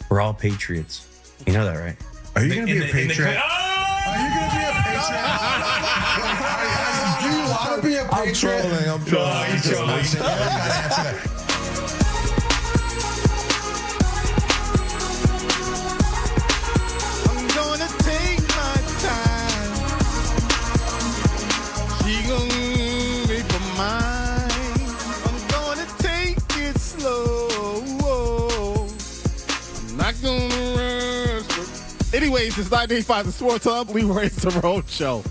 we're all Patriots. You know that, right? Are you going to be a Patriot? Are you going to be a Patriot? Do you want to be a Patriot? I'm trolling. I'm gonna take my time. She gonna be for mine. I'm gonna take it slow. I'm not gonna rush. Anyways, it's 985 The Sports Hub, Leroy Cerrone Show.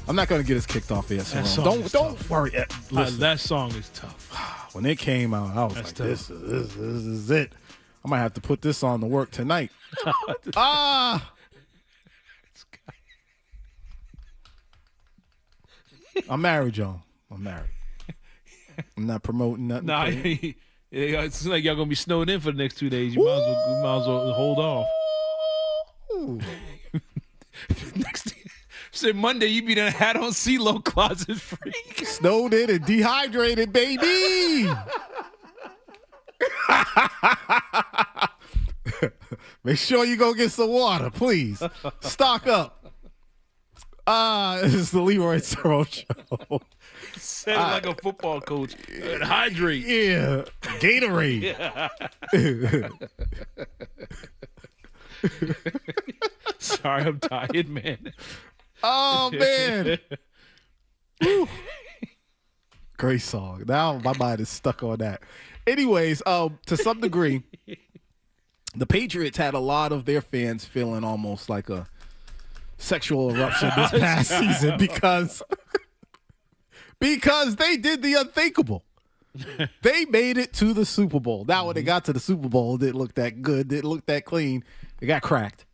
I'm not going to get us kicked off here. Don't worry. Listen, that song is tough. When it came out, I was like, this is it. I might have to put this on to work tonight. I'm married, y'all. I'm married. I'm not promoting nothing. Nah, it's like y'all going to be snowed in for the next 2 days. You might as well hold off. Next Said Monday, you be done had on CeeLo closet freak. Snowed in and dehydrated, baby. Make sure you go get some water, please. Stock up. This is the Leroy Cerrone Show. Said it like a football coach. Hydrate. Yeah. Gatorade. Yeah. Sorry, I'm tired, man. Oh, man. Great song. Now my mind is stuck on that. Anyways, to some degree, the Patriots had a lot of their fans feeling almost like a sexual eruption this past season because they did the unthinkable. They made it to the Super Bowl. Now, when they got to the Super Bowl, it didn't look that good, didn't look that clean. It got cracked.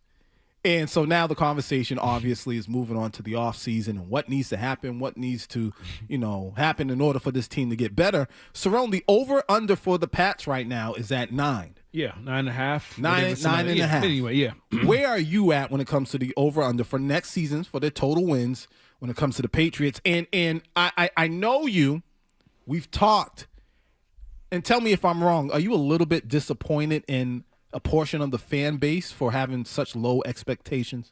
And so now the conversation obviously is moving on to the offseason and what needs to happen, what needs to, happen in order for this team to get better. Cerrone, the over-under for the Pats right now is at 9. Yeah, 9.5. 9.5. Anyway, yeah. Where are you at when it comes to the over-under for next season for the total wins when it comes to the Patriots? And I know you. We've talked. And tell me if I'm wrong. Are you a little bit disappointed in a portion of the fan base for having such low expectations?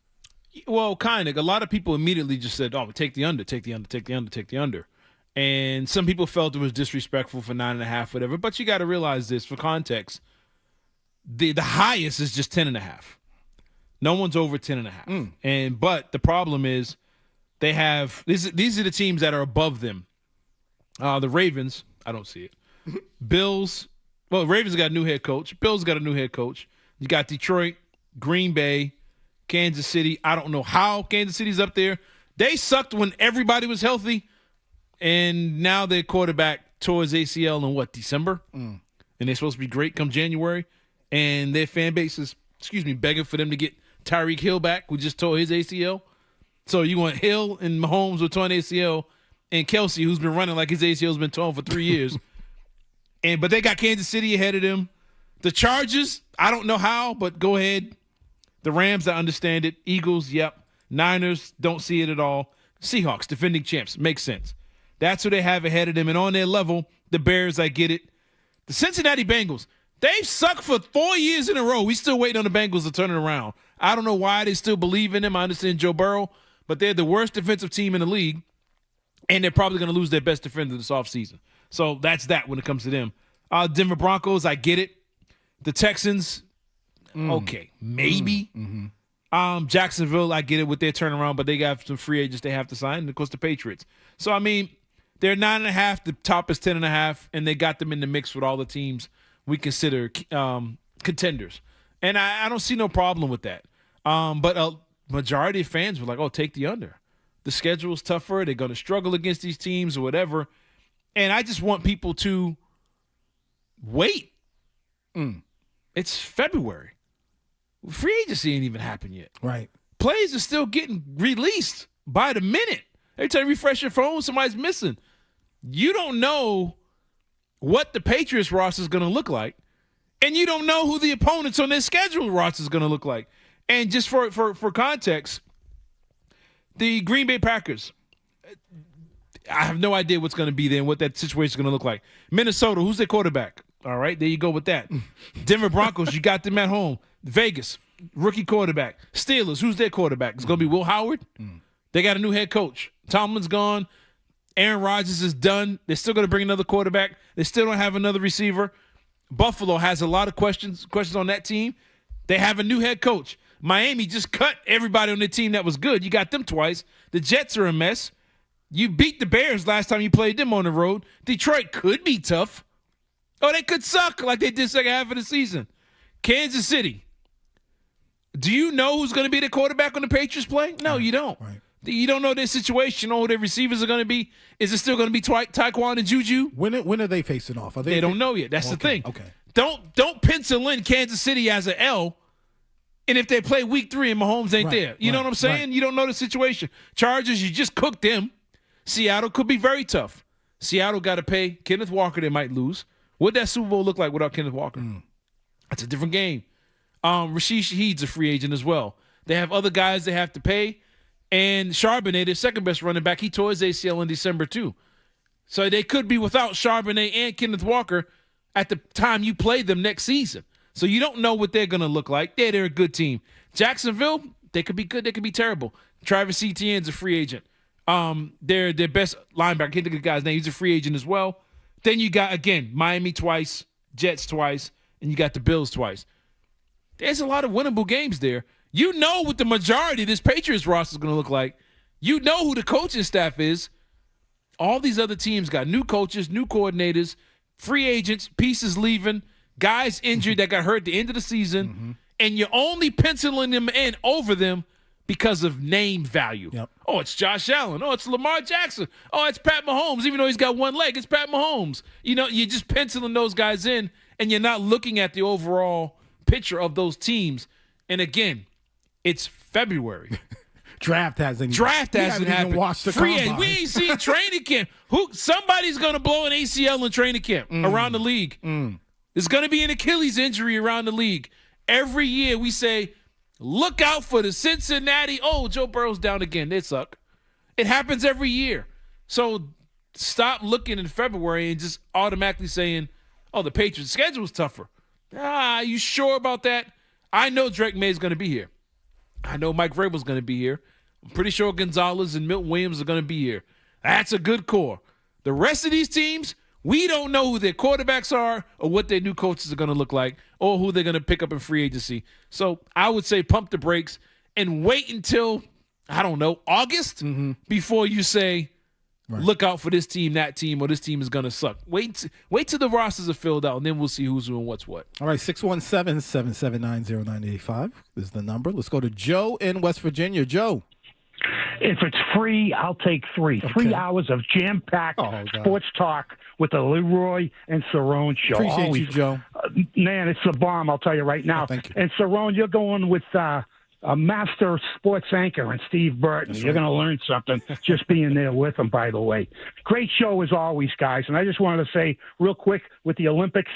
Well, kind of. A lot of people immediately just said, oh, take the under, take the under, take the under, take the under. And some people felt it was disrespectful for 9.5, whatever. But you got to realize this for context. The highest is just 10.5. No one's over 10.5. But the problem is they have these are the teams that are above them. The Ravens, I don't see it. Bills, well, Ravens got a new head coach. Bills got a new head coach. You got Detroit, Green Bay, Kansas City. I don't know how Kansas City's up there. They sucked when everybody was healthy, and now their quarterback tore his ACL in December? And they're supposed to be great come January, and their fan base is, begging for them to get Tyreek Hill back, who just tore his ACL. So you want Hill and Mahomes with torn ACL, and Kelsey, who's been running like his ACL's been torn for 3 years. But they got Kansas City ahead of them. The Chargers, I don't know how, but go ahead. The Rams, I understand it. Eagles, yep. Niners, don't see it at all. Seahawks, defending champs, makes sense. That's who they have ahead of them. And on their level, the Bears, I get it. The Cincinnati Bengals, they've sucked for 4 years in a row. We still waiting on the Bengals to turn it around. I don't know why they still believe in them. I understand Joe Burrow, but they're the worst defensive team in the league, and they're probably going to lose their best defender this offseason. So that's that when it comes to them. Denver Broncos, I get it. The Texans, okay, maybe. Jacksonville, I get it with their turnaround, but they got some free agents they have to sign. And, of course, the Patriots. So, I mean, they're 9.5. The top is 10.5, and they got them in the mix with all the teams we consider contenders. And I don't see no problem with that. But a majority of fans were like, oh, take the under. The schedule's tougher. They're going to struggle against these teams or whatever. And I just want people to wait. It's February. Free agency ain't even happened yet. Right. Plays are still getting released by the minute. Every time you refresh your phone, somebody's missing. You don't know what the Patriots roster is going to look like, and you don't know who the opponents on their schedule roster is going to look like. And just for context, the Green Bay Packers, I have no idea what's going to be there and what that situation is going to look like. Minnesota, who's their quarterback? All right, there you go with that. Denver Broncos, you got them at home. Vegas, rookie quarterback. Steelers, who's their quarterback? It's going to be Will Howard. They got a new head coach. Tomlin's gone. Aaron Rodgers is done. They're still going to bring another quarterback. They still don't have another receiver. Buffalo has a lot of questions on that team. They have a new head coach. Miami just cut everybody on the team that was good. You got them twice. The Jets are a mess. You beat the Bears last time you played them on the road. Detroit could be tough. Oh, they could suck like they did second half of the season. Kansas City. Do you know who's going to be the quarterback when the Patriots play? No, you don't. Right. You don't know their situation. You know who their receivers are going to be. Is it still going to be Taekwon and Juju? When are they facing off? They don't know yet. That's the thing. Okay. Don't pencil in Kansas City as an L. And if they play week 3 and Mahomes ain't there, you know what I'm saying? Right. You don't know the situation. Chargers, you just cooked them. Seattle could be very tough. Seattle got to pay Kenneth Walker. They might lose. What'd that Super Bowl look like without Kenneth Walker? That's a different game. Rashid Shaheed's a free agent as well. They have other guys they have to pay. And Charbonnet, their second best running back, he tore his ACL in December too. So they could be without Charbonnet and Kenneth Walker at the time you play them next season. So you don't know what they're going to look like. They're a good team. Jacksonville, they could be good. They could be terrible. Travis Etienne's a free agent. Their best linebacker, I can't think of the guy's name. He's a free agent as well. Then you got, again, Miami twice, Jets twice, and you got the Bills twice. There's a lot of winnable games there. You know what the majority of this Patriots roster is going to look like. You know who the coaching staff is. All these other teams got new coaches, new coordinators, free agents, pieces leaving, guys injured that got hurt at the end of the season, and you're only penciling them in over them because of name value. Yep. Oh, it's Josh Allen. Oh, it's Lamar Jackson. Oh, it's Pat Mahomes. Even though he's got one leg, it's Pat Mahomes. You know, you're just penciling those guys in, and you're not looking at the overall picture of those teams. And again, it's February. Draft hasn't happened. Even watched the combine. We ain't seen training camp. Somebody's gonna blow an ACL in training camp around the league. There's gonna be an Achilles injury around the league. Every year we say, look out for the Cincinnati. Oh, Joe Burrow's down again. They suck. It happens every year. So stop looking in February and just automatically saying, oh, the Patriots' schedule is tougher. You sure about that? I know Drake May's going to be here. I know Mike Vrabel's going to be here. I'm pretty sure Gonzalez and Milton Williams are going to be here. That's a good core. The rest of these teams, we don't know who their quarterbacks are or what their new coaches are going to look like or who they're going to pick up in free agency. So I would say pump the brakes and wait until, I don't know, August before you say, look out for this team, that team, or this team is going to suck. Wait till the rosters are filled out, and then we'll see who's doing what's what. All right, 617-779-0985 is the number. Let's go to Joe in West Virginia. Joe. If it's free, I'll take 3. Okay. 3 hours of jam-packed sports talk with the Leroy and Cerrone show. Appreciate you, Joe. Man, it's the bomb, I'll tell you right now. Thank you. And Cerrone, you're going with a master sports anchor and Steve Burton. You're going to learn something just being there with him, by the way. Great show as always, guys. And I just wanted to say real quick with the Olympics,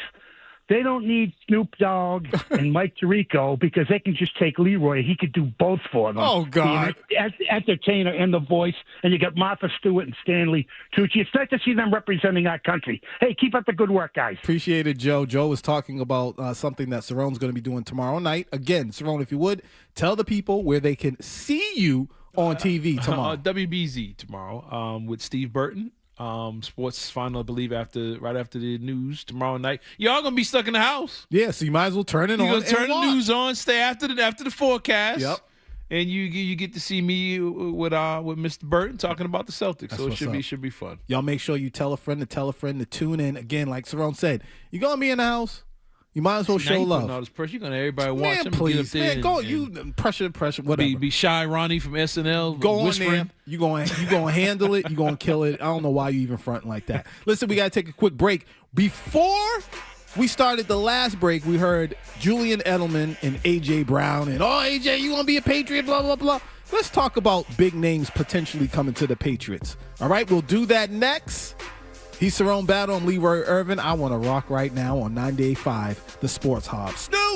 they don't need Snoop Dogg and Mike Tirico because they can just take Leroy. He could do both for them. Oh, God. As entertainer and the voice. And you got Martha Stewart and Stanley Tucci. It's nice to see them representing our country. Hey, keep up the good work, guys. Appreciate it, Joe. Joe was talking about something that Cerrone's going to be doing tomorrow night. Again, Cerrone, if you would, tell the people where they can see you on TV tomorrow. WBZ tomorrow with Steve Burton. Sports final, I believe, right after the news tomorrow night. Y'all gonna be stuck in the house. Yeah, so you might as well turn it on. You gonna turn the news on, stay after the forecast. Yep. And you get to see me with Mr. Burton talking about the Celtics. So it should be fun. Y'all make sure you tell a friend to tune in. Again, like Cerrone said, you gonna be in the house. You might as well show love. All this pressure. You're gonna everybody watch him. Please, get up there man, go. You pressure, whatever. Be shy, Ronnie from SNL. Go whispering. on there. You gonna handle it. You gonna kill it. I don't know why you even fronting like that. Listen, we gotta take a quick break. Before we started the last break, we heard Julian Edelman and AJ Brown and AJ, you gonna be a Patriot? Blah blah blah. Let's talk about big names potentially coming to the Patriots. All right, we'll do that next. He's Cerrone Battle. I'm Leroy Irvin. I want to rock right now on 98.5, The Sports Hub. Snoop!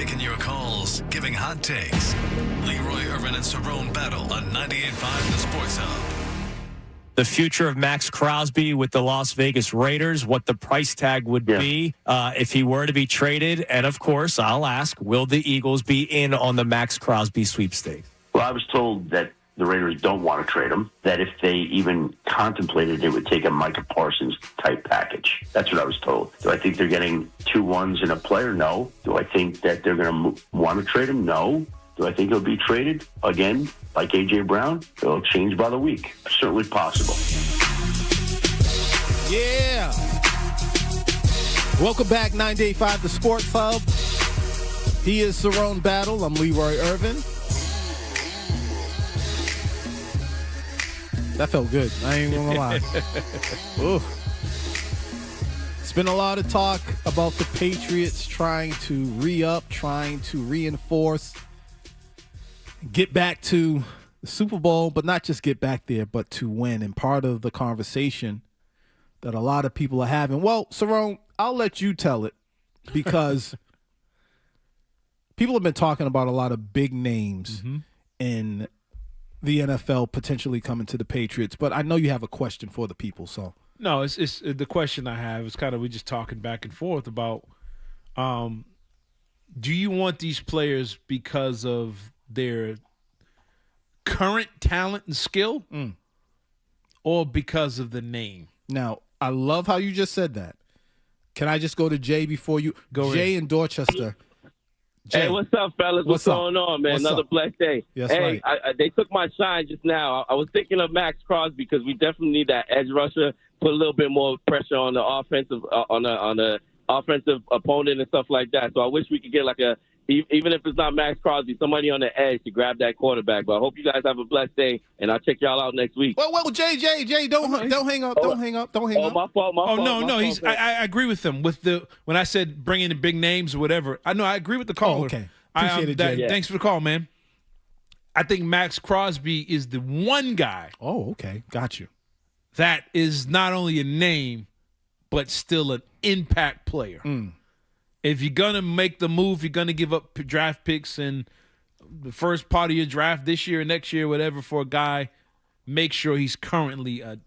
taking your calls, giving hot takes. Leroy Irvin and Cerrone battle on 98.5 The Sports Hub. The future of Max Crosby with the Las Vegas Raiders, what the price tag would be if he were to be traded. And, of course, I'll ask, will the Eagles be in on the Max Crosby sweepstakes? Well, I was told that the Raiders don't want to trade him, that if they even contemplated it would take a Micah Parsons type package. That's what I was told. Do I think they're getting 2 1s and a player? No. Do I think that they're going to want to trade him? No. Do I think he'll be traded again, like A.J. Brown? It'll change by the week. Certainly possible. Yeah. Welcome back, 98.5 The Sports Hub. He is Cerrone Battle. I'm Leroy Irvin. That felt good. I ain't gonna lie. Ooh. It's been a lot of talk about the Patriots trying to re-up, trying to reinforce, get back to the Super Bowl, but not just get back there, but to win. And part of the conversation that a lot of people are having, well, Cerrone, I'll let you tell it, because people have been talking about a lot of big names in the NFL potentially coming to the Patriots, but I know you have a question for the people, so. No, it's the question I have is kind of, we just talking back and forth about, do you want these players because of their current talent and skill, or because of the name? Now, I love how you just said that. Can I just go to Jay before you go? Jay in Dorchester. Jay, hey, what's up, fellas? What's going on, man? Another blessed day. Yes, hey, right. They took my shine just now. I was thinking of Max Crosby because we definitely need that edge rusher, put a little bit more pressure on the offensive on the offensive opponent and stuff like that. So I wish we could get like a, even if it's not Max Crosby, somebody on the edge to grab that quarterback. But I hope you guys have a blessed day, and I'll check y'all out next week. Well, Jay, don't hang up. Don't hang up. My fault. No. I agree with them when I said bringing the big names or whatever. I know I agree with the caller. Oh, okay. Appreciate it, Jay. Thanks for the call, man. I think Max Crosby is the one guy. Oh, okay. Got you. That is not only a name, but still an impact player. If you're going to make the move, you're going to give up draft picks and the first part of your draft this year, next year, whatever, for a guy, make sure he's currently a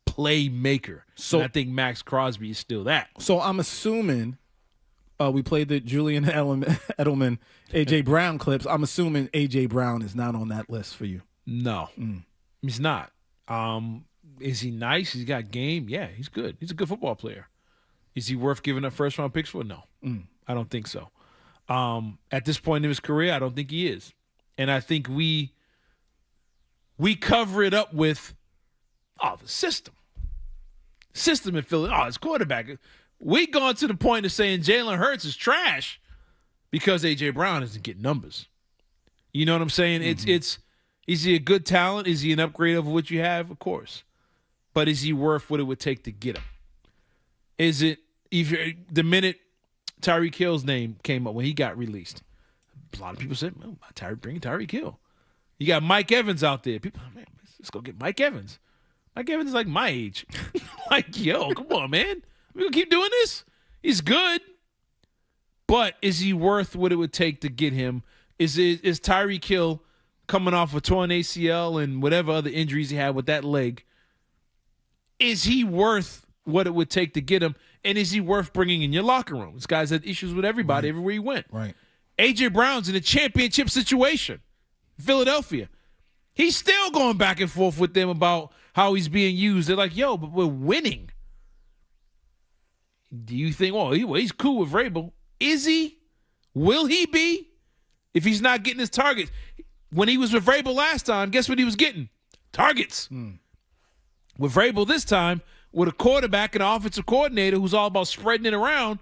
playmaker. So I think Max Crosby is still that. So I'm assuming we played the Julian Edelman, A.J. Brown clips. I'm assuming A.J. Brown is not on that list for you. No, he's not. Is he nice? He's got game? Yeah, he's good. He's a good football player. Is he worth giving up first-round picks for? No, I don't think so. At this point in his career, I don't think he is. And I think we cover it up with, the system. System in Philly. It's quarterback. We gone to the point of saying Jalen Hurts is trash because A.J. Brown isn't getting numbers. You know what I'm saying? It's is he a good talent? Is he an upgrade over what you have? Of course. But is he worth what it would take to get him? Is it the minute Tyreek Hill's name came up when he got released? A lot of people said, bring Tyreek Hill. You got Mike Evans out there. People, man, let's go get Mike Evans. Mike Evans is like my age. Like, yo, come on, man. We gonna keep doing this? He's good. But is he worth what it would take to get him? Is Tyreek Hill coming off a torn ACL and whatever other injuries he had with that leg? Is he worth what it would take to get him? And is he worth bringing in your locker room? This guy's had issues with everybody everywhere he went. Right. A.J. Brown's in a championship situation. Philadelphia. He's still going back and forth with them about how he's being used. They're like, yo, but we're winning. Do you think, he's cool with Vrabel? Is he? Will he be? If he's not getting his targets. When he was with Vrabel last time, guess what he was getting? Targets. With Vrabel this time, with a quarterback and an offensive coordinator who's all about spreading it around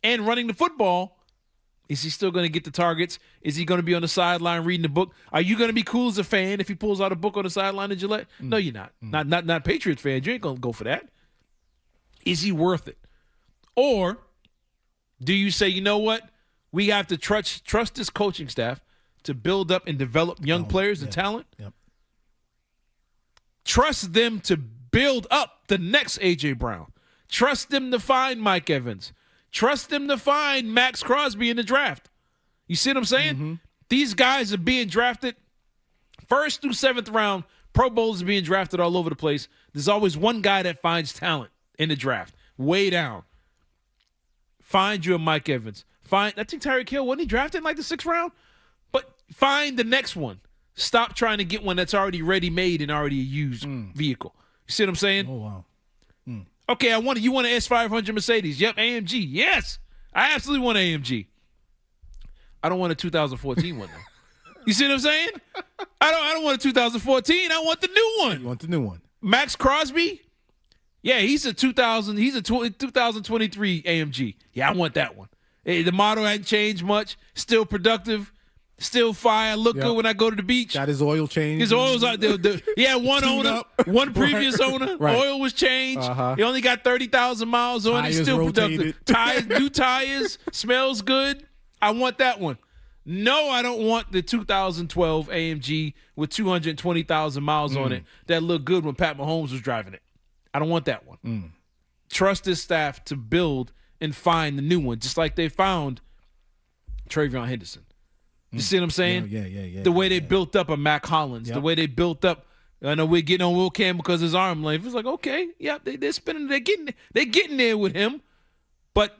and running the football, is he still going to get the targets? Is he going to be on the sideline reading the book? Are you going to be cool as a fan if he pulls out a book on the sideline at Gillette? No, you're not. Not Patriots fans. You ain't going to go for that. Is he worth it? Or do you say, you know what? We have to trust this coaching staff to build up and develop young players and talent. Yep. Trust them to build up the next A.J. Brown. Trust them to find Mike Evans. Trust them to find Max Crosby in the draft. You see what I'm saying? Mm-hmm. These guys are being drafted first through seventh round. Pro Bowlers are being drafted all over the place. There's always one guy that finds talent in the draft, way down. Find you a Mike Evans. I think Tyreek Hill, wasn't he drafted in like the 6th round? But find the next one. Stop trying to get one that's already ready-made and already a used vehicle. You see what I'm saying? Oh, wow. Okay, you want an S500 Mercedes? Yep, AMG. Yes, I absolutely want an AMG. I don't want a 2014 one, though. You see what I'm saying? I don't want a 2014. I want the new one. You want the new one. Max Crosby? Yeah, he's a 2023 AMG. Yeah, I want that one. Hey, the model hasn't changed much. Still productive. Still fire. Look good when I go to the beach. Got his oil changed. His oil's out there. He had one owner, one previous owner. Right. Oil was changed. He only got 30,000 miles on it. He's still productive. New tires. Smells good. I want that one. No, I don't want the 2012 AMG with 220,000 miles on it that looked good when Pat Mahomes was driving it. I don't want that one. Trust this staff to build and find the new one, just like they found Travion Henderson. You see what I'm saying? Yeah. The way they built up a Mac Hollins, the way they built up. I know we're getting on Will Campbell because his arm length. It's like, okay, yeah, they're spinning. They're getting there with him. But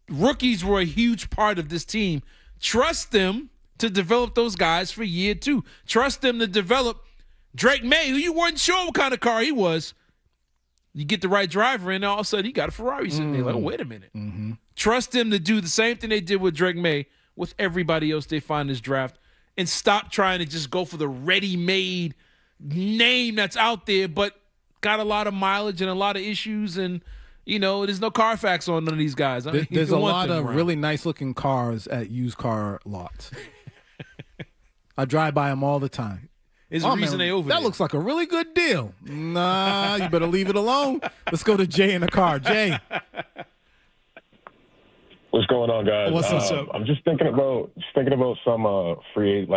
rookies were a huge part of this team. Trust them to develop those guys for year 2. Trust them to develop Drake May, who you weren't sure what kind of car he was. You get the right driver in, all of a sudden he got a Ferrari sitting there. Like, oh, wait a minute. Trust them to do the same thing they did with Drake May with everybody else they find in this draft, and stop trying to just go for the ready-made name that's out there but got a lot of mileage and a lot of issues, and, you know, there's no Carfax on none of these guys. I mean, there's a lot of really nice-looking cars at used car lots. I drive by them all the time. There's a reason they over that there. looks like a really good deal. Nah, you better leave it alone. Let's go to Jay in the car. Jay. What's going on, guys? What's up? I'm just thinking about some not free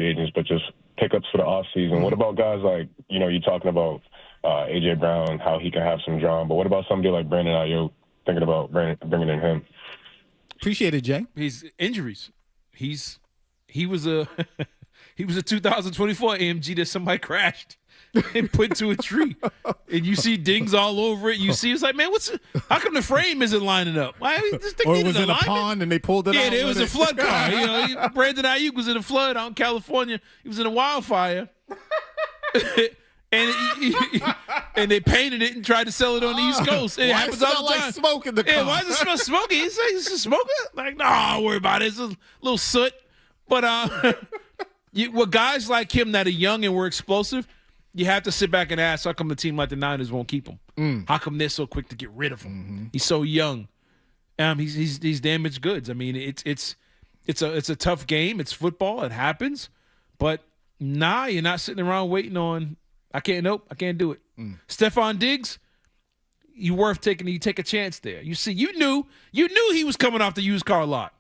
agents, but just pickups for the off season. What about guys like, you know, you're talking about AJ Brown, how he can have some drama, but what about somebody like Brandon Ayuk? Thinking about bringing in him. Appreciate it, Jay. His injuries. He was a 2024 AMG that somebody crashed and put into a tree, and you see dings all over it. You see, it's like, man, how come the frame isn't lining up? Why this thing or it was in alignment? a pond and they pulled it out. Yeah, there was a flood car. You know, Brandon Ayuk was in a flood out in California. He was in a wildfire, and they painted it and tried to sell it on the East Coast. It happens all the time. Like smoke in the car. Yeah, why does it smell smoky? It's like, it's just smoking. Like, no, don't worry about it. It's a little soot, but with guys like him that are young and were explosive, you have to sit back and ask, how come a team like the Niners won't keep him? How come they're so quick to get rid of him? He's so young. He's damaged goods. I mean, it's a tough game. It's football. It happens. But you're not sitting around waiting on. I can't do it. Stephon Diggs, you worth taking. You take a chance there. You see, you knew he was coming off the used car lot.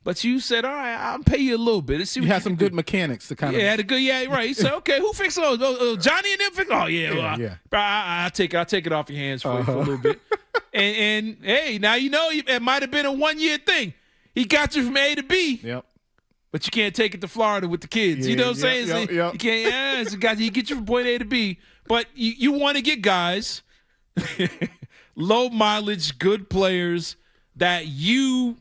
But you said, all right, I'll pay you a little bit. Let's see. You had some good mechanics to kind of. Yeah, had a good. Yeah, right. He said, okay, who fixed those? Johnny and them fixed. Oh yeah. I'll take it off your hands for a little bit. And hey, now you know it might have been a 1-year thing. He got you from A to B. Yep. But you can't take it to Florida with the kids. You know what I'm saying? Yep. You can't. Yeah, it's he get you from point A to B. But you want to get guys, low mileage, good players that you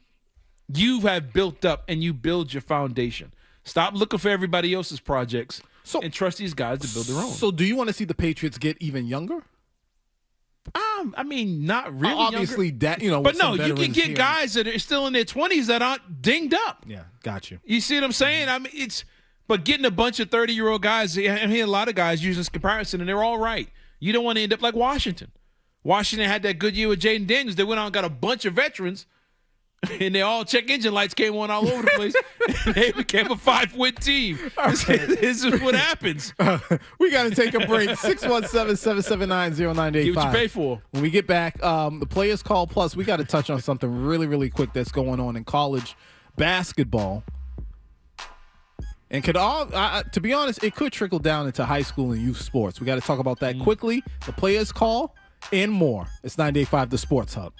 have built up, and you build your foundation. Stop looking for everybody else's projects and trust these guys to build their own. So do you want to see the Patriots get even younger? I mean, not really. Obviously, younger. that, you know. But no, you can get guys that are still in their 20s that aren't dinged up. Yeah, got you. You see what I'm saying? I mean, but getting a bunch of 30-year-old guys, I mean, a lot of guys using this comparison, and they're all right. You don't want to end up like Washington. Washington had that good year with Jaden Daniels. They went out and got a bunch of veterans, and they all check engine lights came on all over the place. And they became a 5-win team. This is what happens. We got to take a break. 617-779-0985. Get what you pay for. When we get back, the Players Call Plus, we got to touch on something really, really quick that's going on in college basketball. And to be honest, it could trickle down into high school and youth sports. We got to talk about that quickly. The Players Call and more. It's 98.5 The Sports Hub.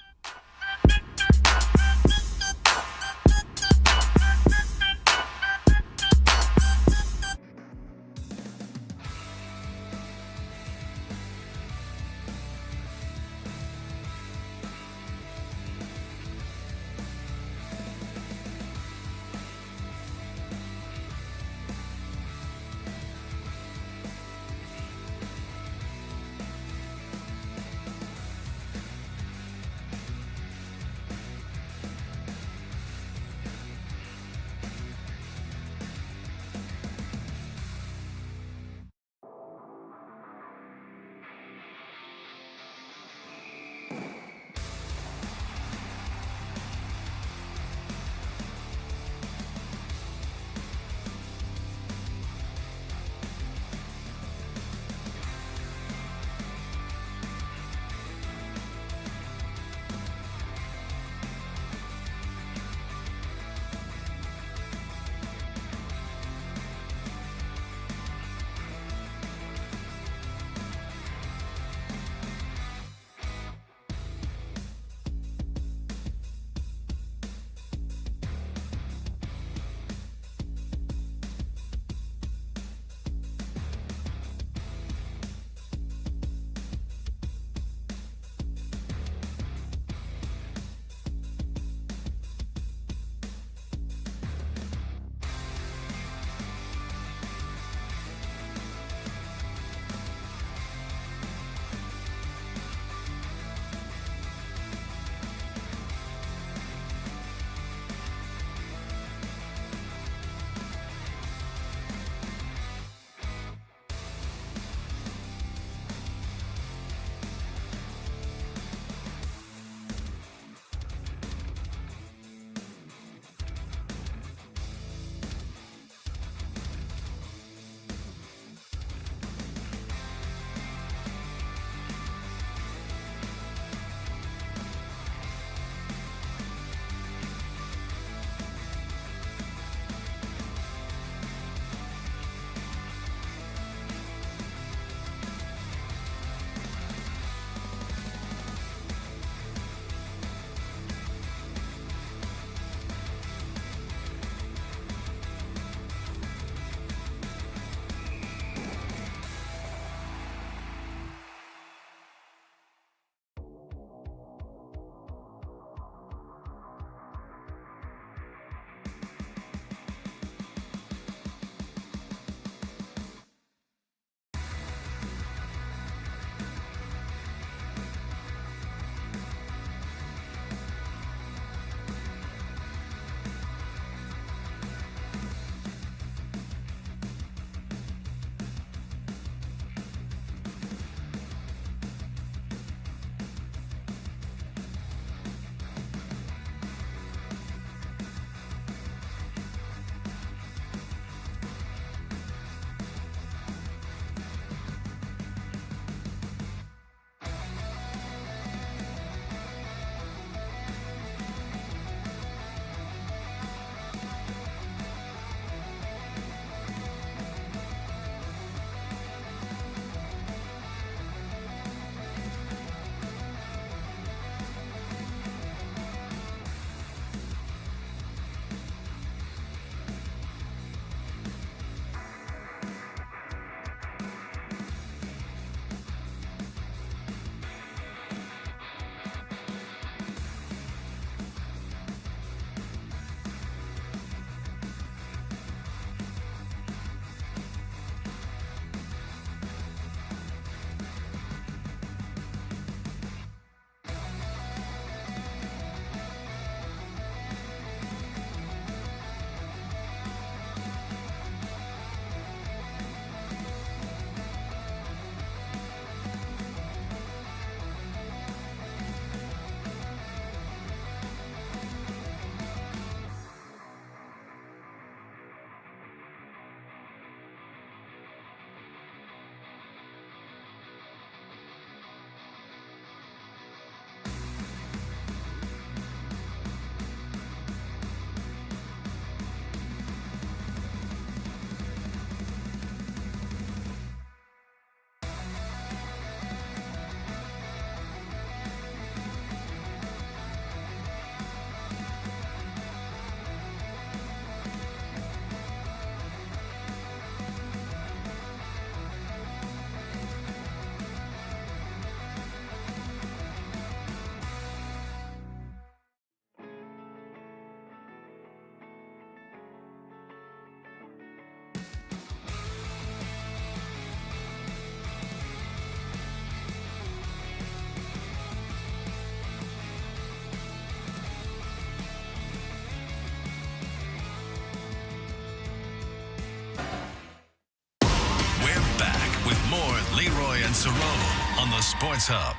Cerrone on the Sports Hub.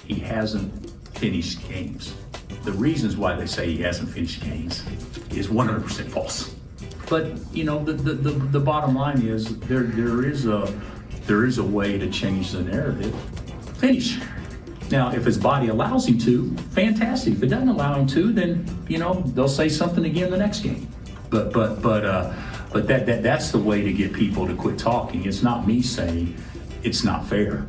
He hasn't finished games. The reasons why they say he hasn't finished games is 100% false. But the bottom line is there is a way to change the narrative. Finish. Now, if his body allows him to, fantastic. If it doesn't allow him to, then they'll say something again the next game. But that's the way to get people to quit talking. It's not me saying it's not fair.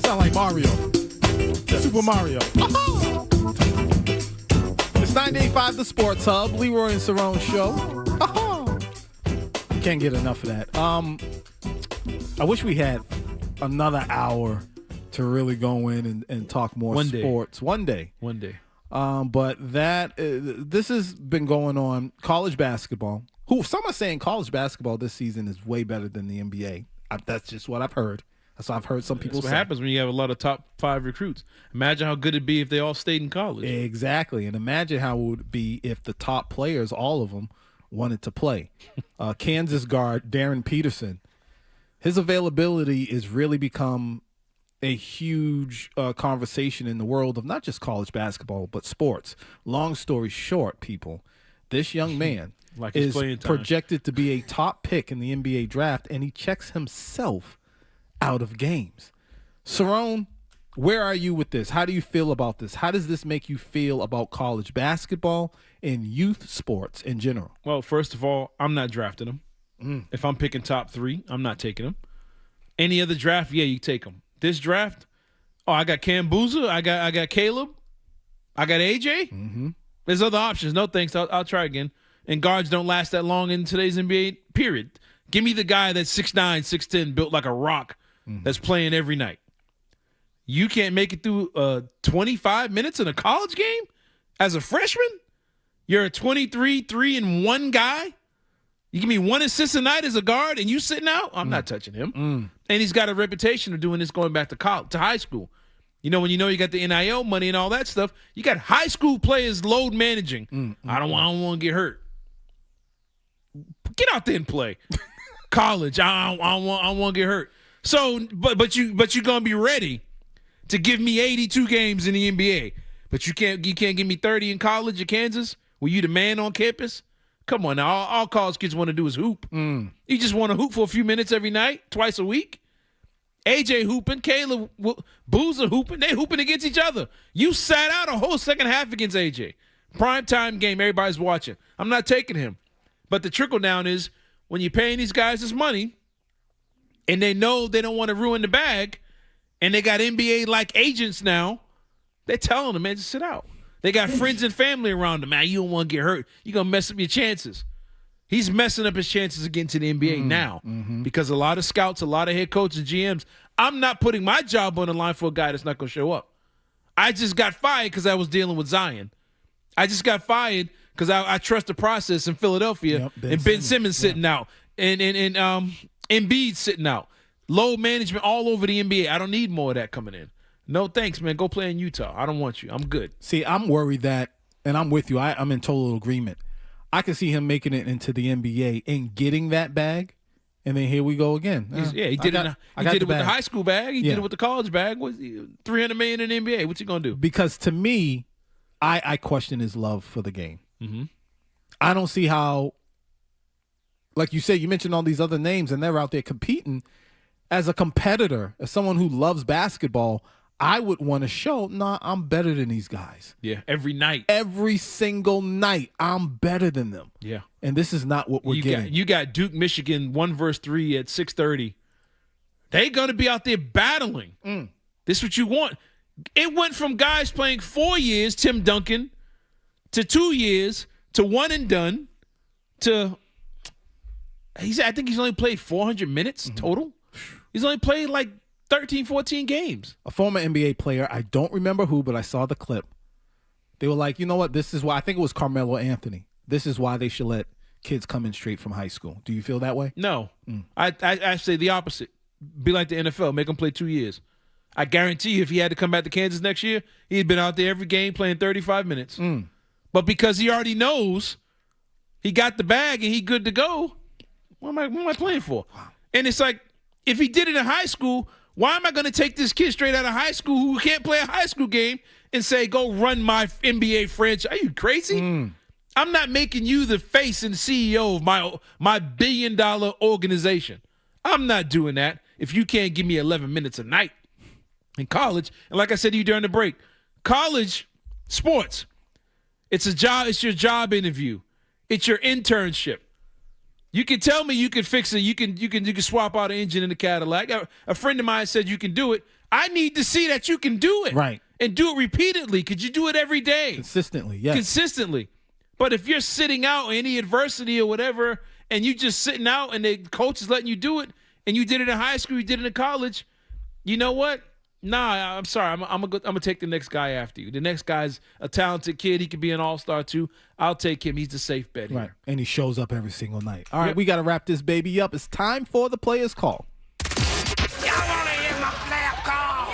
Sound like Mario. Super Mario. It's 98.5 The Sports Hub, Leroy and Cerrone show. Can't get enough of that. I wish we had another hour to really go in and talk more sports. One day. But this has been going on. College basketball. Some are saying college basketball this season is way better than the NBA. That's just what I've heard. That's what I've heard some people say. That's what happens when you have a lot of top 5 recruits. Imagine how good it'd be if they all stayed in college. Exactly. And imagine how it would be if the top players, all of them, wanted to play. Kansas guard Darren Peterson, his availability has really become a huge conversation in the world of not just college basketball, but sports. Long story short, people, this young man is projected to be a top pick in the NBA draft, and he checks himself out of games. Cerrone, where are you with this? How do you feel about this? How does this make you feel about college basketball and youth sports in general? Well, first of all, I'm not drafting him. If I'm picking top 3, I'm not taking him. Any other draft, yeah, you take him. This draft, I got Cam Boozer, I got Caleb, I got AJ. There's other options. No thanks. I'll try again. And guards don't last that long in today's NBA, period. Give me the guy that's 6'9", 6'10", built like a rock, that's playing every night. You can't make it through 25 minutes in a college game as a freshman? You're a 23, 3-1 guy? You give me 1 assist a night as a guard and you sitting out? I'm not touching him. And he's got a reputation of doing this going back to college, to high school. When you got the NIL money and all that stuff, you got high school players load managing. I don't want to get hurt. Get out there and play. College, I don't want to get hurt. So, but you're gonna be ready to give me 82 games in the NBA, but you can't give me 30 in college at Kansas. Were you the man on campus? Come on now, all college kids want to do is hoop. You just want to hoop for a few minutes every night, twice a week. AJ hooping, Caleb Boozer hooping, they hooping against each other. You sat out a whole second half against AJ. Primetime game, everybody's watching. I'm not taking him. But the trickle down is when you're paying these guys this money and they know they don't want to ruin the bag and they got NBA-like agents now, they're telling them, man, just sit out. They got friends and family around them. Man, you don't want to get hurt. You're going to mess up your chances. He's messing up his chances of getting to the NBA now because a lot of scouts, a lot of head coaches, GMs, I'm not putting my job on the line for a guy that's not going to show up. I just got fired because I was dealing with Zion. I just got fired because I trust the process in Philadelphia, and Ben Simmons sitting out, and Embiid sitting out. Load management all over the NBA. I don't need more of that coming in. No thanks, man. Go play in Utah. I don't want you. I'm good. See, I'm worried that, and I'm with you. I'm in total agreement. I can see him making it into the NBA and getting that bag, and then here we go again. He did it. He did it with the high school bag. He did it with the college bag. What's $300 million in the NBA? What's he gonna do? Because to me, I question his love for the game. I don't see how, like you said, you mentioned all these other names, and they're out there competing. As a competitor, as someone who loves basketball, I would want to show, I'm better than these guys. Yeah, every night. Every single night, I'm better than them. Yeah. And this is not what we're getting. You got Duke, Michigan, 1-3 at 6:30. They're going to be out there battling. This is what you want. It went from guys playing 4 years, Tim Duncan, to 2 years, to one and done, to I think he's only played 400 minutes total. He's only played like 13, 14 games. A former NBA player, I don't remember who, but I saw the clip. They were like, you know what? This is why, I think it was Carmelo Anthony. This is why they should let kids come in straight from high school. Do you feel that way? No. I say the opposite. Be like the NFL. Make him play 2 years. I guarantee you if he had to come back to Kansas next year, he'd been out there every game playing 35 minutes. But because he already knows he got the bag and he good to go, What am I playing for? And it's like, if he did it in high school, why am I going to take this kid straight out of high school who can't play a high school game and say, go run my NBA franchise? Are you crazy? I'm not making you the face and CEO of my billion-dollar organization. I'm not doing that if you can't give me 11 minutes a night in college. And like I said to you during the break, college sports, it's a job. It's your job interview. It's your internship. You can tell me you can fix it. You can swap out an engine in the Cadillac. A friend of mine said you can do it. I need to see that you can do it. Right. And do it repeatedly. Could you do it every day? Consistently, yes. Consistently. But if you're sitting out any adversity or whatever, and you just sitting out and the coach is letting you do it, and you did it in high school, you did it in college, you know what? Nah, I'm sorry. I'm gonna take the next guy after you. The next guy's a talented kid. He could be an all-star too. I'll take him. He's the safe bet here. Right. And he shows up every single night. All right, we got to wrap this baby up. It's time for the players' call. Y'all want to hear my player call?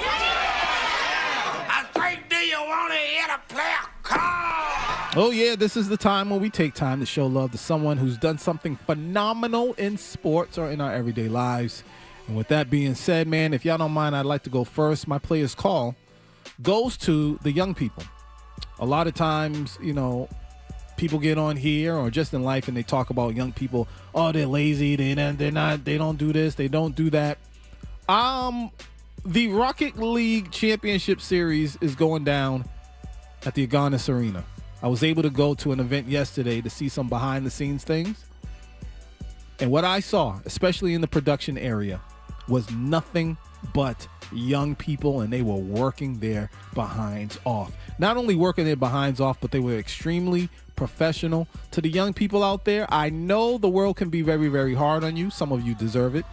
I think, do you want to hear the player call? Oh, yeah, this is the time when we take time to show love to someone who's done something phenomenal in sports or in our everyday lives. And with that being said, man, if y'all don't mind, I'd like to go first. My player's call goes to the young people. A lot of times, you know, people get on here or just in life and they talk about young people. Oh, they're lazy. They don't do this. They don't do that. The Rocket League Championship Series is going down at the Agganis Arena. I was able to go to an event yesterday to see some behind-the-scenes things. And what I saw, especially in the production area, was nothing but young people, and they were working their behinds off. Not only working their behinds off, but they were extremely professional. To the young people out there, I know the world can be very, very hard on you. Some of you deserve it.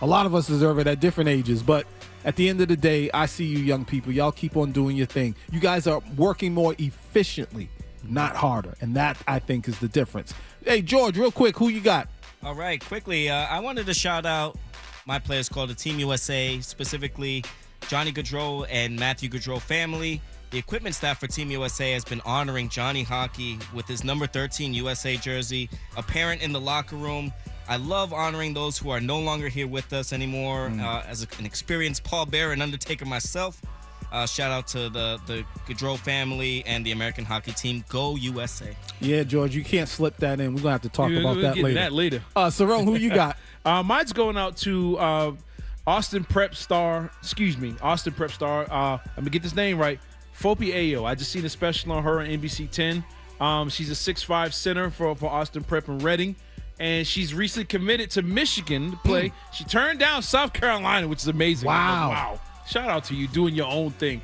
A lot of us deserve it at different ages, but at the end of the day, I see you young people. Y'all keep on doing your thing. You guys are working more efficiently, not harder, and that, I think, is the difference. Hey, George, real quick, who you got? All right, quickly, I wanted to shout out my players called the Team USA, specifically Johnny Gaudreau and Matthew Gaudreau family. The equipment staff for Team USA has been honoring Johnny Hockey with his number 13 USA jersey, a parent in the locker room. I love honoring those who are no longer here with us anymore. As an experienced pallbearer and undertaker myself, shout out to the Gaudreau family and the American hockey team. Go USA. Yeah, George, you can't slip that in. We're going to have to talk about that later. Cerrone, who you got? Mine's going out to Austin Prep star. Let me get this name right. Fopi Ayo. I just seen a special on her on NBC 10. She's a 6'5" center for Austin Prep in Reading. And she's recently committed to Michigan to play. She turned down South Carolina, which is amazing. Wow. Shout out to you doing your own thing.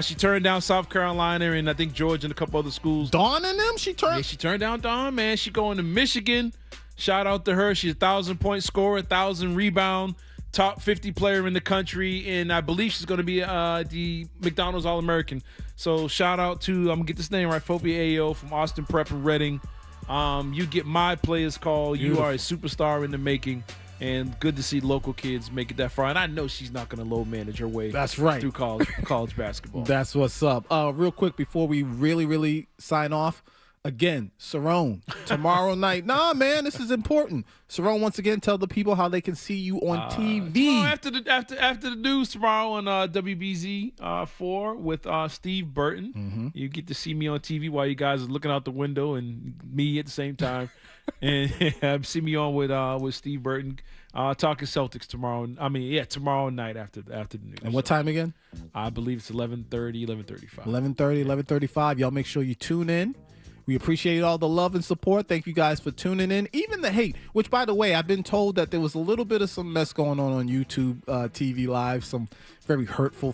She turned down South Carolina and I think Georgia and a couple other schools. Dawn and them? She turned down Dawn, man. She going to Michigan. Shout out to her. She's a 1,000-point scorer, 1,000 rebound, top 50 player in the country. And I believe she's going to be the McDonald's All-American. So shout out to, I'm going to get this name right, Fopi Ayo from Austin Prep and Reading. You get my players call. You are a superstar in the making, and good to see local kids make it that far. And I know she's not going to low manage her way. That's right. Through college basketball. That's what's up. Real quick before we really sign off, again, Cerrone, tomorrow night. Nah, man, this is important. Cerrone, once again, tell the people how they can see you on TV. After the news tomorrow on WBZ 4 with Steve Burton. You get to see me on TV while you guys are looking out the window and me at the same time. And see me on with Steve Burton talking Celtics tomorrow. Tomorrow night after the news. And what time again? I believe it's 11:30, 11:35. 11:35. Y'all make sure you tune in. We appreciate all the love and support. Thank you guys for tuning in. Even the hate, which, by the way, I've been told that there was a little bit of some mess going on YouTube TV Live, some very hurtful